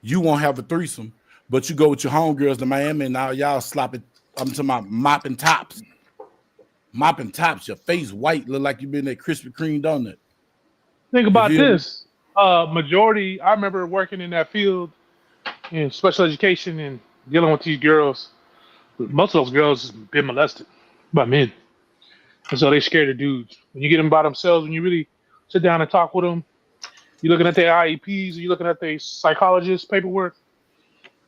You won't have a threesome, but you go with your homegirls to Miami and now y'all slopping. I'm talking about mopping tops. Mopping tops, your face white, look like you've been that Krispy Kreme donut. Think You about feel me? this. Majority. I remember working in that field in special education and dealing with these girls. Most of those girls have been molested by men, and so they scared of dudes. When you get them by themselves, when you really sit down and talk with them, you're looking at their IEPs, you're looking at their psychologist paperwork.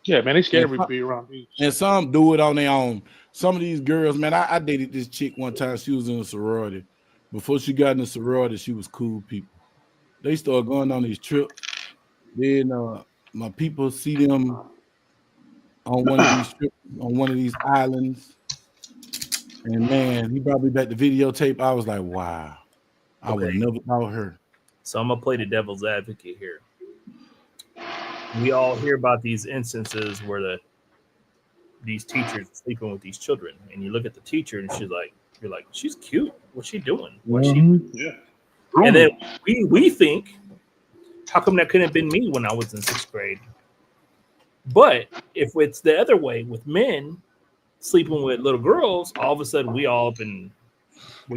Yeah, man, they scared of be around dudes. And some do it on their own. Some of these girls, man, I dated this chick one time. She was in a sorority. Before she got in the sorority, she was cool people. They started going on these trips. Then my people see them on one of these trips, on one of these islands. And man, he brought me back the videotape. I was like, wow, I would never know her. So I'm gonna play the devil's advocate here. We all hear about these instances where these teachers sleeping with these children, and you look at the teacher and you're like, she's cute. What's she doing? What's she? Yeah. And then we think, how come that couldn't have been me when I was in 6th grade? But if it's the other way with men sleeping with little girls, all of a sudden we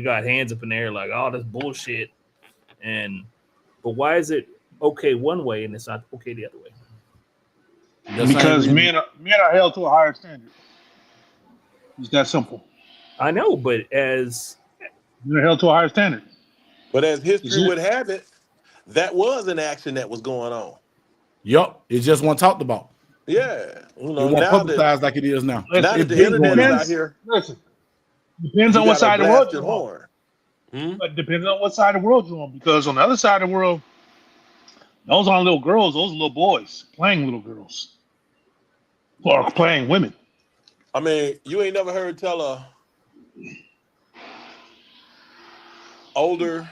got hands up in the air like, oh, that's bullshit. But why is it okay one way and it's not okay the other way? Because men are held to a higher standard. It's that simple. I know, but as they're held to a higher standard. But as history would have it, that was an action that was going on. Yup, it just wasn't talked about. Yeah, you know, it won't publicized like it is now. Now that the internet is out here, listen, depends on what side of the world you're on. But depends on what side of the world you're on, because on the other side of the world, those aren't little girls; those are little boys playing little girls or playing women. I mean, you ain't never heard tell a older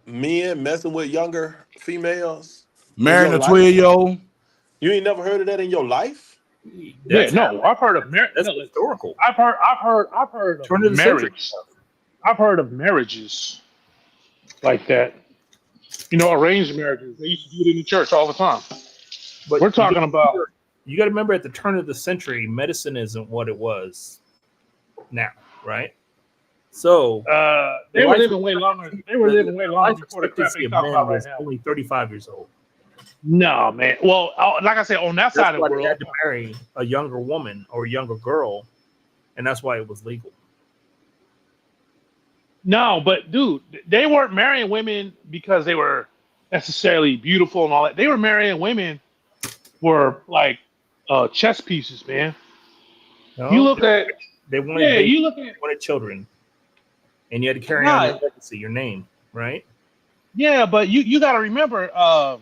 men messing with younger females, marrying a 12-year-old. You ain't never heard of that in your life? I've heard of marriage. That's historical. I've heard of marriage. I've heard of marriages like that. You know, arranged marriages. They used to do it in the church all the time. But we're talking about. You got to remember, at the turn of the century, medicine isn't what it was now, right? So they were living way longer. They were living way longer before the crap they talk about right now. Only 35 years old. No, man. Well, like I said, on that side of the world, they had to marry a younger woman or a younger girl, and that's why it was legal. No, but dude, they weren't marrying women because they were necessarily beautiful and all that. They were marrying women for like chess pieces, man. No, you look at they wanted children, and you had to carry on your legacy, your name, right? Yeah, but you got to remember.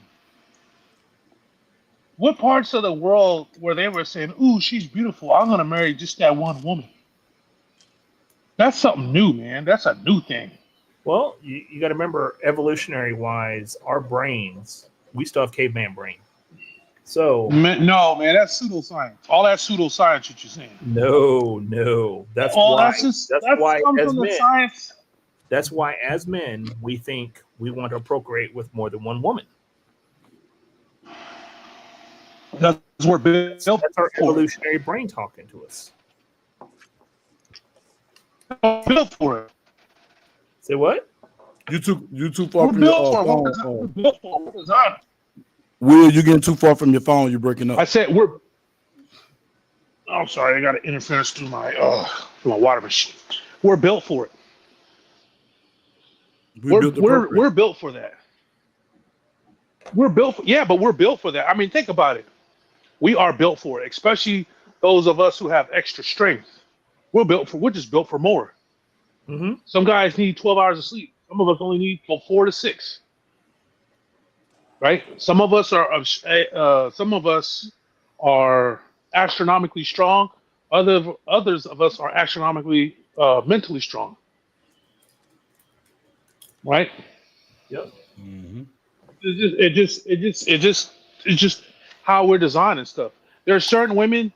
What parts of the world where they were saying, "Ooh, she's beautiful. I'm gonna marry just that one woman"? That's something new, man. That's a new thing. Well, you got to remember, evolutionary wise, our brains, we still have caveman brain. So no, man, that's pseudoscience. All that pseudoscience that you're saying. No, that's why. Science. That's why, as men, we think we want to procreate with more than one woman. That's our evolutionary brain talking to us. Built for it. Say what? You too far from your phone. Will, you getting too far from your phone? You're breaking up. I said I'm sorry. I got an interference through my water machine. We're built for it. We're built for that. We're built. But we're built for that. I mean, think about it. We are built for it, especially those of us who have extra strength. We're just built for more. Mm-hmm. Some guys need 12 hours of sleep. Some of us only need 4 to 6. Right? Some of us are astronomically strong. Others of us are astronomically mentally strong. Right? Yep. Mm-hmm. It's just how we're designing stuff. There are certain women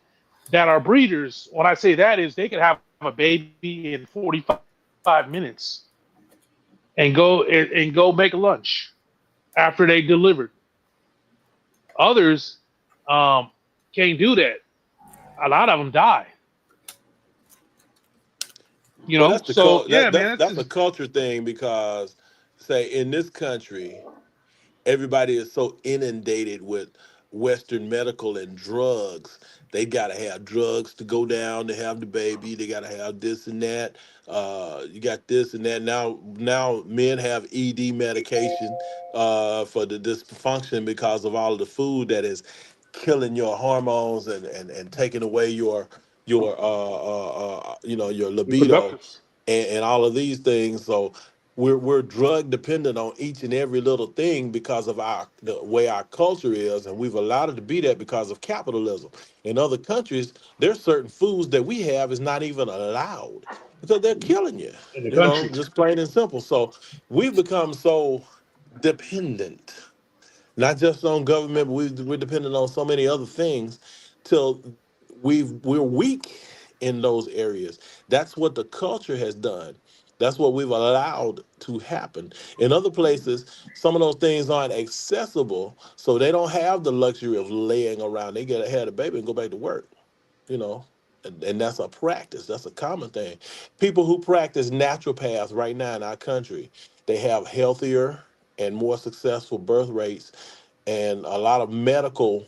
that are breeders. When I say that is they could have a baby in 45 minutes and go make lunch after they delivered. Others can't do that. A lot of them die. You Well, know, that's the so yeah, man, that's that's a just culture thing because, say, in this country, everybody is so inundated with Western medical and drugs. They gotta have drugs to go down to have the baby. They gotta have this and that. You got this and that. Now men have ED medication for the dysfunction because of all of the food that is killing your hormones and taking away your libido reproductive. and all of these things. So we're drug dependent on each and every little thing because of the way our culture is, and we've allowed it to be that because of capitalism. In other countries, there's certain foods that we have is not even allowed because they're killing you. In the country. Just plain and simple. So we've become so dependent, not just on government, but we're dependent on so many other things till we're weak in those areas. That's what the culture has done. That's what we've allowed to happen. In other places, some of those things aren't accessible, so they don't have the luxury of laying around. They get ahead of baby and go back to work, you know. And that's a practice. That's a common thing. People who practice naturopaths right now in our country, they have healthier and more successful birth rates, and a lot of medical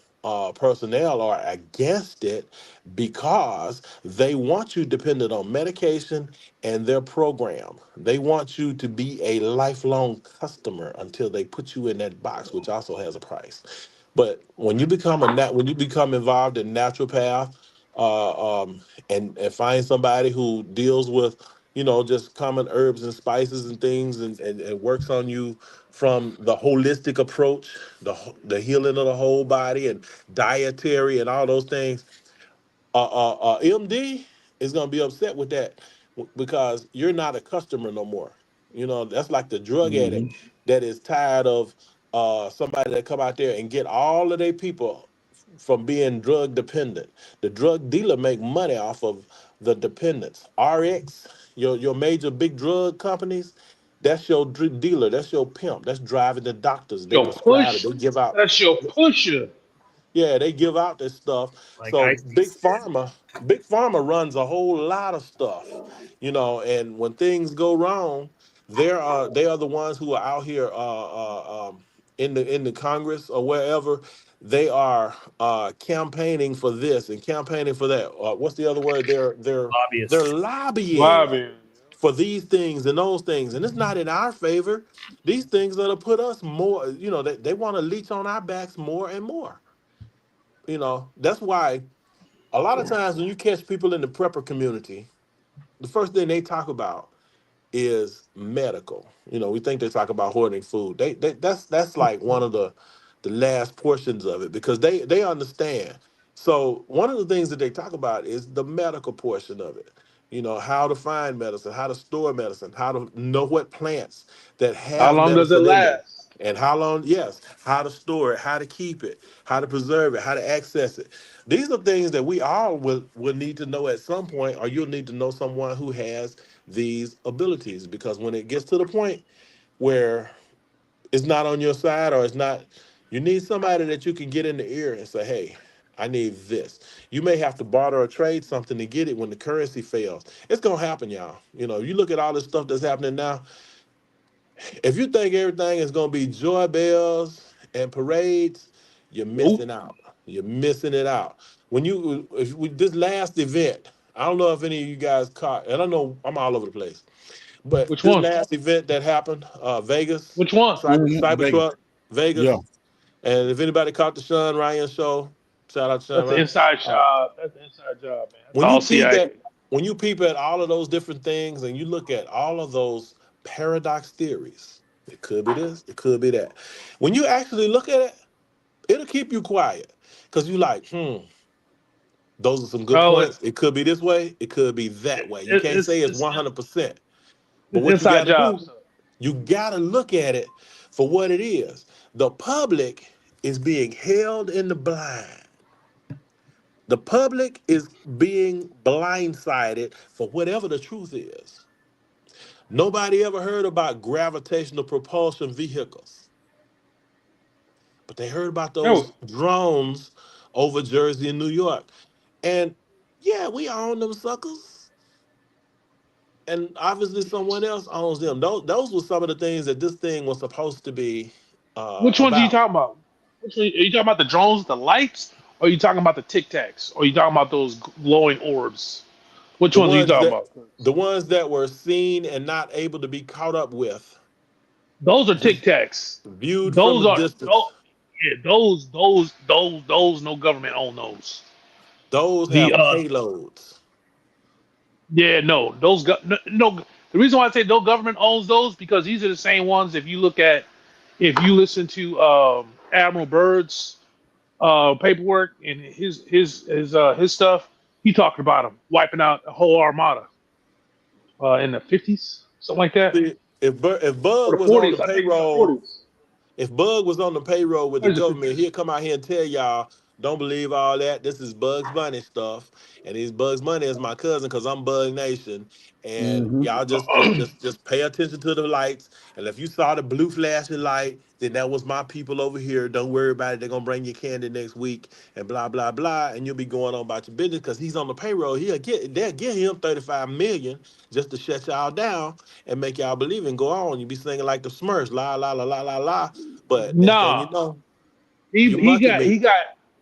personnel are against it because they want you dependent on medication and their program. They want you to be a lifelong customer until they put you in that box, which also has a price. But when you become involved in naturopath, and find somebody who deals with just common herbs and spices and things, and works on you from the holistic approach, the healing of the whole body and dietary and all those things, MD is going to be upset with that because you're not a customer no more. That's like the drug Mm-hmm. addict that is tired of somebody that come out there and get all of their people from being drug dependent. The drug dealer make money off of the dependents. RX, your major big drug companies, that's your dealer, that's your pimp, that's driving the doctors. They Your prescribe it, push. they give out. That's your pusher. Yeah, they give out this stuff. Like So ice. big pharma runs a whole lot of stuff, and when things go wrong, they are the ones who are out here in the Congress or wherever. They are campaigning for this and campaigning for that. What's the other word? They're Lobbyists. lobbying Lobbying. for these things and those things, and it's not in our favor. These things are to put us more. They want to leech on our backs more and more. That's why a lot of times when you catch people in the prepper community, the first thing they talk about is medical. We think they talk about hoarding food. That's like one of the last portions of it because they understand. So one of the things that they talk about is the medical portion of it. How to find medicine, how to store medicine, how to know what plants that How have long does it medicine in them. last? And how long, yes, how to store it, how to keep it, how to preserve it, how to access it. These are things that we all will need to know at some point, or you'll need to know someone who has these abilities, because when it gets to the point where it's not on your side, or it's not, you need somebody that you can get in the ear and say, hey, I need this. You may have to barter or trade something to get it when the currency fails. It's gonna happen, y'all. You look at all this stuff that's happening now. If you think everything is gonna be joy bells and parades, you're Nope. missing out. You're missing it out. If we, this last event, I don't know if any of you guys caught, and I know I'm all over the place, but Which this one? last event that happened, Vegas, Which one? Mm-hmm. Vegas. Cybertruck, Yeah. Vegas, and if anybody caught the Sean Ryan show, shout out to Sean That's the Ryan. inside Uh, job. That's the inside job, man. That's when you all peep CIA. at when you peep at all of those different things, and you look at all of those paradox theories, it could be this, it could be that. When you actually look at it, it'll keep you quiet because you like, those are some good Oh, points. It could be this way, it could be that way. You can't say it's it's 100%. But it's what you inside got to job do, stuff. You got to look at it for what it is. The public is being held in the blind. The public is being blindsided for whatever the truth is. Nobody ever heard about gravitational propulsion vehicles, but they heard about No, those drones over Jersey and New York. And yeah, we own them suckers. And obviously someone else owns them. Those were some of the things that this thing was supposed to be which ones are you about. talking about? Which one, are you talking about the drones, with the lights, or are you talking about the Tic Tacs, or are you talking about those glowing orbs? Which The ones are you ones talking that about? the ones that were seen and not able to be caught up with, Those are Tic just Tacs. viewed from Those a are distance. yeah, those. No government own those. Those The have payloads. yeah, no, those no. The reason why I say no government owns those because these are the same ones. If you listen to Admiral Byrd's paperwork and his stuff, he talked about them wiping out a whole armada in the 50s, something like that, See, if or Bug the was on the 40s. I think the payroll, 40s. if Bug was on the payroll with the Or is it government, 50s? he'll come out here and tell y'all, don't believe all that. This is Bugs Bunny stuff. And these Bugs Bunny is my cousin because I'm Bug Nation. And Mm-hmm. y'all just pay attention to the lights. And if you saw the blue flashing light, then that was my people over here. Don't worry about it. They're gonna bring you candy next week and blah, blah, blah. And you'll be going on about your business because he's on the payroll. They'll give him 35 million just to shut y'all down and make y'all believe and go on. You be singing like the Smurfs, la la la la la la. But next thing you Nah, know, he you he monkey got me. he got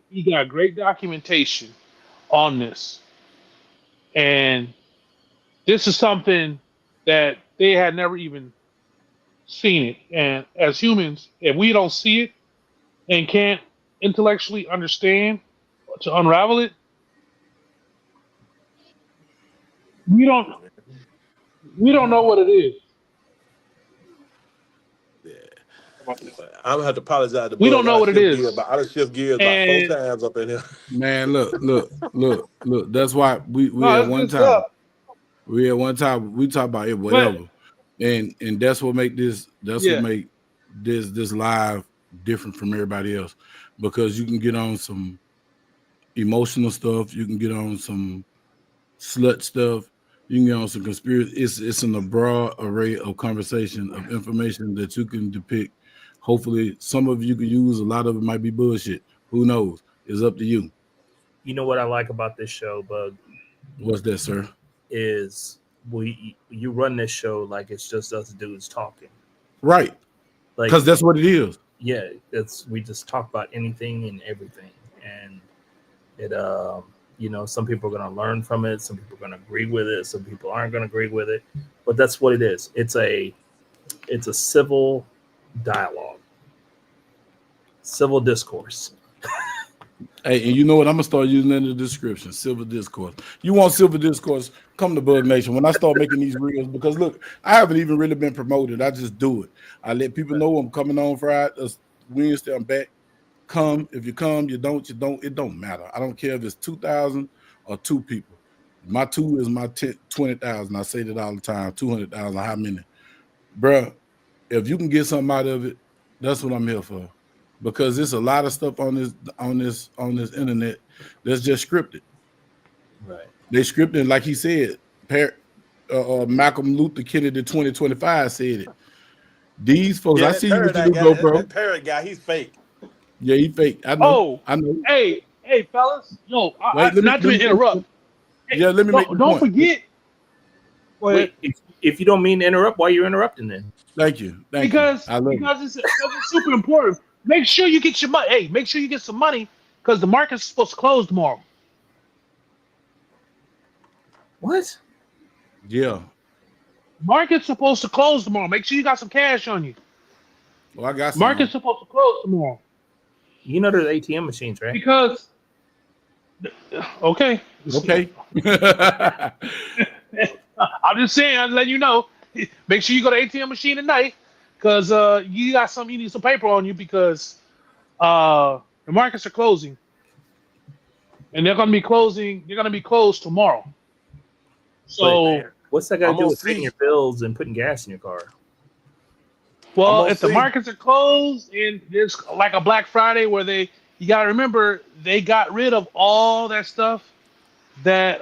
he got great documentation on this, and this is something that they had never even seen it. And as humans, if we don't see it and can't intellectually understand to unravel it, we don't we don't know what it is. Yeah. How about this? I'm gonna have to apologize to We don't Bug. know what it I done is. shift gears about four And times up in here. Man, look. That's why we no, at it's one good stuff. time. We talk about it, But whatever. And that's what make yeah, this live different from everybody else. Because you can get on some emotional stuff, you can get on some slut stuff, you can get on some conspiracy. It's in a broad array of conversation of information that you can depict. Hopefully some of you can use, a lot of it might be bullshit. Who knows? It's up to you. You know what I like about this show, Bug, What's that, sir? is you run this show like it's just us dudes talking. Right. Like, Because that's what it is. yeah, we just talk about anything and everything, and it some people are going to learn from it, some people are going to agree with it, some people aren't going to agree with it, but that's what it is. It's a civil dialogue, civil discourse. Hey, and you know what? I'm gonna start using in the description. Civil discourse. You want civil discourse? Come to BugNation. When I start making these reels, because look, I haven't even really been promoted. I just do it. I let people know I'm coming on Friday, Wednesday. I'm back. Come. If you come, you don't. You don't. It don't matter. I don't care if it's 2,000 or 2 people. My 2 is my 20,000. I say that all the time. 200,000. How many, bruh? If you can get something out of it, that's what I'm here for. Because there's a lot of stuff on this internet that's just scripted. Right. They scripted, like he said. Malcolm Luther Kennedy 2025 said it. These folks, Yeah, I that see you with parrot your I new got GoPro. that parrot guy, he's fake. Yeah, he fake. I know. oh, I know. hey, fellas, yo, Wait, let me not to interrupt. Hey, yeah, let me make the don't point. forget. Go ahead. Wait, if you don't mean to interrupt, why are you interrupting then? Thank you. Because I love it. it's super important. Make sure you get your money. Hey, make sure you get some money because the market's supposed to close tomorrow. What? Yeah. Market's supposed to close tomorrow. Make sure you got some cash on you. Well, I got some. Market's supposed to close tomorrow. You know there's ATM machines, right? Because okay. Okay. I'm just saying, I'm letting you know. Make sure you go to ATM machine tonight because you need some paper on you because the markets are closing. And they're gonna be closed tomorrow. So What's that got to I'm do gonna with paying see. your bills and putting gas in your car? Well, gonna if the see. markets are closed and there's like a Black Friday where you got to remember they got rid of all that stuff that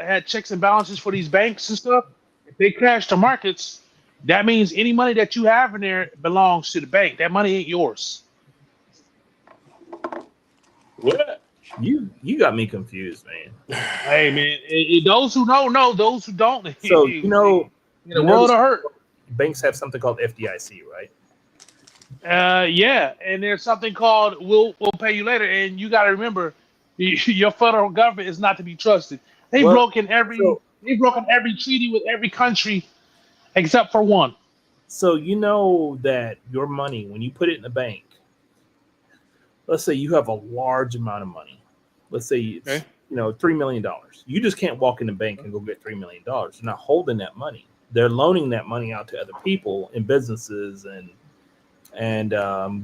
had checks and balances for these banks and stuff. If they crash the markets, that means any money that you have in there belongs to the bank. That money ain't yours. What? You got me confused, man. Hey man, those who know, those who don't, So in a world of hurt. banks have something called FDIC, right? Yeah, and there's something called we'll pay you later, and you got to remember, your federal government is not to be trusted. Well, They've broken every treaty with every country except for one. so you know that your money, when you put it in the bank, let's say you have a large amount of money. Let's say it's Okay. $3 million. You just can't walk in the bank and go get $3 million. They're not holding that money. They're loaning that money out to other people in businesses and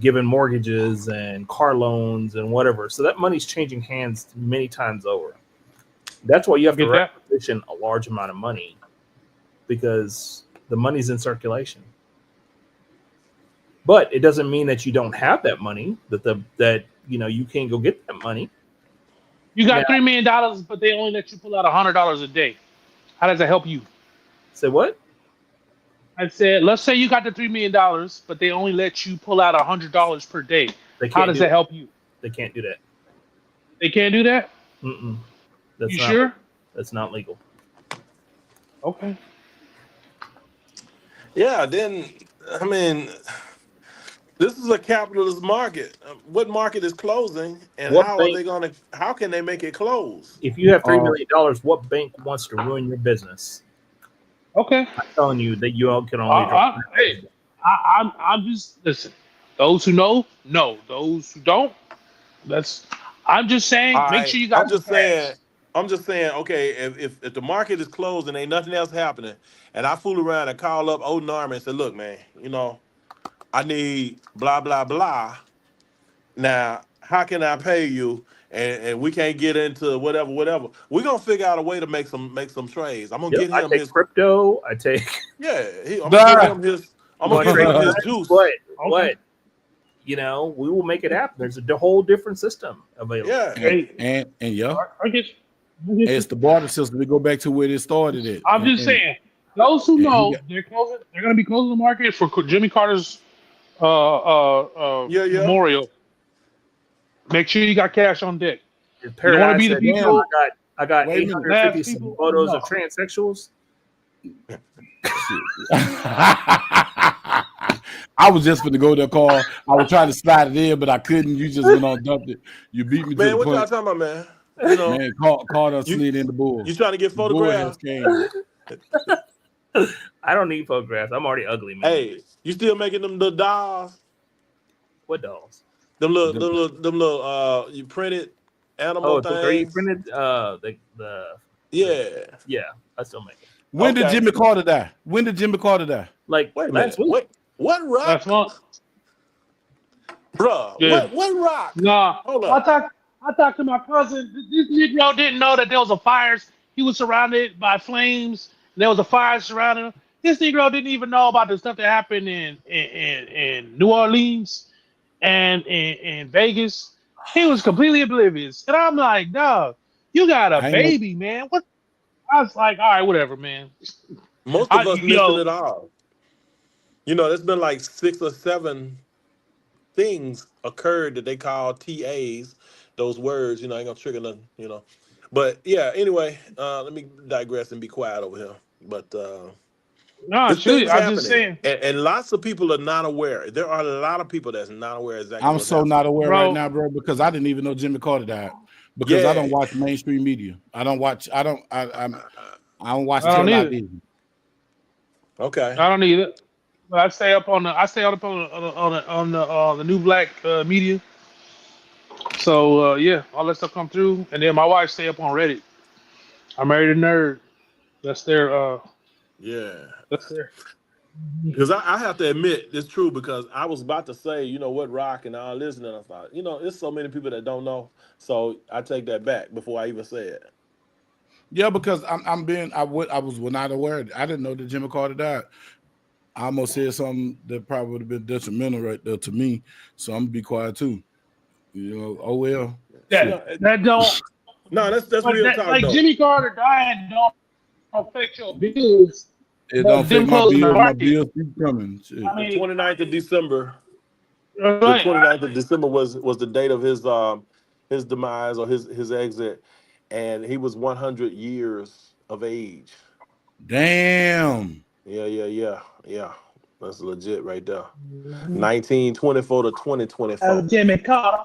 giving mortgages and car loans and whatever. So that money's changing hands many times over. That's why you have to Get that? requisition a large amount of money, because the money's in circulation. But it doesn't mean that you don't have that money, that you can't go get that money. You got $3 million, but they only let you pull out $100 a day. How does that help you? Say what? I said, let's say you got the $3 million, but they only let you pull out $100 per day. How does that help you? They can't do that. They can't do that? Mm-mm. You sure? That's not legal. Okay. Yeah, then I mean, this is a capitalist market. What market is closing, and how can they make it close? If you have $3 million, what bank wants to ruin your business? Okay. I'm telling you that you all can only drop. I'm just listen. Those who know. Those who don't, I'm just saying. Make sure you guys. I'm just saying. Okay, if the market is closed and ain't nothing else happening, and I fool around and call up old Norman and say, "Look, man, I need blah blah blah. Now, how can I pay you?" And we can't get into whatever. We're gonna figure out a way to make some trades. I'm gonna get I him take his crypto. I take. Yeah, I'm gonna give him his. I'm gonna give him his juice. But we will make it happen. There's a whole different system available. Yeah, and yeah, I guess it's the barter system. We go back to where it started at. I'm just saying. Those who know, they're closing. They're going to be closing the market for Jimmy Carter's memorial. Make sure you got cash on deck. You don't want to be the people. I got 850 some photos of transsexuals. I was just going to go to the call. I was trying to slide it in, but I couldn't. You just went on dumped it. You beat me to the Man, what y'all punch. talking about, man? Man, Carter slid in the bull. You trying to get photographed? I don't need photographs. I'm already ugly, man. Hey, you still making them little dolls? What dolls? Them little you printed animal things. 3D printed yeah, I still make it. When did Jimmy Carter die? Like wait a last minute. week. What rock? Last month. Bruh, Yeah. what rock? Nah. Hold on. I talked to my cousin. This Negro didn't know that there was a fire. He was surrounded by flames. There was a fire surrounding him. This Negro didn't even know about the stuff that happened in New Orleans and in Vegas. He was completely oblivious. And I'm like, dog, you got a baby, man. What? I was like, all right, whatever, man. Most of us missing it all. There's been like 6 or 7 things occurred that they call TAs. Those words, ain't gonna trigger nothing, But yeah, anyway, let me digress and be quiet over here. But no, truly, I'm just saying. And lots of people are not aware. There are a lot of people that's not aware exactly. I'm so not aware right now, bro, because I didn't even know Jimmy Carter died. Because I don't watch mainstream media. I don't watch TV. Okay. I don't either. But I stay up on the new black media. So yeah, all that stuff come through, and then my wife stay up on Reddit. I married a nerd. That's their That's their. Because I have to admit it's true, because I was about to say, what rock and all this, and then I thought, there's so many people that don't know. So I take that back before I even say it. Yeah, because I was not aware. I didn't know that Jimmy Carter died. I almost said something that probably would have been detrimental right there to me, so I'm gonna be quiet too. You know, oh well. That don't. No, that's But real that, talk like though. Jimmy Carter dying don't affect your bills. It don't But them affect my closing the bills. My market. bills keep coming. Shit. I The mean, 29th of December. The right? 29th of December was the date of his demise or his exit, and he was 100 years of age. Damn. Yeah. That's legit right there. 1924 to 2024. Jimmy Carter.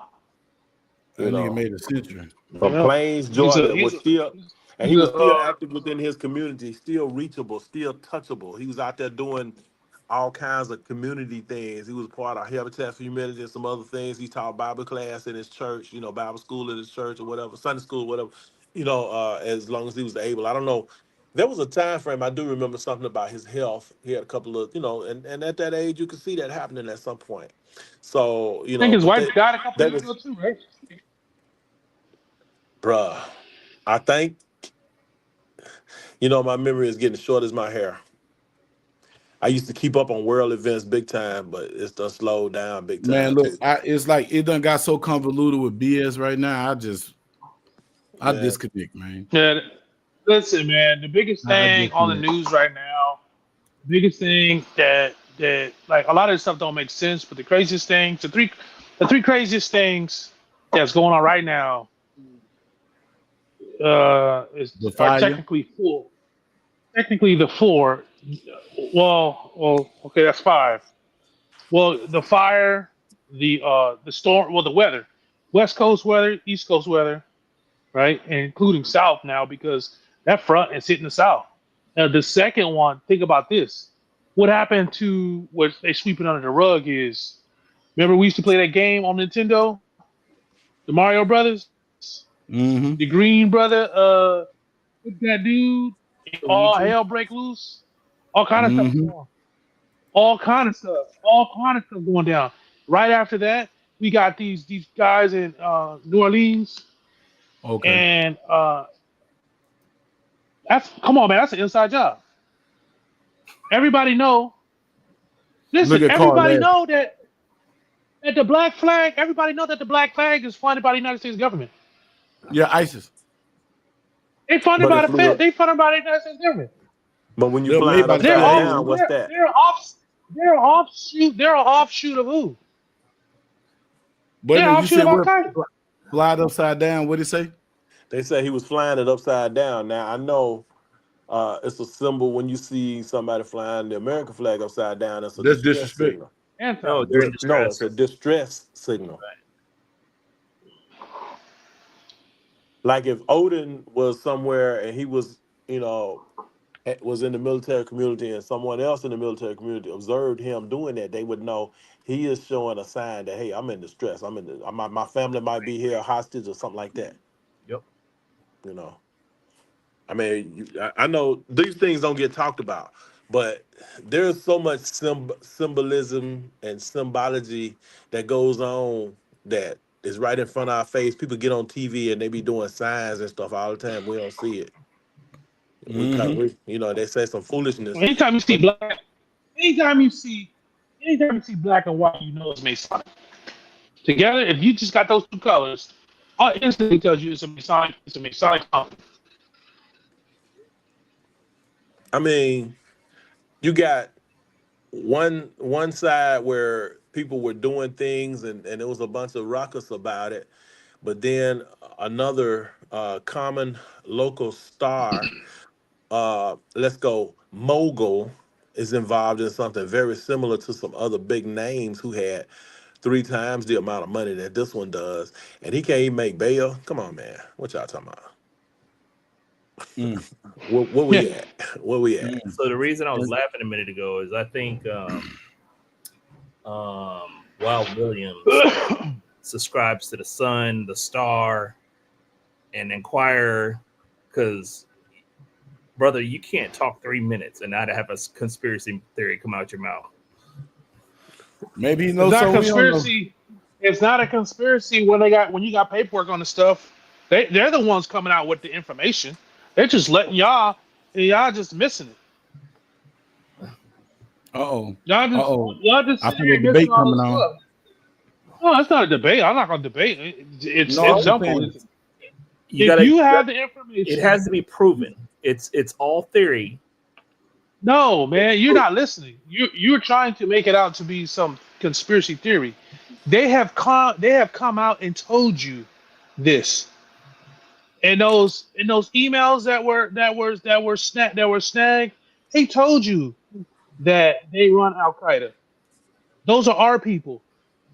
You That nigga know, made a century. from Yep. Plains, Georgia, He's was a still, and he's he a was still active within his community, still reachable, still touchable. He was out there doing all kinds of community things. He was part of Habitat for Humanity and some other things. He taught Bible class in his church, Bible school in his church or whatever, Sunday school, whatever, as long as he was able. I don't know. There was a time frame, I do remember something about his health. He had a couple of, and at that age, you could see that happening at some point. So, I think his but wife died a couple that years was, ago too, right? bruh, I think, my memory is getting short as my hair. I used to keep up on world events big time, but it's done slowed down big Man, time look, too. it's like it done got so convoluted with BS right now. I Man, disconnect, man. Yeah. Listen, man. The biggest I thing on the disconnect. news right now, biggest thing that like a lot of this stuff don't make sense, but the craziest things, the three craziest things that's going on right now, The are fire. technically four. Technically, the four. Well, okay, that's five. Well, the fire, the storm, well, the weather, West Coast weather, East Coast weather, right, and including South now because that front is hitting the South. Now, the second one, think about this. What happened to what they sweeping under the rug is, remember we used to play that game on Nintendo, the Mario Brothers, Mm-hmm. the Green Brother, with that dude, and all Luigi. hell break loose, all kind of stuff Mm-hmm. going on. All kind of stuff going down. Right after that, we got these guys in New Orleans, Okay. and that's come on, man, that's an inside job. Everybody know. Look Listen, at Carl everybody last. know that the black flag. Everybody know that the black flag is funded by the United States government. Yeah, ISIS. They funded but by it the flew Fed. up. They funded by the United States government. But when you They're made flying by the They're upside off. CIA. down, what's that? They're offshoot. They're an offshoot of who? But They're then an you offshoot said of Al we're Qaeda. flied upside down. What did he say? They say he was flying it upside down. Now I know it's a symbol when you see somebody flying the American flag upside down. It's a That's distress disrespect. signal. No, they're in No, distress. it's a distress signal. Like if Odin was somewhere and he was, was in the military community and someone else in the military community observed him doing that, they would know he is showing a sign that, hey, I'm in distress. My family might be here hostage or something like that. Yep. You know, I mean, I know these things don't get talked about, but there's so much symbolism and symbology that goes on that is right in front of our face. People get on TV and they be doing signs and stuff all the time. We don't see it. Mm-hmm. They say some foolishness, Anytime you see but black, anytime you see, anytime you see black and white, you know it's Masonic. Together, if you just got those two colors, it instantly tells you it's a Masonic. It's a Masonic company. I mean, you got one side where people were doing things and there was a bunch of ruckus about it, but then another common local star, let's go mogul, is involved in something very similar to some other big names who had three times the amount of money that this one does, and he can't even make bail. Come on, man, what y'all talking about? Mm. Where Yeah. we at? Where we at? Mm. So the reason I was And laughing a minute ago is I think Wild Williams subscribes to the Sun, the Star, and Inquirer, because brother, you can't talk 3 minutes and not have a conspiracy theory come out your mouth. maybe he It's knows not a something we don't know. conspiracy. It's not a conspiracy when you got paperwork on the stuff. They're the ones coming out with the information. They're just letting y'all, and y'all just missing it. Uh-oh. Y'all just I sitting feel a here missing debate all coming this on. stuff. No, it's not a debate. I'm not going to debate. It's No, I'm simple. saying- If you have the information, It has to be proven. It's all theory. No, man, you're not listening. You're trying to make it out to be some conspiracy theory. They have come out and told you this. And those emails that were snagged, they told you that they run Al Qaeda. Those are our people.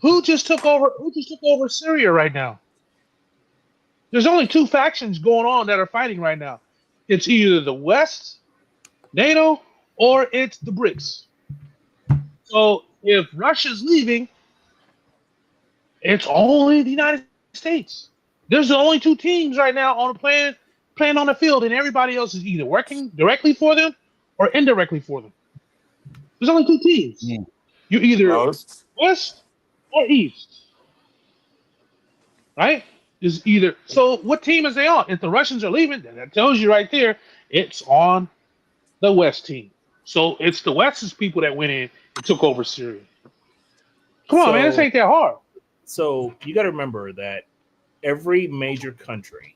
Who just took over Syria right now? There's only two factions going on that are fighting right now. It's either the West, NATO, or it's the BRICS. So if Russia's leaving, it's only the United States. There's the only two teams right now on the planet playing on the field, and everybody else is either working directly for them or indirectly for them. There's only two teams. Mm. You either West or East, right? Is either so. What team is they on? If the Russians are leaving, then that tells you right there it's on the West team. So it's the West's people that went in and took over Syria. Come on, man, this ain't that hard. So you got to remember that every major country,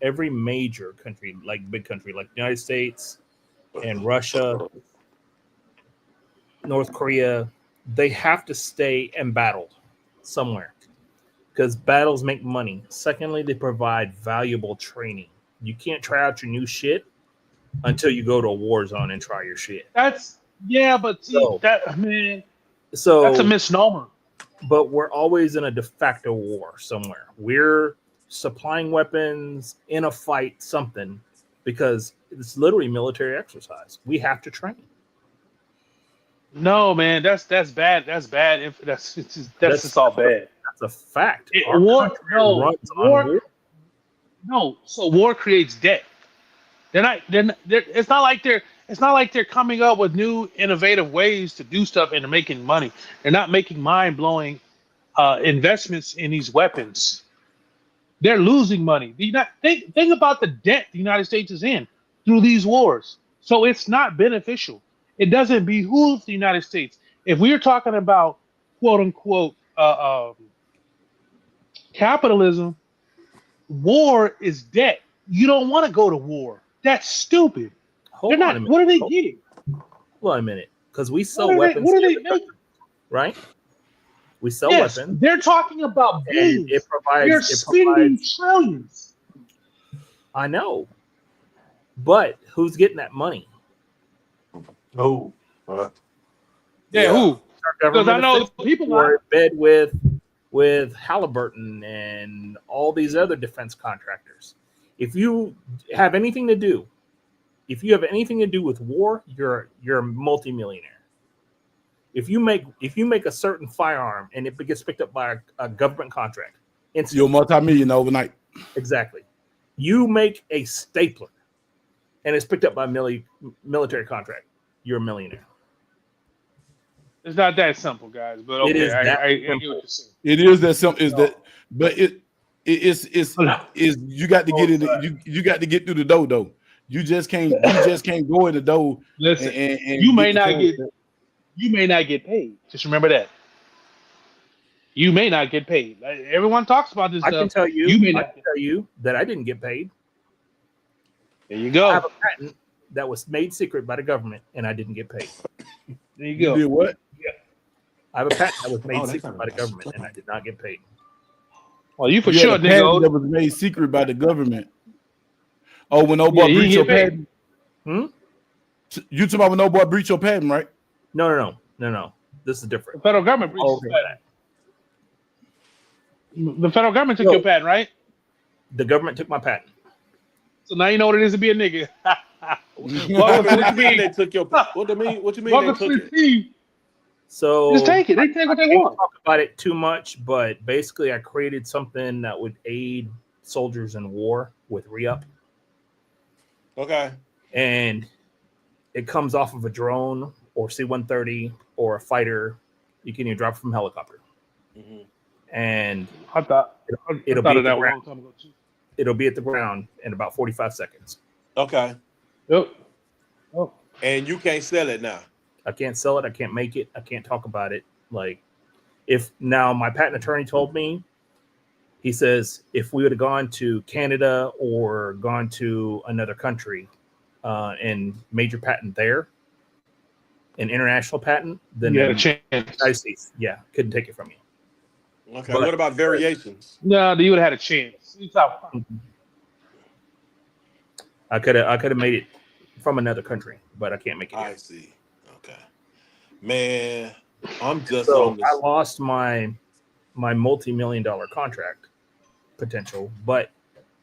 like big country, like the United States and Russia, North Korea, they have to stay embattled somewhere because battles make money. Secondly, they provide valuable training. You can't try out your new shit until you go to a war zone and try your shit. But see, that's a misnomer. But we're always in a de facto war somewhere. We're supplying weapons in a fight, something, because it's literally military exercise. We have to train. No, man, that's bad. That's bad. That's just all bad. That's a fact. So war creates debt. It's not like they're coming up with new innovative ways to do stuff and they're making money. They're not making mind-blowing investments in these weapons. They're losing money. Think about the debt the United States is in through these wars. So it's not beneficial. It doesn't behoove the United States. If we are talking about quote unquote capitalism, war is debt. You don't want to go to war. That's stupid. What are they getting? Hold on a minute, because we sell weapons. What are they making? Right? We sell weapons. They're talking about billions. They're spending trillions. I know, but who's getting that money? Oh, yeah, who? Because I know people are in bed with Halliburton and all these other defense contractors. If you have anything to do with war, you're a multimillionaire. If you make a certain firearm and it gets picked up by a government contract, you're a multimillionaire overnight. Exactly. You make a stapler and it's picked up by a military contract, you're a millionaire. It's not that simple, guys. But okay, I get what you're saying. It is that simple. It's you got to get it. You got to get through the door though. You just can't go in the door. Listen, and you may not get paid. Just remember that. You may not get paid. Everyone talks about this. I can tell you that I didn't get paid. There you go. I have a patent that was made secret by the government, and I didn't get paid. There you go. You did what? Yeah. I have a patent that was made secret by the government, and I did not get paid. Well, you for sure, nigga. That was made secret by the government. Oh, when old boy breached your patent. You talking about when old boy breached your patent, right? No. This is different. The federal government breached your patent. The federal government took your patent, right? The government took my patent. So now you know what it is to be a nigga. What do you mean they took your patent? What do you mean they took it? So just take it. They take what they want. Talk about it too much, but basically, I created something that would aid soldiers in war with re-up. Okay. And it comes off of a drone or C-130 or a fighter. You can even drop it from a helicopter. Mm-hmm. And I thought it'll be at the ground. It'll be at the ground in about 45 seconds. Okay. Yep. Oh. And you can't sell it now. I can't sell it. I can't make it. I can't talk about it. Like, if now my patent attorney told me, he says if we would have gone to Canada or gone to another country and major patent there, an international patent, then You had a chance. United States, couldn't take it from you. Okay. What about variations? No, you would have had a chance. I could have made it from another country, but I can't make it. I see. Okay, man, I'm just So on this. I lost my multi-million-dollar contract potential, but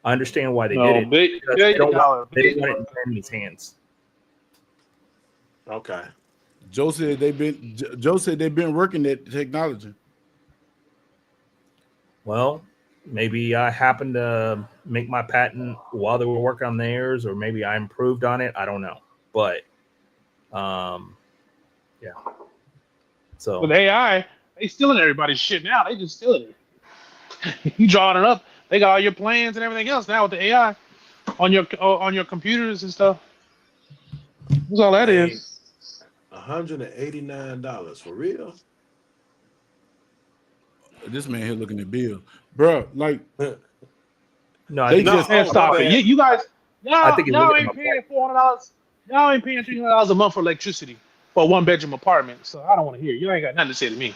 I understand why they did it. They didn't want it in Germany's hands. Okay. Joe said they've been working that technology. Well, maybe I happened to make my patent while they were working on theirs, or maybe I improved on it. I don't know, but yeah. So with AI, they stealing everybody's shit now. They just stealing it. You drawing it up. They got all your plans and everything else now with the AI on your computers and stuff. That's all that is. $189 for real. This man here looking at Bill, bro. Like, no, I they think just Man, stop it. You guys, I think y'all ain't paying $400. Y'all ain't paying $300 a month for electricity for a 1-bedroom apartment. So I don't want to hear. You ain't got nothing to say to me.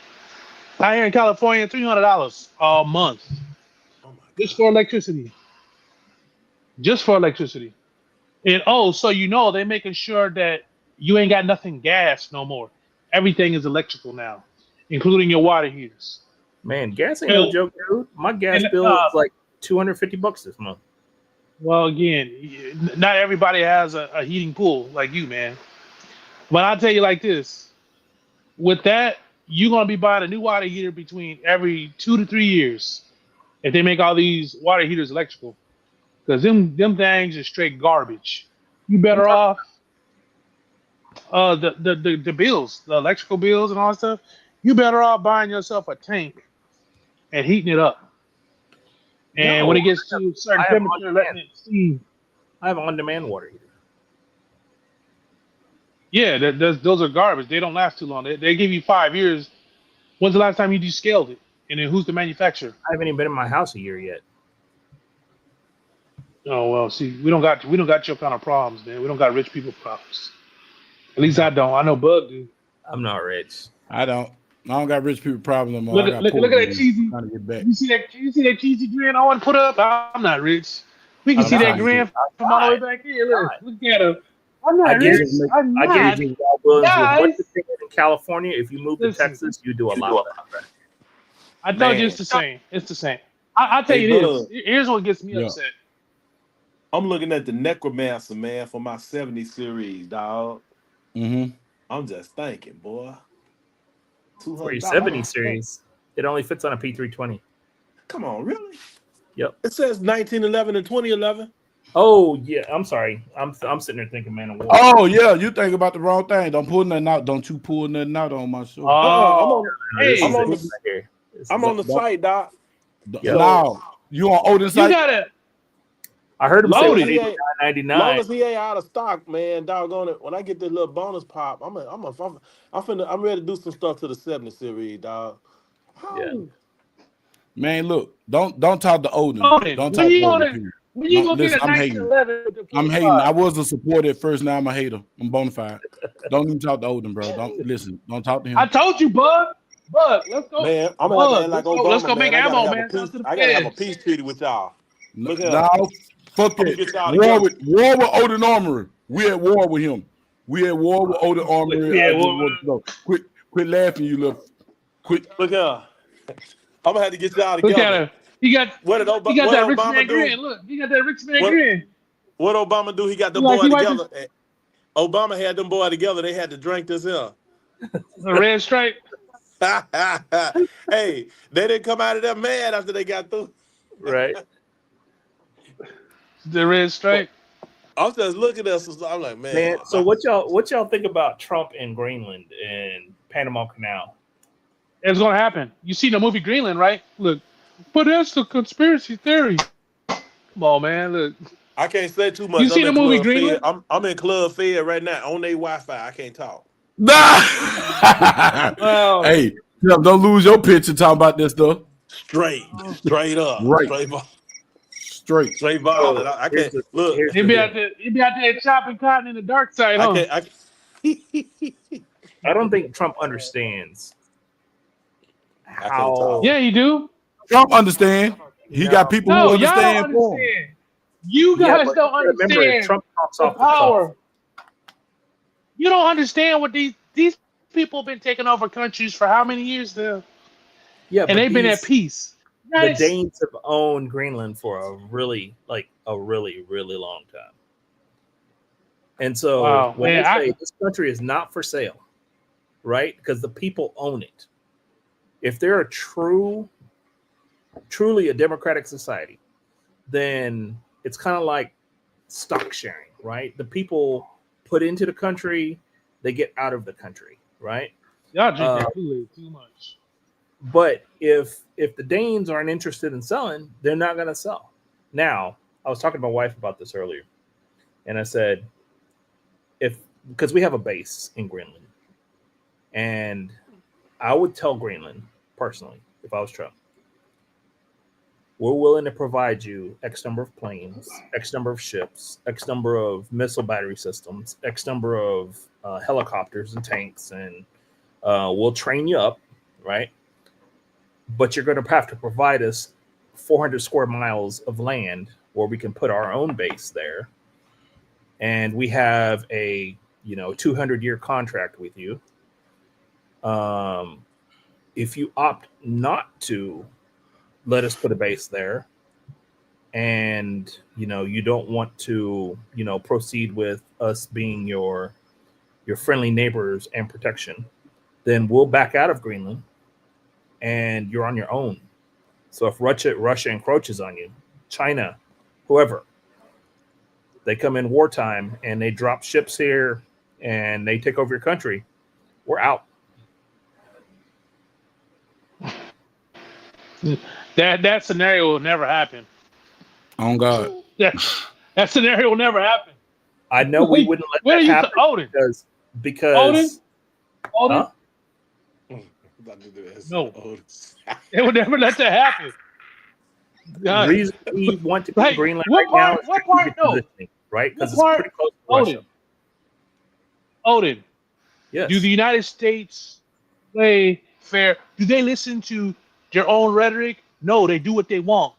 Out here in California, $300 a month. Oh my God. Just for electricity. Just for electricity. And so you know they're making sure that you ain't got nothing gas no more. Everything is electrical now, including your water heaters. Man, gas ain't no joke, dude. My gas bill is like $250 this month. Well, again, not everybody has a heating pool like you, man. But I'll tell you like this. With that, you're going to be buying a new water heater between every 2 to 3 years if they make all these water heaters electrical. Because them things are straight garbage. You better off the bills, the electrical bills and all that stuff. You better off buying yourself a tank and heating it up. And when it gets to a certain temperature, letting it steam. I have an on-demand water heater. Yeah, those are garbage. They don't last too long. They give you 5 years. When's the last time you descaled it? And then who's the manufacturer? I haven't even been in my house a year yet. Oh well, see, we don't got your kind of problems, man. We don't got rich people problems. At least I don't. I know Bug do. I'm not rich. I don't got rich people problem no more. Look at that cheesy. Trying to get back. You see that cheesy grin Owen put up? I'm not rich. We can see that grin from all the way back here. Look at him. I'm not rich. I guarantee you, with what you're thinking in California, if you move to Texas, you do a lot better. I told you it's the same. It's the same. I'll tell you this. Here's what gets me upset. I'm looking at the Necromancer, man, for my 70 series, dog. Mm-hmm. I'm just thinking, boy. For your 70 series, it only fits on a P320. Come on, really? Yep. It says 1911 and 2011. Oh yeah, I'm sorry. I'm sitting there thinking, man. Oh yeah, you think about the wrong thing. Don't pull nothing out. Don't you pull nothing out on my show? I'm on the site, doc. Now you on Odin site? You gotta. I heard him say $89.99. Long as he ain't out of stock, man, doggone it. When I get this little bonus pop, I'm ready to do some stuff to the 70 series, dog. Yeah. Man, look, don't talk to Odin. Don't talk to Odin. Listen, I'm hating. I'm hating. I was a supporter at first. Now I'm a hater. I'm bona fide. Don't even talk to Odin, bro. Don't listen. Don't talk to him. I told you, Bug, let's go. Man, I'm gonna like Obama, let's go make ammo, man. I gotta have a peace treaty with y'all. No, fuck it. War with Odin Armory. We at war with him. We at war with Odin Armory. Yeah, quit laughing, you little. Quit. Look here. I'm gonna have to get y'all together. Look at him. He got that rich man grin. Look, he got that rich man grin. What Obama do? He got the boy together. Obama had them boy together. They had to drink this here. The red stripe. Hey, they didn't come out of there mad after they got through. Right. The red stripe. I'm just looking at this. I'm like, man. So what y'all think about Trump in Greenland and Panama Canal? It's gonna happen. You see the movie Greenland, right? Look, but that's the conspiracy theory. Come on, man. Look. I can't say too much. You see the movie Greenland? I'm in Club Fed right now on their Wi-Fi. I can't talk. Nah. Well, Hey, don't lose your picture talking about this stuff. Straight up, Right. Straight. straight ball. And I Here's can't look. he be out there chopping cotton in the dark side, I huh? can't. I don't think Trump understands I can't how. talk. Yeah, you do. Trump understand. He No. got people No, who y'all don't understand for him. understand. You Yeah, guys but don't you gotta remember, understand Trump talks the off the cuff. power. You don't understand what these people have been taking over countries for how many years now, Yeah, and but they've been at peace. the Guys, Danes have owned Greenland for a really long time. And so wow, when man, they say this country is not for sale, right? Because the people own it. If they're a truly a democratic society, then it's kind of like stock sharing, right? The people put into the country, they get out of the country, right? y'all drink that Kool-Aid too much. But if the Danes aren't interested in selling, they're not going to sell. Now, I was talking to my wife about this earlier, and I said, because we have a base in Greenland, and I would tell Greenland personally, if I was Trump, we're willing to provide you X number of planes, X number of ships, X number of missile battery systems, X number of helicopters and tanks, and we'll train you up, right? But you're going to have to provide us 400 square miles of land where we can put our own base there. And we have a 200-year contract with you. If you opt not to let us put a base there, and you don't want to proceed with us being your friendly neighbors and protection, then we'll back out of Greenland, and you're on your own. So if Russia encroaches on you, China, whoever, they come in wartime and they drop ships here and they take over your country, we're out. That scenario will never happen. On God. That scenario will never happen. I know we wouldn't let What that are you happen Odin? because Odin? huh? No. They would never let that happen. The reason we want to be in Greenland what part? is What part? No. right? Because What part? it's pretty close to Russia. Odin. Yes. Do the United States play fair? Do they listen to their own rhetoric? No, they do what they want.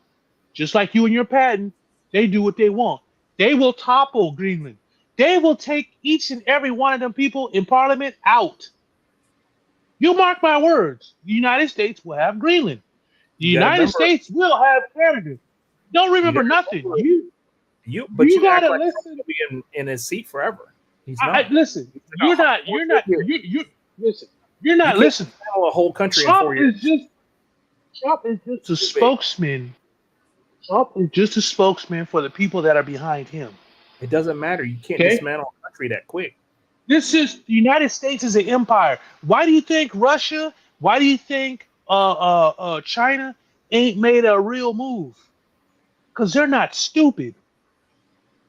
Just like you and your patent, they do what they want. They will topple Greenland. They will take each and every one of them people in Parliament out. You mark my words. The United States will have Greenland. The United States will have Canada. Don't remember nothing. You gotta act like listen. Trump will be in his seat forever. He's not. Listen. You're not. Listen. You're not listening. A whole country Trump in 4 years. Trump is just a spokesman. Trump is just a spokesman for the people that are behind him. It doesn't matter. You can't dismantle a country that quick. The United States is an empire. Why do you think Russia? Why do you think China ain't made a real move? Because they're not stupid.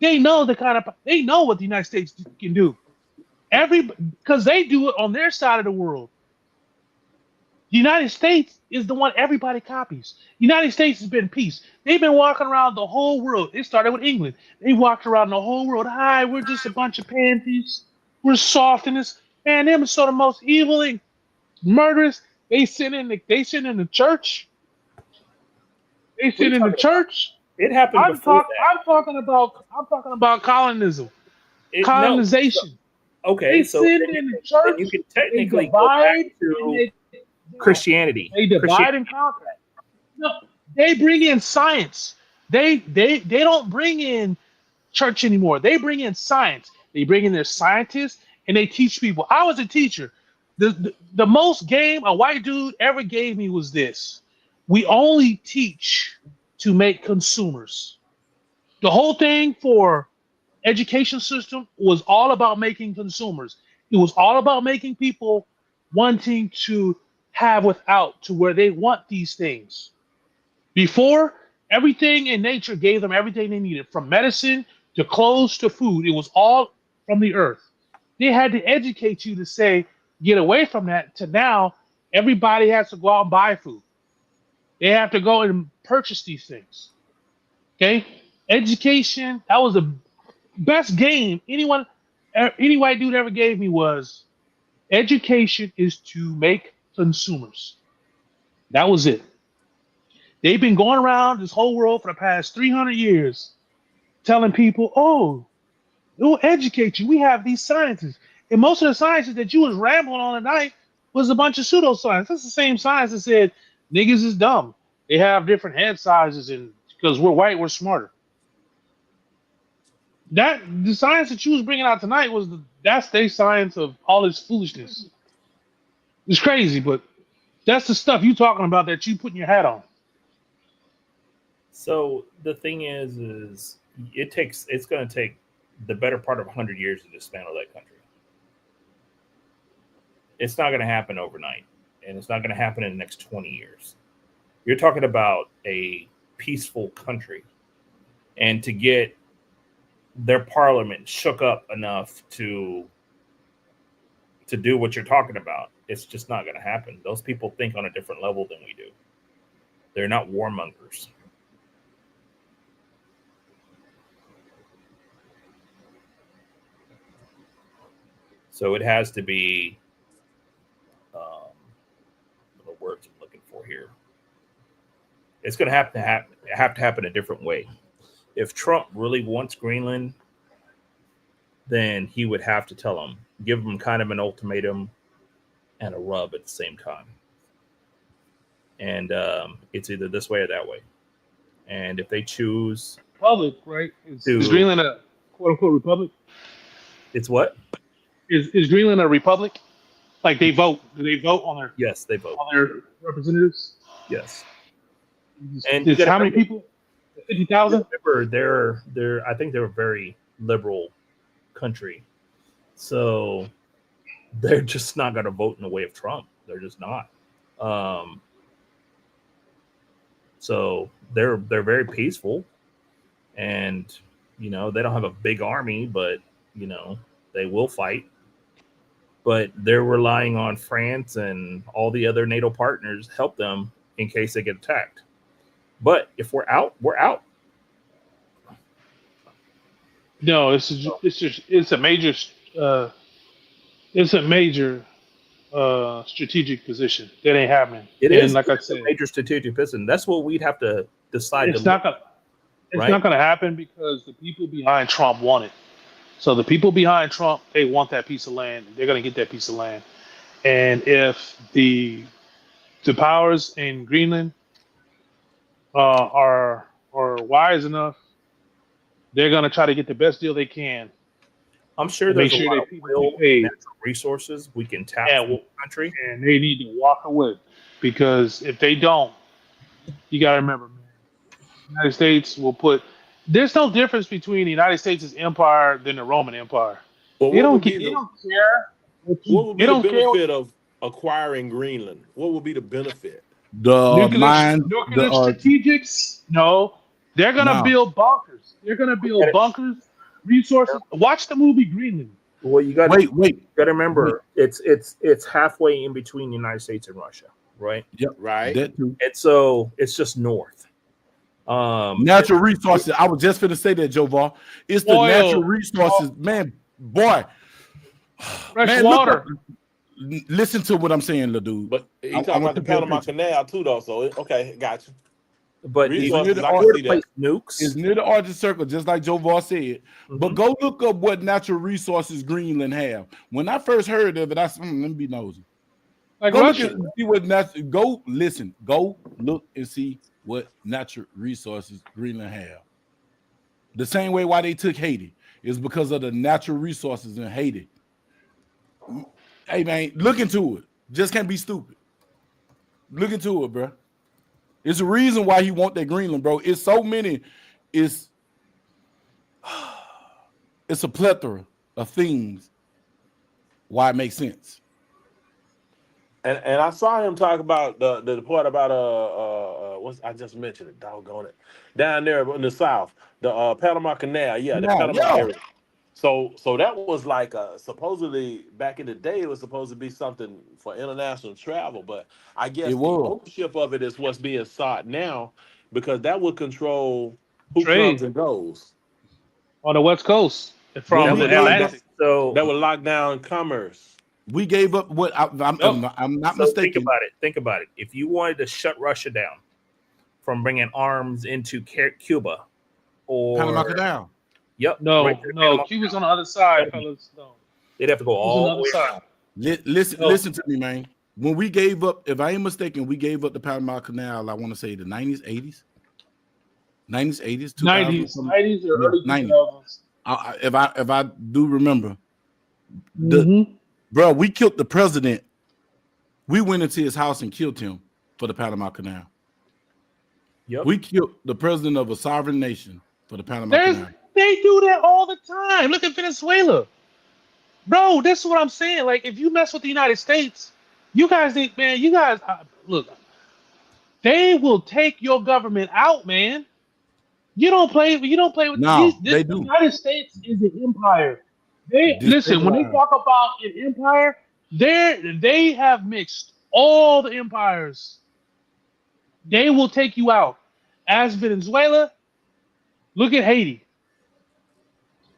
They know they know what the United States can do. Because they do it on their side of the world. The United States is the one everybody copies. The United States has been peace. They've been walking around the whole world. It started with England. They walked around the whole world. Hi, we're just a bunch of pansies. We're soft in this. Man, them are so the most evil and murderous. They sit in the church. They sit in the church. It happened before that. I'm talking about colonization. Okay, so sit in the church. you can technically go back to Christianity. They divide and conquer. No, they bring in science. They don't bring in church anymore. They bring in science. They bring in their scientists and they teach people. I was a teacher. The most game a white dude ever gave me was this. We only teach to make consumers. The whole thing for education system was all about making consumers. It was all about making people wanting to have without to where they want these things. Before, everything in nature gave them everything they needed, from medicine to clothes to food. It was all from the earth. They had to educate you to say, get away from that, to now everybody has to go out and buy food. They have to go and purchase these things. Okay? Education, that was the best game any white dude ever gave me was education is to make consumers. That was it. They've been going around this whole world for the past 300 years telling people, oh, we'll educate you. We have these sciences. And most of the sciences that you was rambling on tonight was a bunch of pseudoscience. That's the same science that said niggas is dumb. They have different head sizes, and because we're white, we're smarter. That the science that you was bringing out tonight was that's their science of all this foolishness. It's crazy, but that's the stuff you talking about that you putting your hat on. So the thing is it's going to take the better part of 100 years to dismantle that country. It's not going to happen overnight, and it's not going to happen in the next 20 years. You're talking about a peaceful country, and to get their parliament shook up enough to do what you're talking about, it's just not going to happen. Those people think on a different level than we do. They're not warmongers. So it has to be the words I'm looking for here. It's going to have to happen a different way. If Trump really wants Greenland, then he would have to tell them, give them kind of an ultimatum and a rub at the same time. And it's either this way or that way. And if they choose Republic, right? Is Greenland a quote unquote republic? It's what? Is Greenland a republic? Like they vote? Do they vote on their? Yes, they vote on their representatives. Yes. And how many people? 50,000. Remember, they're I think they're a very liberal country, so they're just not going to vote in the way of Trump. They're just not. So they're very peaceful, and they don't have a big army, but they will fight. But they're relying on France and all the other NATO partners to help them in case they get attacked. But if we're out, we're out. No, it's a major strategic position. That ain't happening. It is, like I said, a major strategic position. That's what we'd have to decide. It's not gonna happen because the people behind Trump want it. So the people behind Trump, they want that piece of land. They're gonna get that piece of land. And if the powers in Greenland are wise enough, they're gonna try to get the best deal they can. I'm sure there's a lot of real natural resources we can tap in the country, and they need to walk away, because if they don't, you gotta remember, man, the United States will put. There's no difference between the United States' empire than the Roman Empire. Well, they don't care. What would be the benefit of acquiring Greenland? What would be the benefit? Nuclear strategics? No. They're going to build bunkers. They're going to build bunkers, resources. Watch the movie Greenland. Well, you got wait. You got to remember, it's halfway in between the United States and Russia, right? Yep. Right. That too. And so it's just north. Natural resources. I was just going to say that, Jovar. It's the natural resources, man. Boy, fresh water. Listen to what I'm saying, little dude. But you talking about the Panama Canal too, though. So okay, got you. But it's near the Arctic Circle, just like Jovar said. Mm-hmm. But go look up what natural resources Greenland have. When I first heard of it, I said, let me be nosy. Like go Russia. Look and see what go listen. Go look and see what natural resources Greenland have. The same way why they took Haiti is because of the natural resources in Haiti. Hey man, look into it. Just can't be stupid. Look into it, bro. It's a reason why he want that Greenland, bro. It's so many. It's a plethora of things why it makes sense. And I saw him talk about the part about I just mentioned it, doggone it, down there in the south, the Panama Canal, the Panama area. So that was like supposedly back in the day it was supposed to be something for international travel, but I It guess the was. ownership of it is what's being sought now because that would control who comes Trade and goes. on the West Coast Well, from That we the would gave lock up. down. Atlantic. So That would lock down commerce. We gave up what Yep. I'm not so think mistaken. about it. Think about it. If you wanted to shut Russia down from bringing arms into Cuba, Panama or Canal. yep, right No, to the no, Panama Cuba's on Canal, the other side, fellas. No, they'd have to go Cuba's on the all the other way side. around. Listen, No. listen to me, man. When we gave up, if I ain't mistaken, we gave up the Panama Canal. I want to say the 90s, 80s, 2000s, 90s or yeah, early 90s. 2000s. If I do remember, Mm-hmm. bro, we killed the president. We went into his house and killed him for the Panama Canal. Yep. We killed the president of a sovereign nation for the Panama Canal. They do that all the time. Look at Venezuela. Bro, this is what I'm saying. Like, if you mess with the United States, you guys think, man, look, they will take your government out, man. You don't play with these. No, they The do. United States is an empire. They listen when they Destabilize. talk about an empire, they have mixed all the empires. They will take you out. As Venezuela, look at Haiti.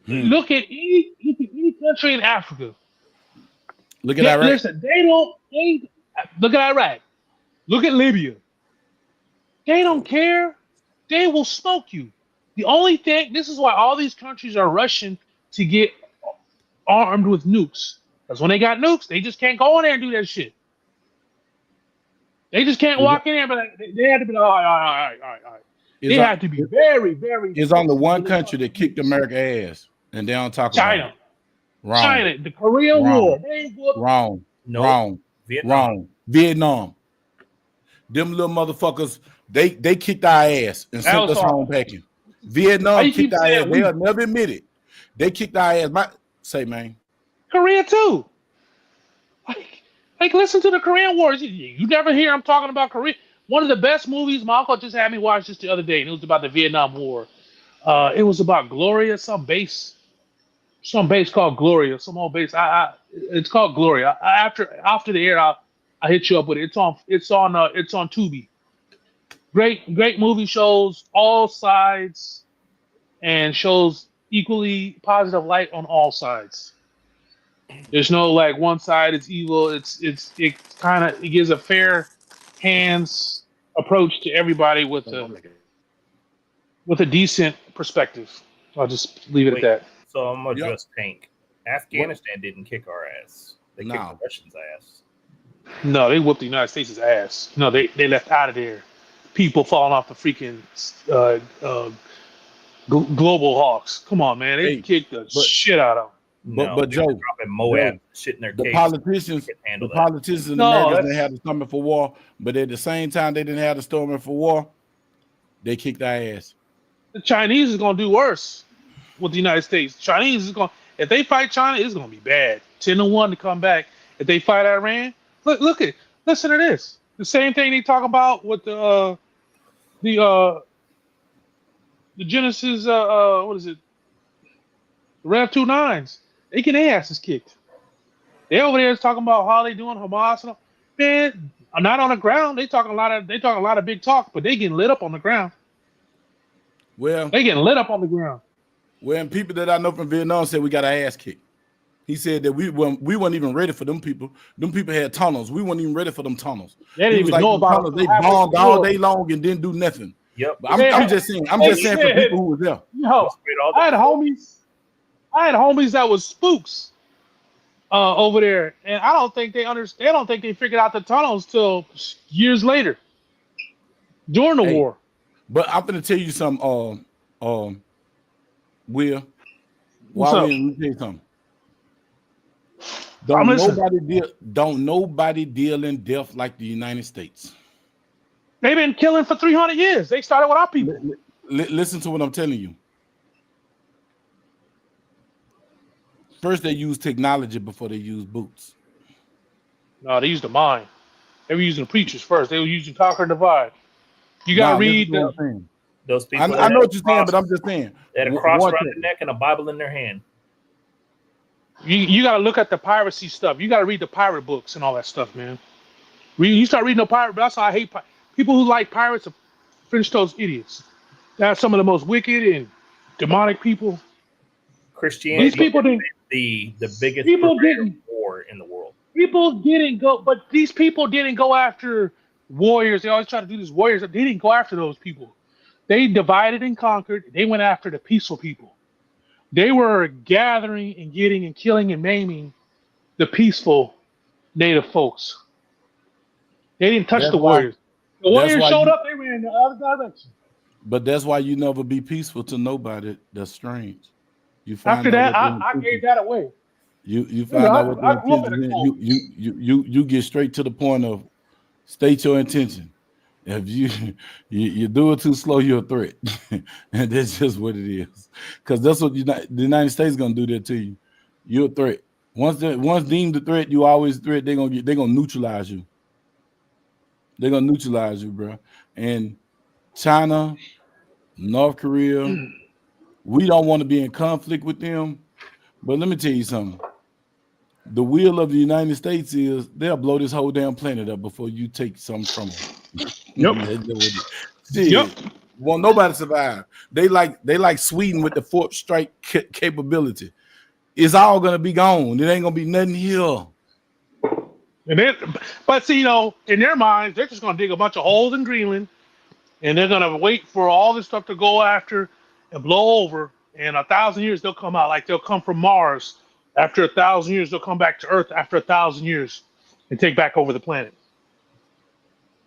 Look at any country in Africa. Look at Iraq. Listen, they look at Iraq. Look at Libya. They don't care. They will smoke you. The only thing, this is why all these countries are rushing to get armed with nukes. Because when they got nukes, they just can't go in there and do that shit. They just can't walk in there, but they had to be like, all right. They had to be very, very. It's on the one country that kicked America ass, and they don't talk China. about it. Wrong. China, the Korean War. They whooped. Wrong. Nope. Wrong. Vietnam. Wrong. Vietnam. Them little motherfuckers, they kicked our ass and That sent was us hard. home packing. Vietnam Why you kicked keep our saying ass. we? They'll never admit it. They kicked our ass. Say, man. Korea too. Like listen to the Korean Wars. You never hear them talking about Korea. One of the best movies my uncle just had me watch just the other day, and it was about the Vietnam War. It was about Gloria, some base called Gloria, some old base. It's called Gloria. After the air, I hit you up with it. It's on Tubi. Great movie, shows all sides and shows equally positive light on all sides. There's no like one side is evil. It gives a fair hands approach to everybody with a decent perspective. I'll just leave it at that. So I'm gonna address Pink. Afghanistan didn't kick our ass. They kicked the Russians' ass. No, they whooped the United States' ass. No, they left out of there. People falling off the freaking global hawks. Come on, man. They kicked the shit out of them. But Joe, dropping Moab shit in their the case. politicians in America didn't have the stomach for war, but at the same time they didn't have the stomach for war. They kicked our ass. The Chinese is gonna do worse with the United States. Chinese is gonna, if they fight China, it's gonna be bad. 10-1 to come back. If they fight Iran, listen to this. The same thing they talk about with the Genesis. What is it? The Rev 29s. They get their asses kicked. They over there talking about how they doing Hamas and all. Man, not on the ground. They talking a lot of big talk, but they getting lit up on the ground. Well, they getting lit up on the ground. When people that I know from Vietnam said we got our ass kicked. He said that we weren't even ready for them people. Them people had tunnels. We weren't even ready for them tunnels. They didn't even know about tunnels. They bombed all day long and didn't do nothing. Yep. But I'm just saying for people who was there. Yo, I had homies that was spooks over there, and I don't think they understand. I don't think they figured out the tunnels till years later, during the war. But I'm gonna tell you something. Will, what's up? Let me tell you something. Don't nobody deal in death like the United States. They've been killing for 300 years. They started with our people. Listen to what I'm telling you. First, they used technology before they used boots. No, they used the mind. They were using the preachers first. They were using Conquer and Divide. You gotta read those people. I know what you're saying, but I'm just saying. They had a cross around their neck and a Bible in their hand. You got to look at the piracy stuff. You got to read the pirate books and all that stuff, man. You start reading the pirate. That's why I hate people who like pirates. Are French toast idiots. That's some of the most wicked and demonic people. Christianity. These people didn't. The biggest People didn't. war in the world. People didn't go, but these people didn't go after warriors. They always try to do these warriors. They didn't go after those people. They divided and conquered. They went after the peaceful people. They were gathering and getting and killing and maiming the peaceful native folks. They didn't touch the warriors. The warriors showed up, they ran in the other direction. But that's why you never be peaceful to nobody that's strange. You find after that, I gave that away. You find out what the intention is. You get straight to the point of state your intention. If you do it too slow, you're a threat. And that's just what it is. Because that's what the United States is gonna do that to you. You're a threat. Once deemed a threat, you always a threat. They're gonna neutralize you. They're gonna neutralize you, bro. And China, North Korea, we don't want to be in conflict with them. But let me tell you something. The will of the United States is they'll blow this whole damn planet up before you take something from them. Yep. Won't nobody survive. They like Sweden with the fourth strike capability. It's all gonna be gone. It ain't gonna be nothing here. But see, in their minds, they're just gonna dig a bunch of holes in Greenland, and they're gonna wait for all this stuff to go after and blow over. And 1,000 years, they'll come out like they'll come from Mars. After 1,000 years, they'll come back to Earth after 1,000 years and take back over the planet.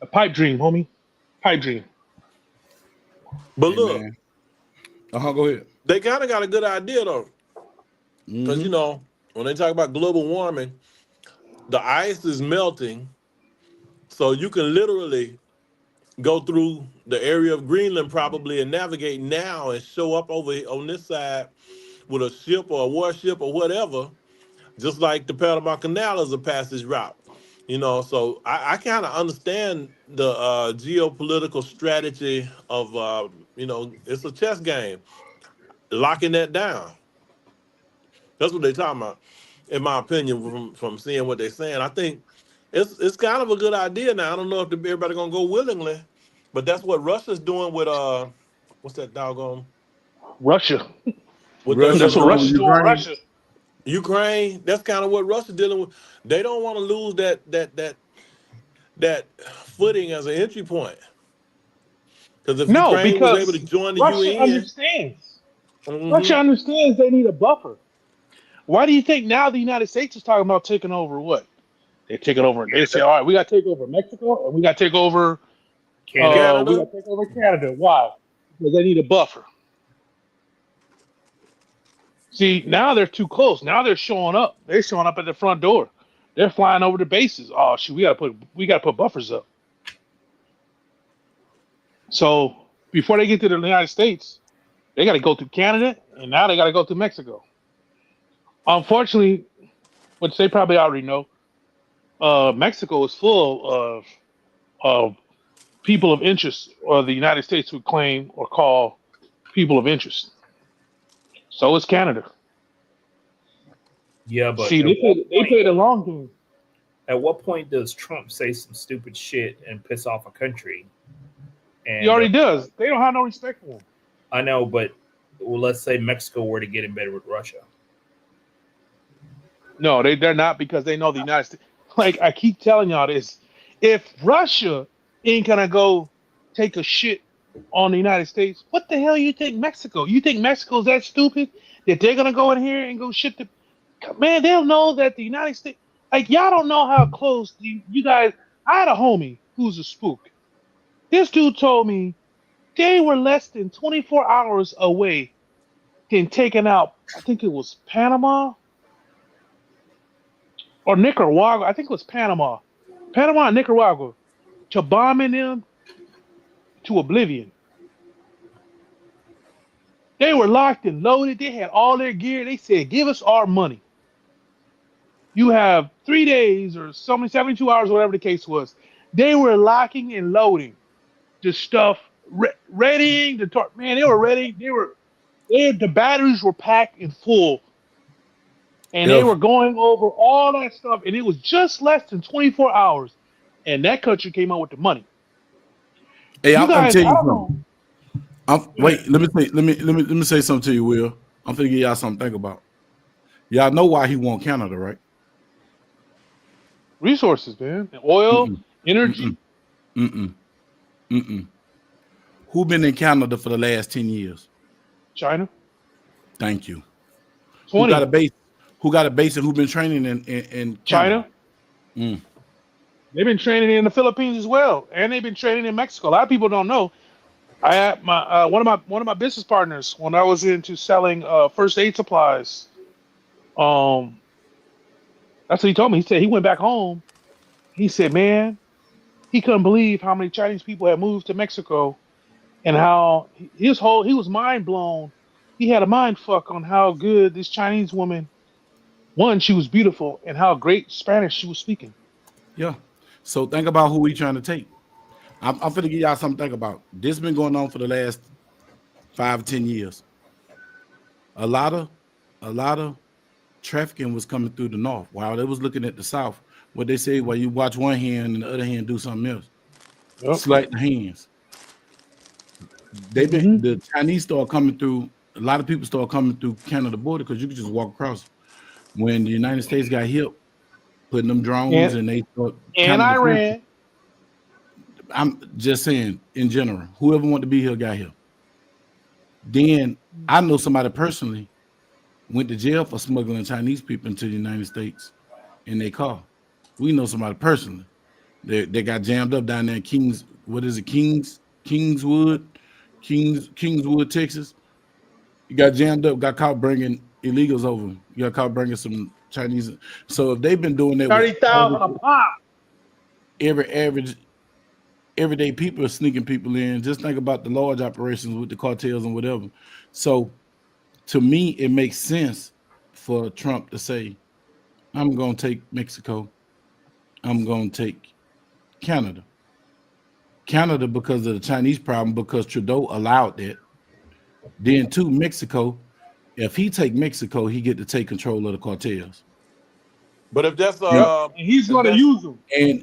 A pipe dream, homie. Pipe dream. But look, go ahead. They kind of got a good idea though, because when they talk about global warming, the ice is melting, so you can literally go through the area of Greenland probably and navigate now and show up over on this side with a ship or a warship or whatever, just like the Panama Canal is a passage route. So I kind of understand the geopolitical strategy of, it's a chess game, locking that down. That's what they're talking about, in my opinion, from seeing what they're saying. I think it's kind of a good idea now. I don't know if everybody's going to go willingly, but that's what Russia's doing with, what's that doggone? Russia. That's what Russia's doing with Russia. Ukraine, that's kind of what Russia's dealing with. They don't want to lose that footing as an entry point. Because if Ukraine was able to join the Russia UN, understands. Russia understands they need a buffer. Why do you think now the United States is talking about taking over what? They're taking over. They say, all right, we got to take over Mexico and we got to take over Canada. We got to take over Canada. Why? Because they need a buffer. See, now they're too close. Now they're showing up. They're showing up at the front door. They're flying over the bases. Oh shoot, we gotta put buffers up. So before they get to the United States, they gotta go through Canada, and now they gotta go through Mexico. Unfortunately, which they probably already know, Mexico is full of people of interest, or the United States would claim or call people of interest. So is Canada. Yeah, but see, they played a long game. At what point does Trump say some stupid shit and piss off a country? And he already does. They don't have no respect for him. I know, but let's say Mexico were to get in bed with Russia. No, they're not, because they know the United States. Like I keep telling y'all this, if Russia ain't gonna go take a shit on the United States, what the hell you think Mexico? You think Mexico's that stupid that they're gonna go in here and go shit the man? They'll know that the United States, like y'all don't know how close you guys. I had a homie who's a spook. This dude told me they were less than 24 hours away from taking out, I think it was Panama or Nicaragua. I think it was Panama and Nicaragua, to bombing them to oblivion. They were locked and loaded. They had all their gear. They said, give us our money. You have 3 days or 72 hours, whatever the case was. They were locking and loading the stuff, readying the man. They were ready. The batteries were packed and full And they were going over all that stuff, and it was just less than 24 hours, and that country came out with the money. Hey, I'm guys, tell you I don't something. know. Wait, let me say something to you, Will. I'm finna give y'all something to think about. Y'all know why he won Canada, right? Resources, man. Oil, energy. Who been in Canada for the last 10 years? China. Thank you. 20. Who got a base? Who got a base and who been training in Canada? China. They've been training in the Philippines as well, and they've been training in Mexico. A lot of people don't know. I had my one of my business partners when I was into selling first aid supplies. That's what he told me. He said he went back home. He said, man, he couldn't believe how many Chinese people had moved to Mexico, and how he was mind blown. He had a mind fuck on how good this Chinese woman. One, she was beautiful, and how great Spanish she was speaking. Yeah. So think about who we trying to take. I'm finna give y'all something to think about. This been going on for the last 5 or 10 years. A lot of trafficking was coming through the north while they was looking at the south. What they say, well, you watch one hand and the other hand do something else. Yep. Slight the hands. The Chinese start coming through. A lot of people start coming through Canada border because you could just walk across. When the United States got hit, putting them drones and they start and Iran. I'm just saying, in general, whoever wanted to be here got here. Then I know somebody personally went to jail for smuggling Chinese people into the United States in their car. We know somebody personally. They got jammed up down there in Kingswood, Texas. You got jammed up, got caught bringing illegals over. You got caught bringing some Chinese. So if they've been doing that, 30,000 a pop. Everyday people are sneaking people in. Just think about the large operations with the cartels and whatever. So to me, it makes sense for Trump to say, I'm going to take Mexico. I'm going to take Canada. Canada because of the Chinese problem, because Trudeau allowed that. Then to Mexico, if he take Mexico, he get to take control of the cartels. But if that's and he's going to use them.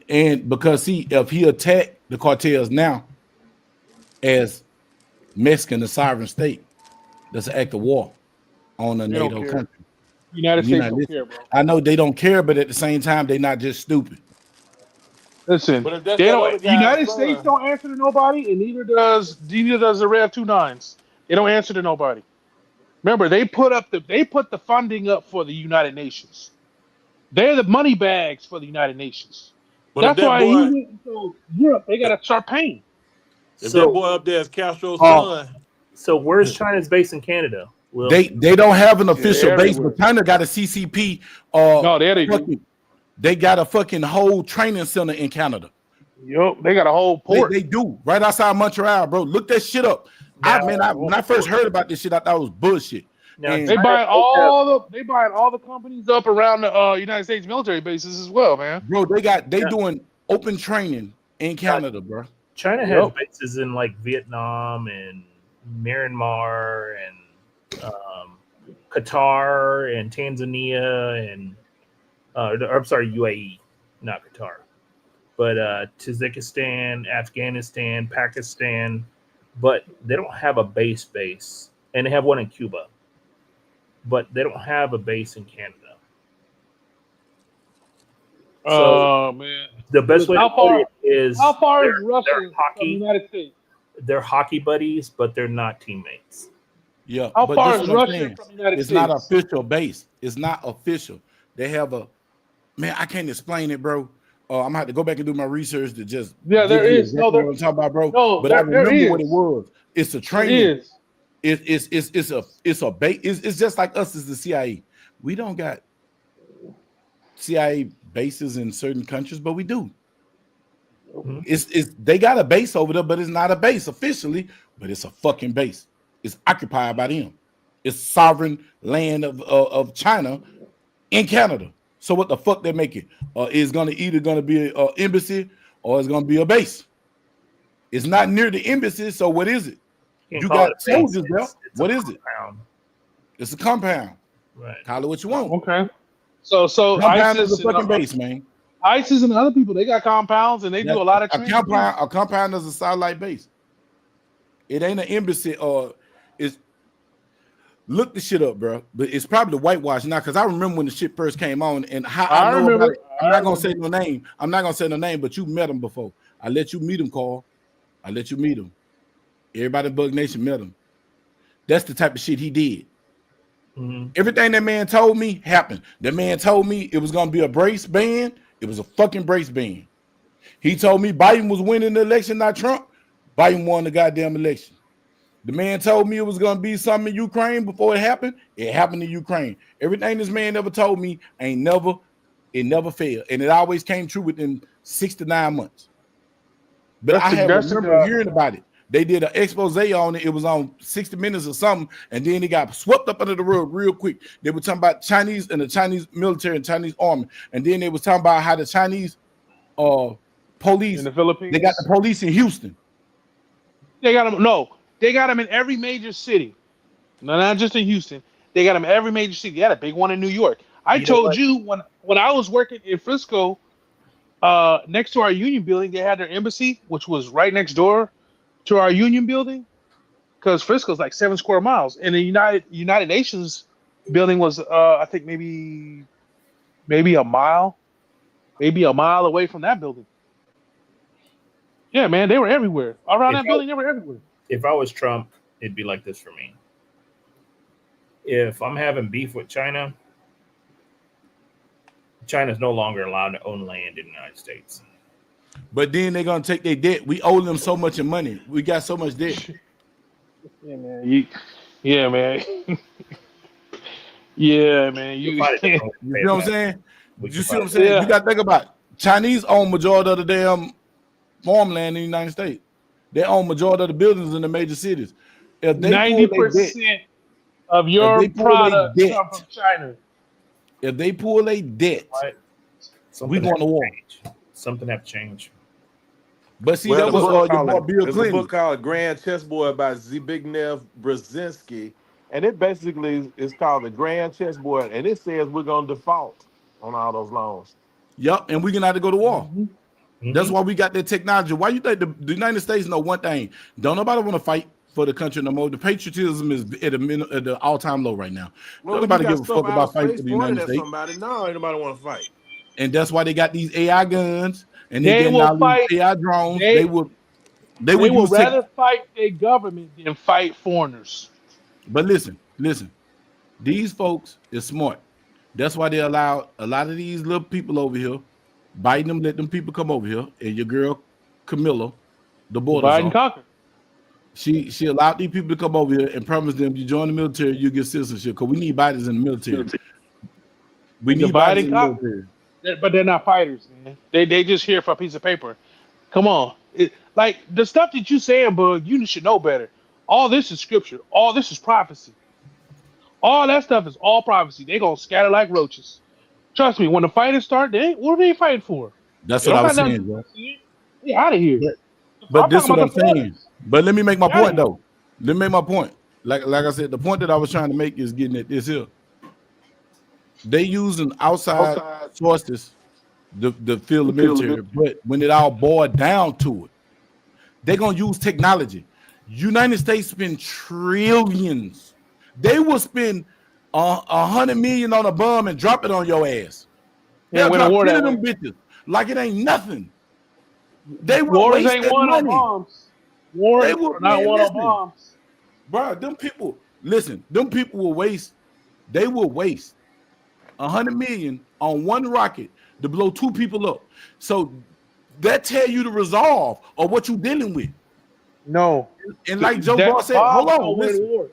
And because if he attack the cartels now as Mexican, a sovereign state, that's an act of war on a NATO country. United States don't care, bro. I know they don't care, but at the same time, they're not just stupid. Listen, but if that's they that don't. other The guy's United son, States don't answer to nobody, and neither does the Rev 29s. They don't answer to nobody. Remember, they put the funding up for the United Nations. They're the money bags for the United Nations. But That's if that why boy, he went and told Europe they got to start paying. if that boy up there is Castro's son, so where's China's base in Canada? Will? They don't have an official base, everywhere. but China got a CCP. No, they do. They got a fucking whole training center in Canada. Yup, they got a whole port. They do right outside Montreal, bro. Look that shit up. Now, When I first heard about this shit, I thought it was bullshit. Now, And They buying all the companies up around the United States military bases as well, man. bro, they doing open training in Canada, bro. China has bases in like Vietnam and Myanmar and Qatar and Tanzania and I'm sorry, UAE, not Qatar, but Tajikistan, Afghanistan, Pakistan, but they don't have a base, and they have one in Cuba, but they don't have a base in Canada. So man, the best way to put it is how far is Russia they're from the United States? They're hockey buddies, but they're not teammates. Yeah. How but far this is what I'm Russia saying. from the United It's States? not official base. It's not official. They have a man. I can't explain it, bro. I'm gonna have to go back and do my research to just there is what I'm talking about, bro. No, but I remember there what it was. It's a training. It's a base. It's just like us as the CIA. We don't got CIA bases in certain countries, but we do. Mm-hmm. It's they got a base over there, but it's not a base officially, but it's a fucking base. It's occupied by them. It's sovereign land of China in Canada. So what the fuck they make it? It's either gonna be an embassy or it's gonna be a base. It's not near the embassy, so what is it? You got soldiers there. What is it? It's a compound. Right. Call it what you want. Okay. So Compound is ISIS a and fucking base, man. ISIS and other people, they got compounds and they do a lot of training. A compound is a satellite base. It ain't an embassy or it's look the shit up, bro. But it's probably whitewash now because I remember when the shit first came on and how I know about it. I'm not gonna say no name. I'm not gonna say no name, but you met him before. I let you meet him, Carl. I let you meet him. Everybody in BugNation met him. That's the type of shit he did. Mm-hmm. Everything that man told me happened. That man told me it was gonna be a brace ban. It was a fucking brace ban. He told me Biden was winning the election, not Trump. Biden won the goddamn election. The man told me it was gonna be something in Ukraine before it happened. It happened in Ukraine. Everything this man ever told me it never failed, and it always came true within 6 to 9 months. But I remember hearing about it. They did an expose on it. It was on 60 Minutes or something, and then it got swept up under the rug real quick. They were talking about Chinese and the Chinese military and Chinese army, and then they was talking about how the Chinese police in the Philippines. They got the police in Houston. They got them. No, they got them in every major city. No, not just in Houston. They got them in every major city. They had a big one in New York. I told you when I was working in Frisco, next to our union building, they had their embassy, which was right next door to our union building, because Frisco's like 7 square miles, and the United Nations building was I think maybe a mile away from that building. Yeah, man, they were everywhere. Around that building, they were everywhere. If I was Trump, it'd be like this for me. If I'm having beef with China, China's no longer allowed to own land in the United States. But then they're gonna take their debt. We owe them so much in money. We got so much debt. Yeah, man. Yeah, man. Yeah, man. You know what I'm saying? You see what I'm saying? Yeah. You got to think about it. Chinese own majority of the damn farmland in the United States. They own majority of the buildings in the major cities. If they 90% of your product come from China. If they pull a debt, we going to war. Something have to change. But see, that was your boy Bill Clinton. There's a book called Grand Chessboard by Zbigniew Brzezinski, and it basically is called the Grand Chessboard, and it says we're going to default on all those loans. Yep, and we're going to have to go to war. Mm-hmm. That's why we got that technology. Why you think the United States know one thing? Don't nobody want to fight for the country no more. The patriotism is at the all-time low right now. Well, nobody give a fuck about fighting for the United States. No, ain't nobody want to fight. And that's why they got these AI guns and they will fight AI drones. They would rather fight their government than fight foreigners. But listen, these folks is smart. That's why they allow a lot of these little people over here. Biden let them people come over here, and your girl Camilla, the border. Biden conquered. She allowed these people to come over here and promised them you join the military, you get citizenship. Because we need Bidens in the military. We need Biden in the military. But they're not fighters, man. They just here for a piece of paper. Come on. Like the stuff that you saying, Bug, you should know better. All this is scripture. All this is prophecy. All that stuff is all prophecy. They gonna scatter like roaches. Trust me, when the fighters start, what are they fighting for? That's what I was saying, bro. Get out of here. But this is what I'm saying. But let me make my point, though. Let me make my point. Like I said, the point that I was trying to make is getting at this here. They using outside sources to fill the military, but when it all boiled down to it, they're gonna use technology. United States spend trillions. They will spend $100 million on a bomb and drop it on your ass. They'll drop 10 of them bitches like it ain't nothing. They will waste that money. Wars are not won on bombs. Bro, them people will waste. They will waste $100 million on one rocket to blow 2 people up. So that tell you the resolve of what you're dealing with. No. And like Joe Barr said, hold on, listen.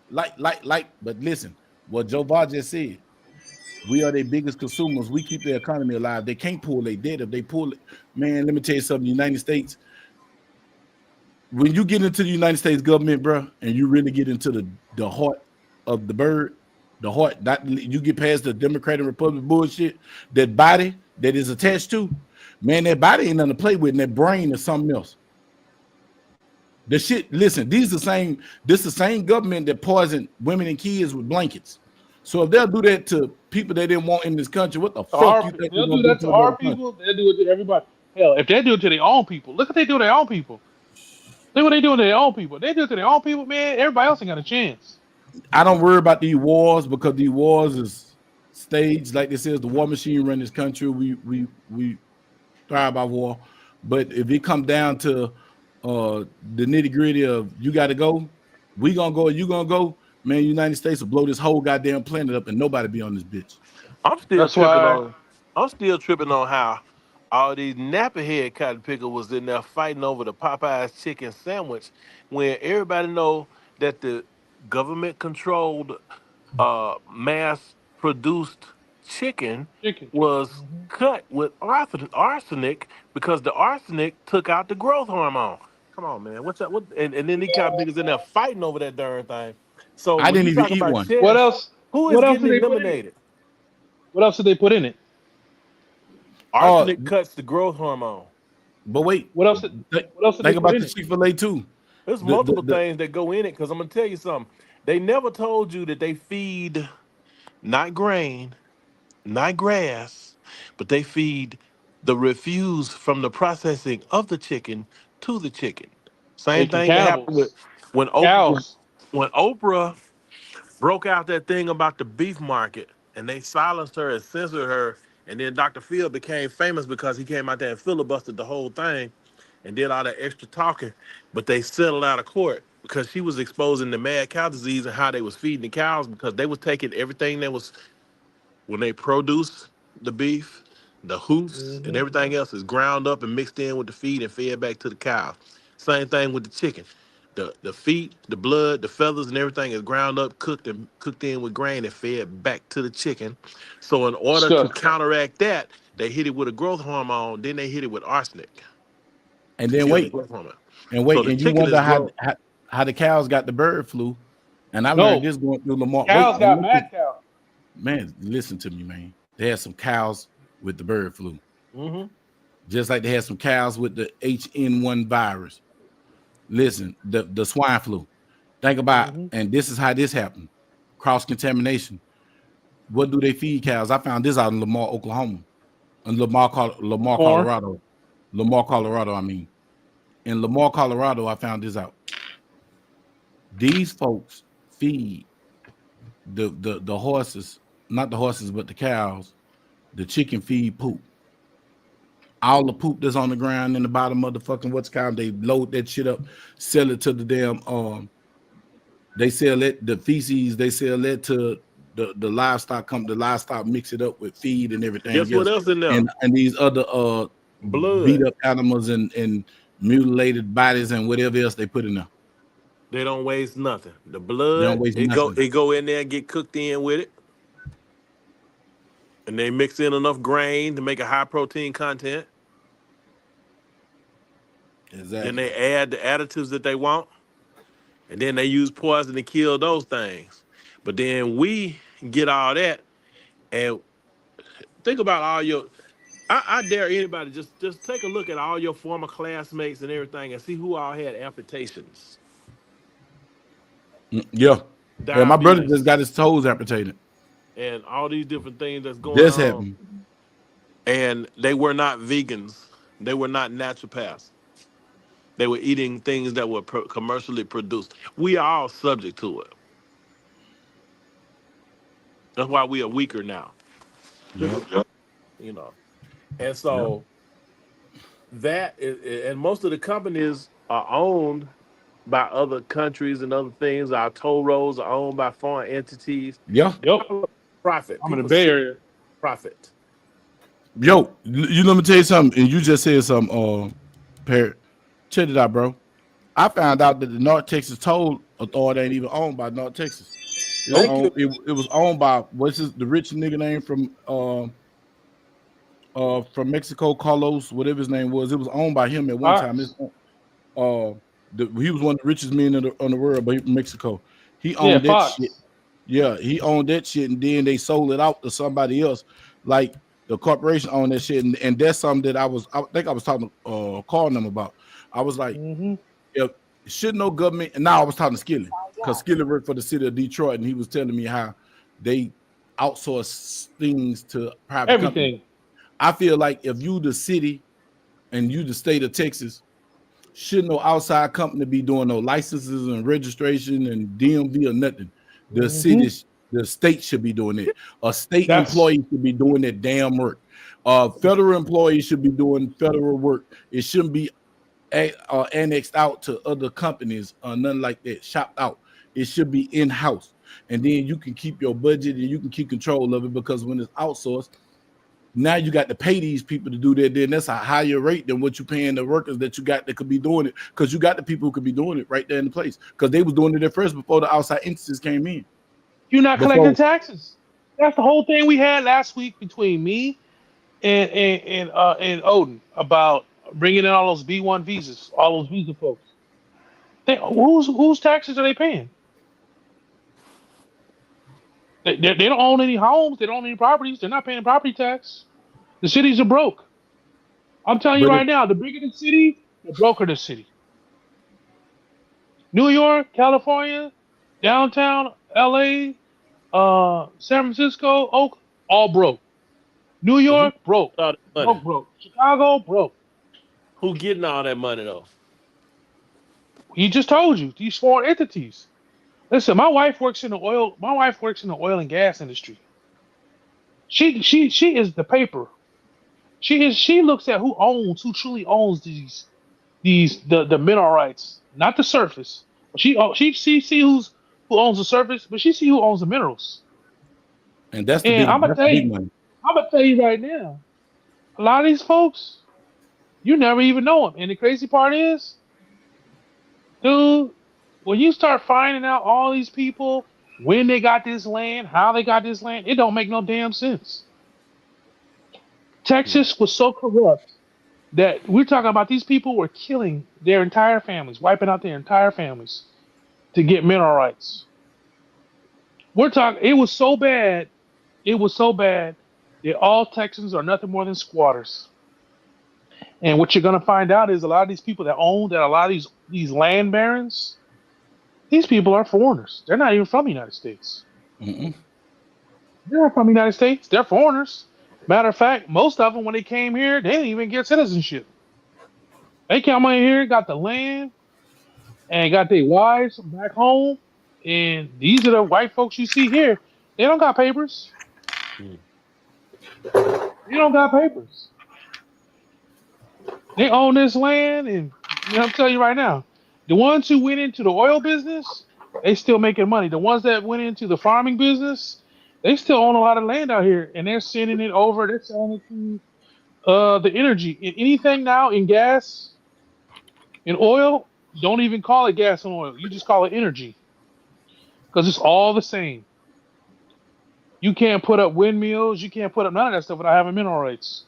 But listen, what Joe Barr just said, we are their biggest consumers. We keep their economy alive. They can't pull their debt. If they pull it, man, let me tell you something. The United States, when you get into the United States government, bro, and you really get into the heart of the bird, the heart, not you get past the Democrat and Republican bullshit, that body that is attached to, man, that body ain't nothing to play with, and that brain is something else. The shit, listen, this is the same government that poisoned women and kids with blankets. So if they'll do that to people they didn't want in this country. What the fuck you think they're They'll do gonna do that to to another our country? people. They'll do it to everybody. Hell, if they do it to their own people, look what they do to their own people. Look what they doing to their own people. They do it to their own people, man. Everybody else ain't got a chance. I don't worry about these wars because these wars is staged. Like this is the war machine run this country. We thrive by war. But if it come down to the nitty gritty of you got to go, we gonna go, you gonna go, man. United States will blow this whole goddamn planet up and nobody be on this bitch. I'm still That's tripping why. on. I'm still tripping on how all these nappy-head cotton picker was in there fighting over the Popeyes chicken sandwich, when everybody know that the government-controlled, mass-produced chicken Chicken. was Hmm. cut with arsenic because the arsenic took out the growth hormone. Come on, man. What's that? What? And then these cotton pickers in there fighting over that darn thing. So I when didn't you even talk eat about one. What chess, else? who is What else getting did they put in it? eliminated? What else did they put in it? Arsenic cuts the growth hormone. But wait, What else? What else did they think put about in the it? Chick-fil-A too. There's The, the, multiple the, things that go in it because I'm gonna tell you something. They never told you that they feed not grain, not grass, but they feed the refuse from the processing of the chicken to the chicken. Same Making thing that happened with cannibals, when Oprah cows. when Oprah broke out that thing about the beef market and they silenced her and censored her. And then Dr. Phil became famous because he came out there and filibustered the whole thing and did all that extra talking. But they settled out of court because she was exposing the mad cow disease and how they was feeding the cows because they was taking everything that was when they produce the beef, the hoofs and Hmm. everything else is ground up and mixed in with the feed and fed back to the cow. Same thing with the chicken. The feet, the blood, the feathers, and everything is ground up, cooked and cooked in with grain and fed back to the chicken. So in order to Disgusting. counteract that, they hit it with a growth hormone, then they hit it with arsenic and to then kill the wait, growth hormone. and So wait, the and you chicken wonder is grow. how the cows got the bird flu. And I learned No, this going through Lamar. Wait, cows got mad cow. man, listen to me, man. They had some cows with the bird flu, Mm-hmm. just like they had some cows with the HN1 virus. Listen, the swine flu. Think about, Hmm. and this is how this happened: cross contamination. What do they feed cows? I found this out in Lamar, Oklahoma, in Lamar, Corn. Colorado. Lamar, Colorado. I mean, in Lamar, Colorado, I found this out. These folks feed the horses, not the horses, but the cows. The chicken feed poop. All the poop that's on the ground in the bottom of the fucking what's called, they load that shit up, sell it to the damn they sell it, the feces, they sell it to the livestock the livestock mix it up with feed and everything Guess what else. else in there? And these other beat Blood. up animals and mutilated bodies and whatever else they put in there. They don't waste nothing. The They don't blood, waste it nothing. go in there and get cooked in with it. And they mix in enough grain to make a high protein content. Exactly. Then they add the additives that they want. And then they use poison to kill those things. But then we get all that and think about all your I dare anybody just take a look at all your former classmates and everything and see who all had amputations. Yeah. Yeah, my brother just Diabetes got his toes amputated. and all these different things that's going This on. happened. And they were not vegans. They were not naturopaths. They were eating things that were commercially produced. We are all subject to it. That's why we are weaker now. Yep. You know. And Yep. so that is, and most of the companies are owned by other countries and other things. Our toll roads are owned by foreign entities. Yeah. Yep. Profit. I'm in the People Bay see Area. profit. Yo, you let me tell you something, and you just said something, Parrot. Check it out, bro. I found out that the North Texas Toll Authority ain't even owned by North Texas. Thank you. It was owned by what's the rich nigga name from Mexico, Carlos, whatever his name was. It was owned by him at one time. Fox. He was one of the richest men in the world, but he from Mexico. He Yeah, owned that Fox. shit. Yeah, he owned that shit, and then they sold it out to somebody else. Like the corporation owned that shit, and that's something that I think I was talking calling them about. I was like, Hmm. yeah, should no government, and now I was talking to Skilly because Skilly worked for the city of Detroit, and he was telling me how they outsource things to private companies. Everything. I feel like if you the city and you the state of Texas, should no outside company be doing no licenses and registration and DMV or nothing. The state should be doing it. A state employee should be doing that damn work. Federal employees should be doing federal work. It shouldn't be annexed out to other companies or nothing like that, shopped out. It should be in-house. And then you can keep your budget and you can keep control of it, because when it's outsourced, now you got to pay these people to do that. Then that's a higher rate than what you're paying the workers that you got that could be doing it, because you got the people who could be doing it right there in the place, because they was doing it at first before the outside entities came in. You're not collecting taxes. That's the whole thing we had last week between me and Odin about bringing in all those B1 visas, all those visa folks. Whose taxes are they paying? They don't own any homes. They don't own any properties. They're not paying property tax. The cities are broke. I'm telling you right now, the bigger the city, the broker the city. New York, California, downtown LA, San Francisco, Oakland, all broke. New York, broke. Broke. Chicago, broke. Who getting all that money though? He just told you, these foreign entities. Listen, my wife works in the oil and gas industry. She is the paper. She looks at who truly owns the mineral rights, not the surface. She see who owns the surface, but she see who owns the minerals. And that's the big money. I'm gonna tell you right now, a lot of these folks, you never even know them. And the crazy part is, dude, when you start finding out all these people, when they got this land, how they got this land, it don't make no damn sense. Texas was so corrupt that we're talking about these people were killing their entire families, wiping out their entire families to get mineral rights. We're talking, it was so bad that all Texans are nothing more than squatters. And what you're going to find out is a lot of these people that own a lot of these land barons, these people are foreigners. They're not even from the United States. They're not from the United States. They're foreigners. Matter of fact, most of them, when they came here, they didn't even get citizenship. They came in here, got the land, and got their wives back home. And these are the white folks you see here. They don't got papers. They don't got papers. They own this land, and I'm telling you right now, the ones who went into the oil business, they still making money. The ones that went into the farming business, they still own a lot of land out here, and they're sending it over. They're selling it to the energy. In anything now in gas, in oil, don't even call it gas and oil. You just call it energy, because it's all the same. You can't put up windmills. You can't put up none of that stuff without having mineral rights.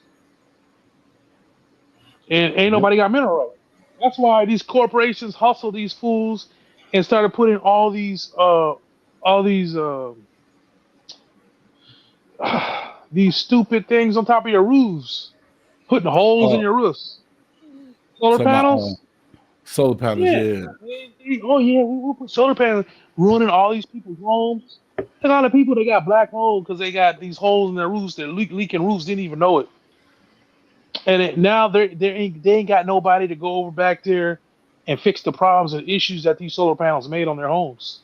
And ain't nobody got mineral rights. That's why these corporations hustle these fools and started putting all these stupid things on top of your roofs, putting holes in your roofs. Solar panels. Solar panels, yeah. We put solar panels, ruining all these people's homes. And all the people that got black holes because they got these holes in their roofs, they're leaking roofs, didn't even know it. And now they ain't got nobody to go over back there and fix the problems and issues that these solar panels made on their homes.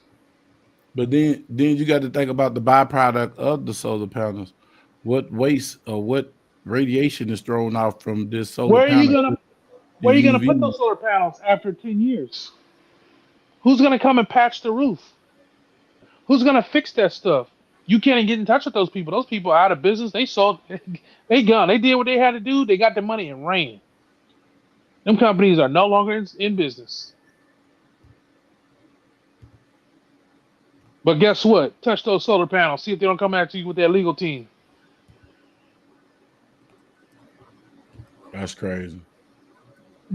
But then you got to think about the byproduct of the solar panels. What waste or what radiation is thrown out from this solar panel? Where are you gonna put those solar panels after 10 years? Who's gonna come and patch the roof? Who's gonna fix that stuff? You can't get in touch with those people. Those people are out of business. They sold, they gone. They did what they had to do. They got their money and ran. Them companies are no longer in business. But guess what? Touch those solar panels. See if they don't come after you with their legal team. That's crazy.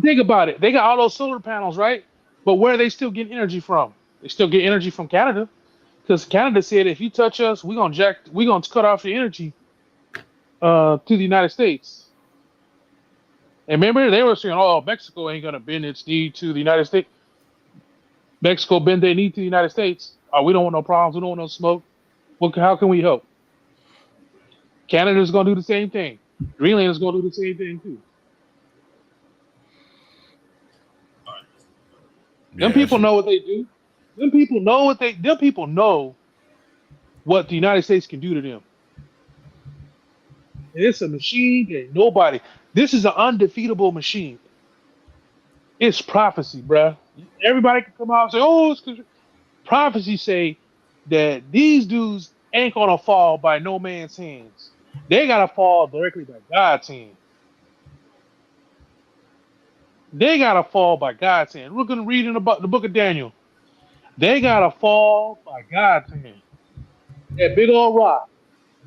Think about it. They got all those solar panels, right? But where are they still getting energy from? They still get energy from Canada. Because Canada said, if you touch us, we're gonna cut off your energy to the United States. And remember, they were saying, "Oh, Mexico ain't gonna bend its knee to the United States." Mexico bend their knee to the United States. Oh, we don't want no problems. We don't want no smoke. How can we help? Canada's gonna do the same thing. Greenland is gonna do the same thing too. Them people know what they do. Them people know what they. Them people know what the United States can do to them. And it's a machine that nobody. This is an undefeatable machine. It's prophecy, bruh. Everybody can come out and say, "Oh, it's prophecy." Say that these dudes ain't gonna fall by no man's hands. They gotta fall directly by God's hand. They gotta fall by God's hand. We're gonna read in the book of Daniel. They gotta fall by God's hand. That big old rock.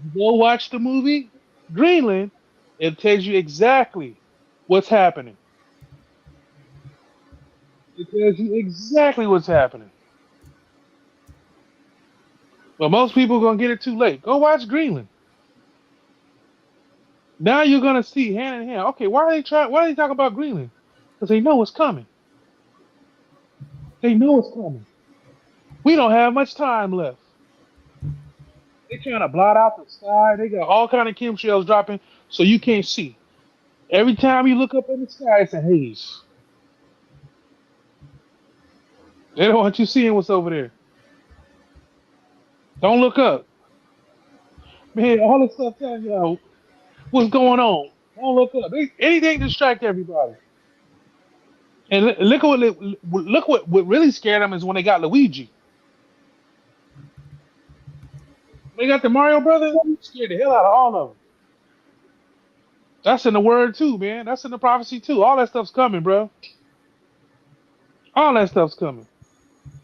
You go watch the movie Greenland. It tells you exactly what's happening. It tells you exactly what's happening. But most people are gonna get it too late. Go watch Greenland. Now you're gonna see hand in hand. Okay, why are they talking about Greenland? Because they know it's coming. They know it's coming. We don't have much time left. They're trying to blot out the sky. They got all kind of chemtrails dropping so you can't see. Every time you look up in the sky, it's a haze. They don't want you seeing what's over there. Don't look up. Man, all this stuff telling you what's going on. Don't look up. Anything to distract everybody. And look what really scared them is when they got Luigi. They got the Mario Brothers. Scared the hell out of all of them. That's in the word too, man. That's in the prophecy too. All that stuff's coming, bro. All that stuff's coming.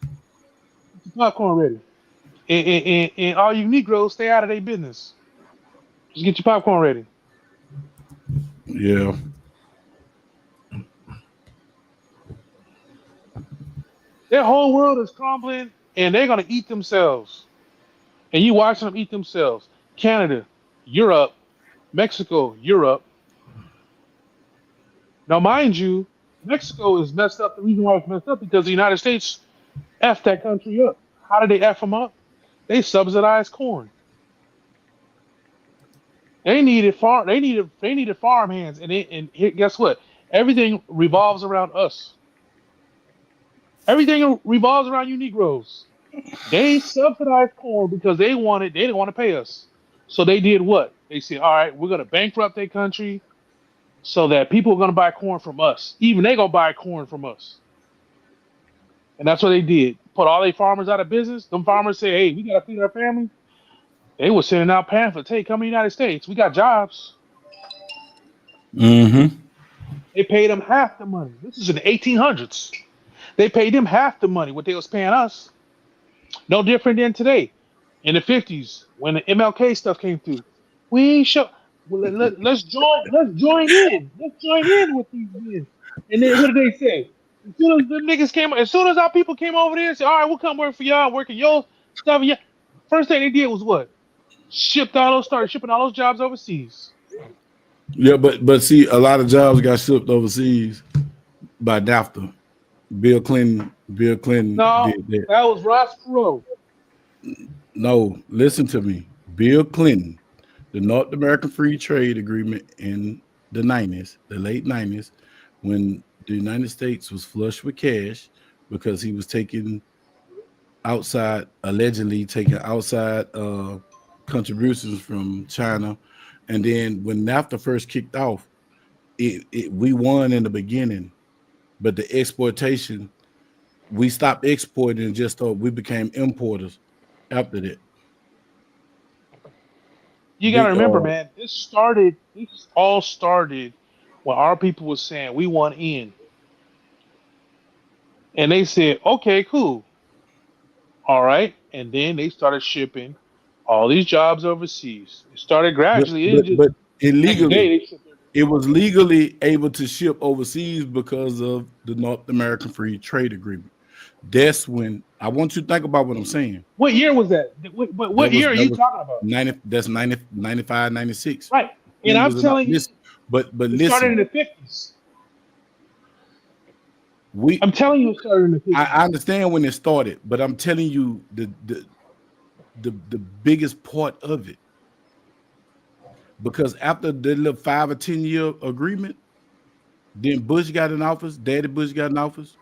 Get your popcorn ready. And all you Negroes, stay out of their business. Just get your popcorn ready. Yeah. Their whole world is crumbling, and they're gonna eat themselves. And you watching them eat themselves. Canada, Europe, Mexico, Europe. Now, mind you, Mexico is messed up. The reason why it's messed up because the United States effed that country up. How did they F them up? They subsidized corn. They needed farm hands, and guess what? Everything revolves around us. Everything revolves around you Negroes. They subsidized corn because they didn't want to pay us. So they did what? They said, all right, we're gonna bankrupt their country so that people are gonna buy corn from us. Even they gonna buy corn from us. And that's what they did. Put all their farmers out of business. Them farmers say, hey, we gotta feed our family. They were sending out pamphlets. Hey, come to the United States. We got jobs. Mm-hmm. They paid them half the money. This is in the 1800s. They paid them half the money what they was paying us. No different than today. In the 50s, when the MLK stuff came through, we ain't show. Well, let's join in. Let's join in with these men. And then what did they say? As soon as the niggas came, as soon as our people came over there and said, all right, we'll come work for y'all, working your stuff. Yeah. First thing they did was what? Started shipping all those jobs overseas. Yeah, but see, a lot of jobs got shipped overseas by NAFTA. Bill Clinton No, did that. That was Ross Perot. No, listen to me. Bill Clinton, the North American Free Trade Agreement in the 90s, the late 90s, when the United States was flush with cash because he was allegedly taking outside contributions from China. And then when NAFTA first kicked off, we won in the beginning, but the exportation, we stopped exporting and just thought we became importers after that. You got to remember, man, this all started when our people was saying we want in. And they said, okay, cool. All right. And then they started shipping all these jobs overseas. It started gradually. But illegally, it was legally able to ship overseas because of the North American Free Trade Agreement. That's when I want you to think about what I'm saying. What year was that? What year are you talking about? That's 95, 96. Right. And I'm telling you, but listen. It started in the 50s. I'm telling you, it started in the 50s. I understand when it started, but I'm telling you the biggest part of it because after the little 5 or 10 year agreement, then Bush got in office, Daddy Bush got in office,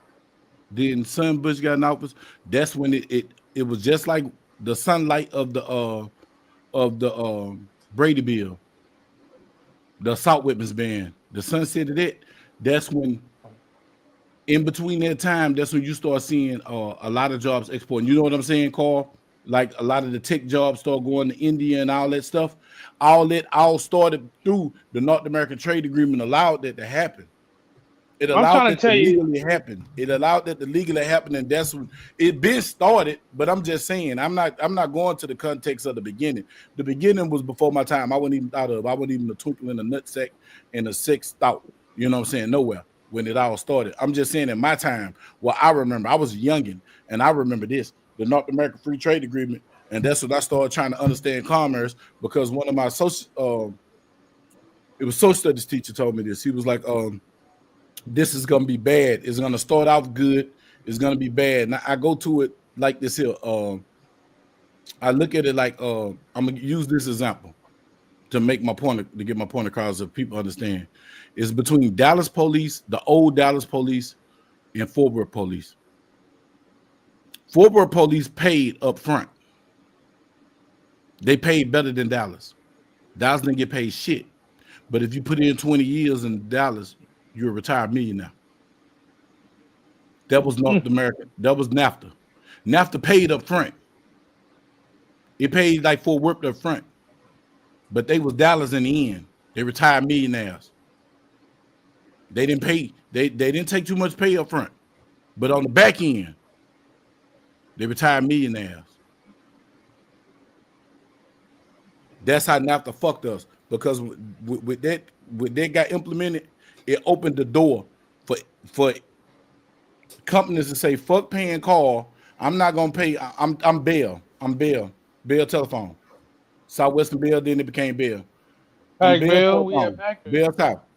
then son Bush got in office. That's when it was just like the sunlight of the Brady bill, the assault weapons ban, the sunset of that. That's when, in between that time, that's when you start seeing a lot of jobs exporting. You know what I'm saying, Carl? Like a lot of the tech jobs start going to India and all that stuff. All started through the North American Trade Agreement, allowed that to happen. It I'm allowed trying that to tell to you. legally happen. It allowed that to legally happen, and that's when it been started. But I'm just saying, I'm not going to the context of the beginning. The beginning was before my time. I wasn't even thought of. I wasn't even a twinkle in a nutsack and a sixth thought. You know what I'm saying? Nowhere when it all started. I'm just saying in my time, well, I remember I was a youngin, and I remember this, the North American Free Trade Agreement, and that's when I started trying to understand commerce, because one of my it was social studies teacher told me this. He was like, this is gonna be bad. It's gonna start out good. It's gonna be bad. Now I go to it like this here. I look at it like I'm gonna use this example to make my point, to get my point across so people understand. It's between Dallas police, the old Dallas police, and Fort Worth police. Fort Worth police paid up front. They paid better than Dallas. Dallas didn't get paid shit. But if you put in 20 years in Dallas, you're a retired millionaire. That was North America. That was NAFTA. NAFTA paid up front. It paid like Fort Worth up front. But they was Dallas in the end. They retired millionaires. They didn't pay. They didn't take too much pay up front. But on the back end, they retired millionaires. That's how NAFTA fucked us. Because with that got implemented, it opened the door for companies to say, fuck paying call. I'm not gonna pay. I'm Bell. Bell Telephone. Southwestern Bell, then it became Bell. I'm Bell Bell, we Telephone. have Bell Top.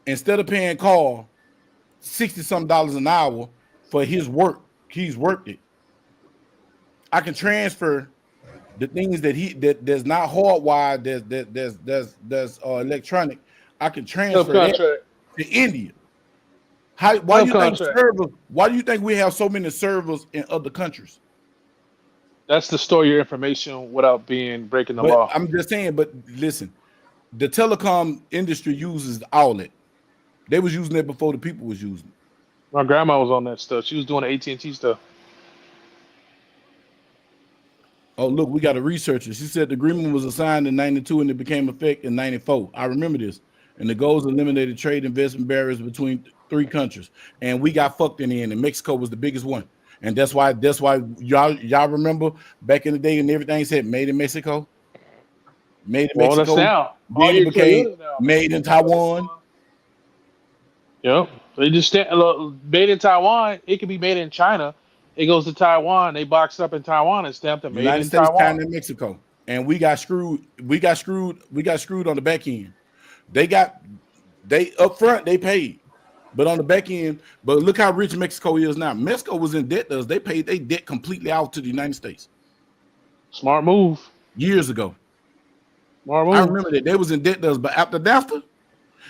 Instead of paying call $60-some an hour for his work, he's worked it. I can transfer the things that's not hardwired, that's electronic. I can transfer that to India. Why do you think we have so many servers in other countries? That's to store your information without breaking the But law. I'm just saying, but listen, the telecom industry uses all it. They was using it before the people was using it. My grandma was on that stuff. She was doing the AT&T stuff. Oh, look, we got a researcher. She said the agreement was signed in 92 and it became effective in 94. I remember this. And the goals eliminated trade investment barriers between 3 countries. And we got fucked in the end. And Mexico was the biggest one. And that's why y'all remember back in the day and everything said made in Mexico. Made in Mexico. That's now. Then it became made in Taiwan. Yep. They just made in Taiwan. It could be made in China. It goes to Taiwan. They box up in Taiwan and stamped it made United in States, Taiwan. China, and Mexico. And we got screwed. We got screwed on the back end. They up front, they paid. But on the back end, but look how rich Mexico is now. Mexico was in debt to us. They paid their debt completely out to the United States. Smart move. Years ago. Smart move. I remember that. They was in debt to us. But after NAFTA,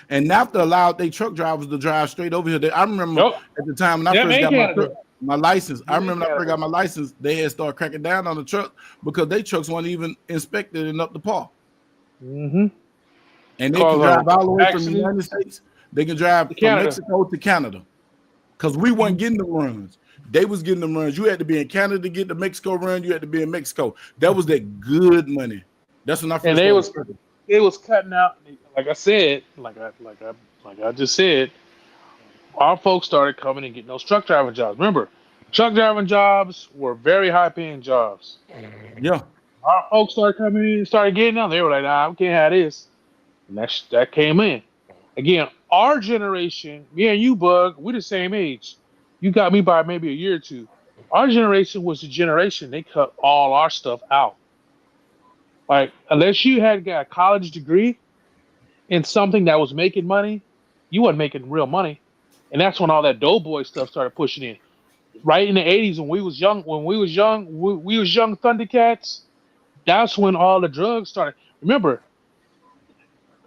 and NAFTA allowed their truck drivers to drive straight over here. I remember at the time when I first got my license. I remember when I first got my license, they had started cracking down on the truck because their trucks weren't even inspected and up to par. Mm-hmm. And they can drive all the way from the United States. They can drive from Mexico to Canada. Because we weren't getting the runs. They was getting them runs. You had to be in Canada to get the Mexico run. You had to be in Mexico. That was that good money. That's when I first started. It was cutting out, like I said, like I just said, our folks started coming and getting those truck driving jobs. Remember, truck driving jobs were very high paying jobs. Yeah. Our folks started coming in and started getting them. They were like, nah, we can't have this. And that came in. Again, our generation, me and you, Bug, we're the same age. You got me by maybe a year or two. Our generation was the generation, they cut all our stuff out. Like, unless you had got a college degree in something that was making money, you wasn't making real money. And that's when all that doughboy stuff started pushing in. Right in the 80s when we was young we was young Thundercats, that's when all the drugs started. Remember,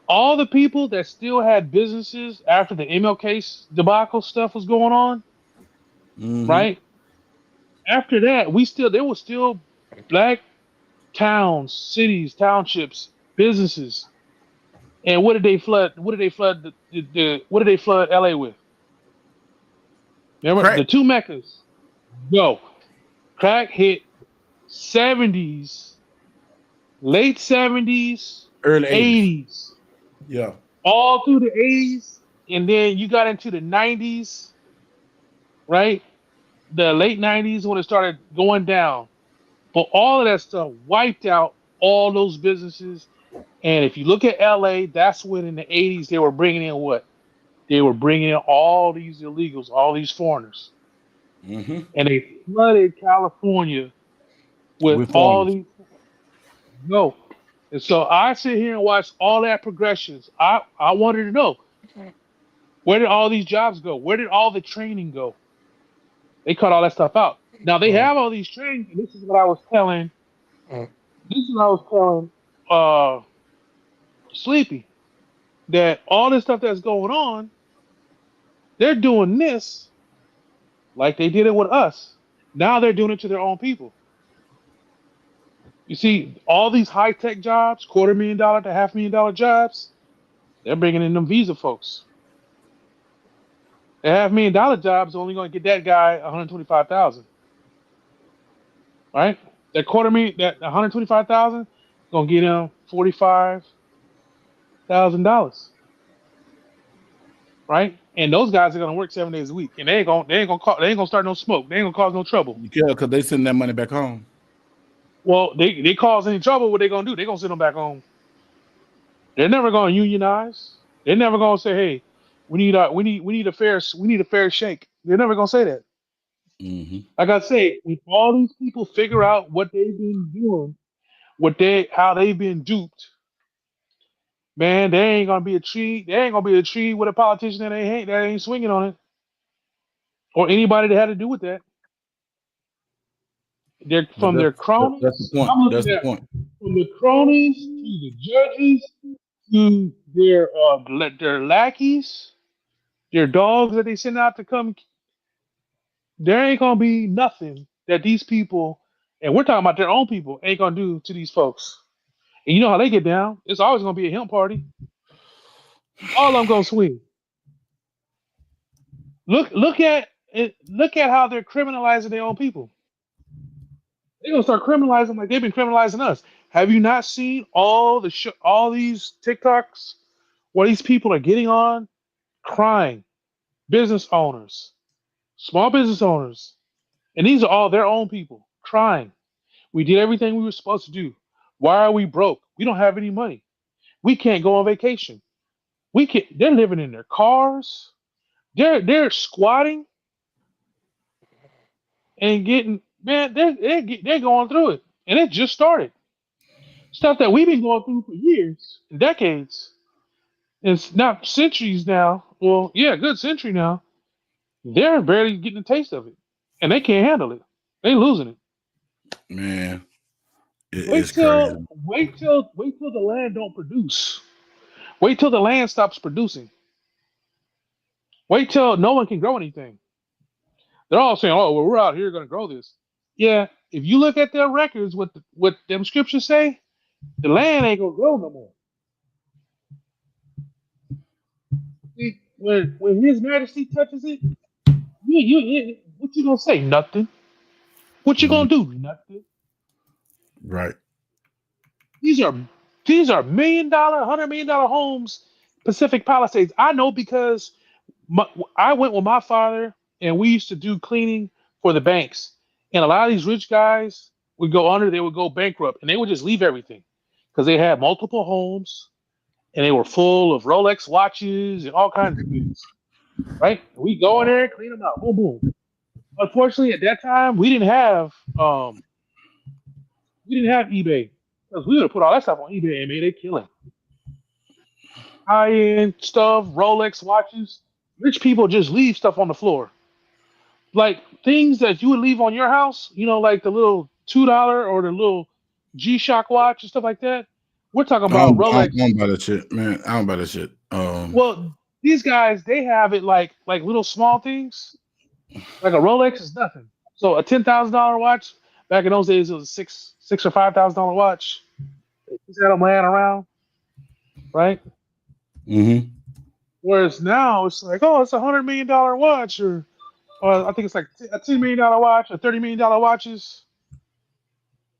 All the people that still had businesses after the MLK debacle stuff was going on, Mm-hmm. right? After that, there was still black towns, cities, townships, businesses. And what did they flood? What did they flood? What did they flood LA with? Remember Crack. the two meccas? Go. Crack hit 70s, late 70s, Early 80s. 80s, Yeah. all through the 80s, and then you got into the 90s, right? The late 90s when it started going down. But all of that stuff wiped out all those businesses. And if you look at LA, that's when in the 80s they were bringing in what? They were bringing in all these illegals, all these foreigners. Mm-hmm. And they flooded California with With all foreigners. these. No. And so I sit here and watch all that progressions. I wanted to know, where did all these jobs go? Where did all the training go? They cut all that stuff out. Now they have all these training, and this is what I was telling. This is what I was telling Sleepy, that all this stuff that's going on, they're doing this like they did it with us. Now they're doing it to their own people. You see, all these high tech jobs, $250,000 to $500,000 jobs, they're bringing in them visa folks. The $500,000 jobs are only going to get that guy 125,000, right? That quarter million, that 125,000, gonna get him $45,000, right? And those guys are gonna work 7 days a week, and they ain't gonna start no smoke. They ain't gonna cause no trouble. Yeah, because they send that money back home. Well, they cause any trouble, what they gonna do? They gonna send them back home. They're never gonna unionize. They're never gonna say, "Hey, we need a fair shake." They're never gonna say that. Mm-hmm. Like I say, if all these people figure out what they've been doing, how they've been duped, man, there ain't gonna be a tree. There ain't gonna be a tree with a politician that ain't swinging on it, or anybody that had to do with that. They're But from their that's the cronies. point. I'm That's looking the at point. from the cronies to the judges to their lackeys, their dogs that they send out to come. There ain't gonna be nothing that these people, and we're talking about their own people, ain't gonna do to these folks. And you know how they get down. It's always gonna be a hemp party. All of them gonna swing. Look at it. Look at how they're criminalizing their own people. They're gonna start criminalizing like they've been criminalizing us. Have you not seen all these TikToks where these people are getting on crying? Business owners, small business owners, and these are all their own people crying. We did everything we were supposed to do. Why are we broke? We don't have any money. We can't go on vacation. We can not They're living in their cars. They're squatting and getting, man. They're going through it, and it just started. Stuff that we've been going through for years, decades. It's not centuries now. Well, yeah, a good century now. They're barely getting a taste of it, and they can't handle it. They losing it. Man, it's crazy. Wait till the land don't produce. Wait till the land stops producing. Wait till no one can grow anything. They're all saying, "Oh, well, we're out here going to grow this." Yeah, if you look at their records, what them scriptures say, the land ain't gonna grow no more. See, when His Majesty touches it, what you gonna say? Nothing. What you Mhm. gonna do? Nothing. Right. These are $1 million, $100 million homes, Pacific Palisades. I know because I went with my father and we used to do cleaning for the banks. And a lot of these rich guys would go under, they would go bankrupt, and they would just leave everything because they had multiple homes and they were full of Rolex watches and all kinds of things. Right? We go in there, clean them out, boom, boom. Unfortunately, at that time, we didn't have eBay because we would have put all that stuff on eBay and made a killing. High end stuff, Rolex watches. Rich people just leave stuff on the floor, like things that you would leave on your house. You know, like the little $2 or the little G-Shock watch and stuff like that. We're talking I about don't, I Rolex. don't buy that shit, man. I don't buy that shit. Well, these guys, they have it like little small things. Like a Rolex is nothing. So a $10,000 watch back in those days, it was a six or $5,000 watch. Just had them laying around, right? Mm-hmm. Whereas now it's like, oh, it's $100 million watch, or I think it's like a $10 million watch, or $30 million watches.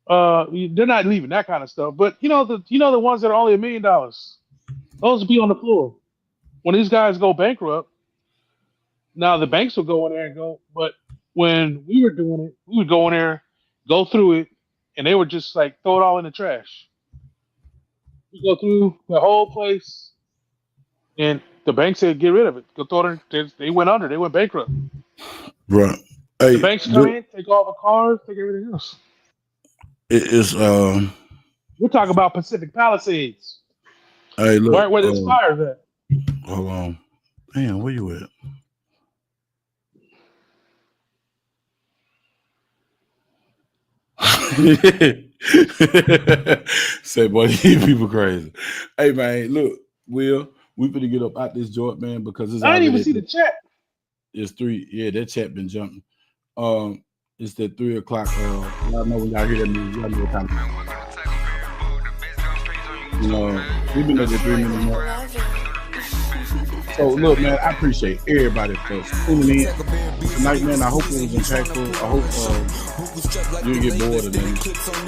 They're not leaving that kind of stuff. But the ones that are only $1 million, those will be on the floor. When these guys go bankrupt, now the banks will go in there and go. But when we were doing it, we would go in there, go through it, and they would just like throw it all in the trash. We go through the whole place, and the bank said get rid of it. Go throw it in, they went under. They went bankrupt. Right. The Hey, banks come in, take all the cars, take everything else. it's We're talking about Pacific Palisades. Hey, look. Where the fires at? Hold on. Damn, where you at? Say, boy, these people crazy. Hey, man, look, Will, we finna get up out this joint, man, because it's I didn't even already see the chat. It's 3. Yeah, that chat been jumping. It's that 3 o'clock. Y'all know when y'all hear that music, y'all know what time. We've been at the 3 minute mark. So look, man, I appreciate everybody for tuning in tonight, man. I hope it was impactful. I hope you get bored of them.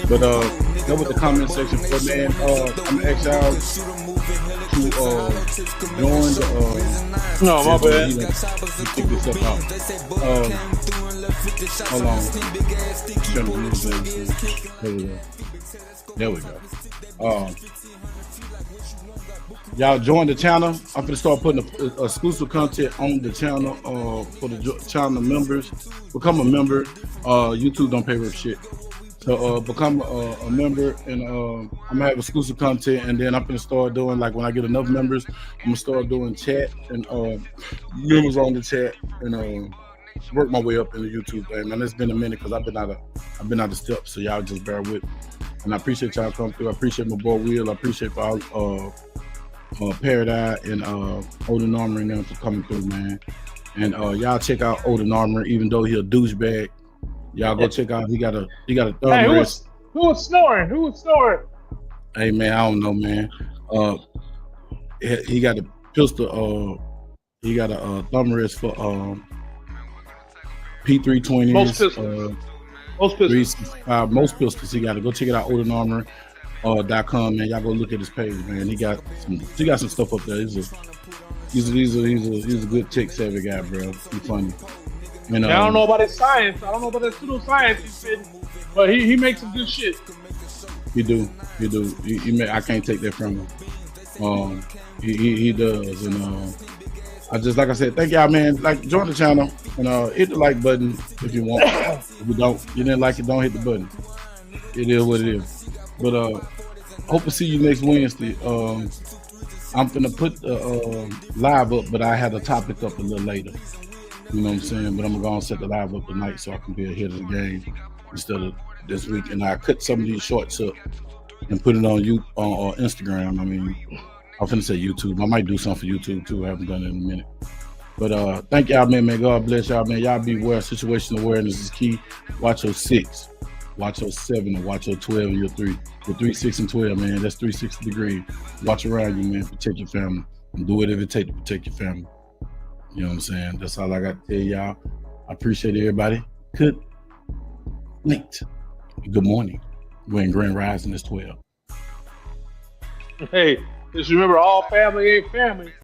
But go with the comment section for, man. I'm gonna ask y'all to join the No, my bad. Check this stuff out. Hold on. There we go. Y'all join the channel. I'm gonna start putting exclusive content on the channel for the channel members. Become a member. YouTube don't pay for shit. So become a member, and I'm gonna have exclusive content, and then I'm gonna start doing, like, when I get enough members, I'm gonna start doing chat and members on the chat, and work my way up in the YouTube thing. Man, it's been a minute because I've been out of steps, so y'all just bear with me. And I appreciate y'all coming through. I appreciate my boy Will. I appreciate all Paradise and Odin Armour and them for coming through, man. And y'all check out Odin Armour, even though he a douchebag. Y'all go check out. He got a thumb Hey, who wrist. was snoring? Who was snoring? Hey, man, I don't know, man. He got a pistol. He got a thumb wrist for P320s. Most pistols. Most pistols. Most pistols. He got to go check it out. Odin Armour. .com, man. Y'all go look at his page, man. He got some stuff up there. He's a good tech savvy guy, bro. He's funny. And, I don't know about his science. I don't know about his pseudoscience he's spitting, but he makes some good shit. He do. I can't take that from him. He does, and I just, like I said, thank y'all, man. Like, join the channel and hit the like button if you want. If you didn't like it, don't hit the button. It is what it is. But hope to see you next Wednesday. I'm gonna put the live up, but I had a topic up a little later. You know what I'm saying? But I'm gonna set the live up tonight so I can be ahead of the game instead of this week. And I cut some of these shorts up and put it on Instagram. I mean, I'm finna say YouTube. I might do something for YouTube too. I haven't done it in a minute. But thank y'all, man. God bless y'all, man. Y'all beware. Situational awareness is key. Watch your 6. Watch your 7 and watch your 12 and your 3. Your 3, 6, and 12, man. That's 360 degrees. Watch around you, man. Protect your family. And do whatever it takes to protect your family. You know what I'm saying? That's all I got to tell y'all. I appreciate everybody. Good night. Good morning. We're in Grand Rising is 12. Hey, just remember, all family ain't family.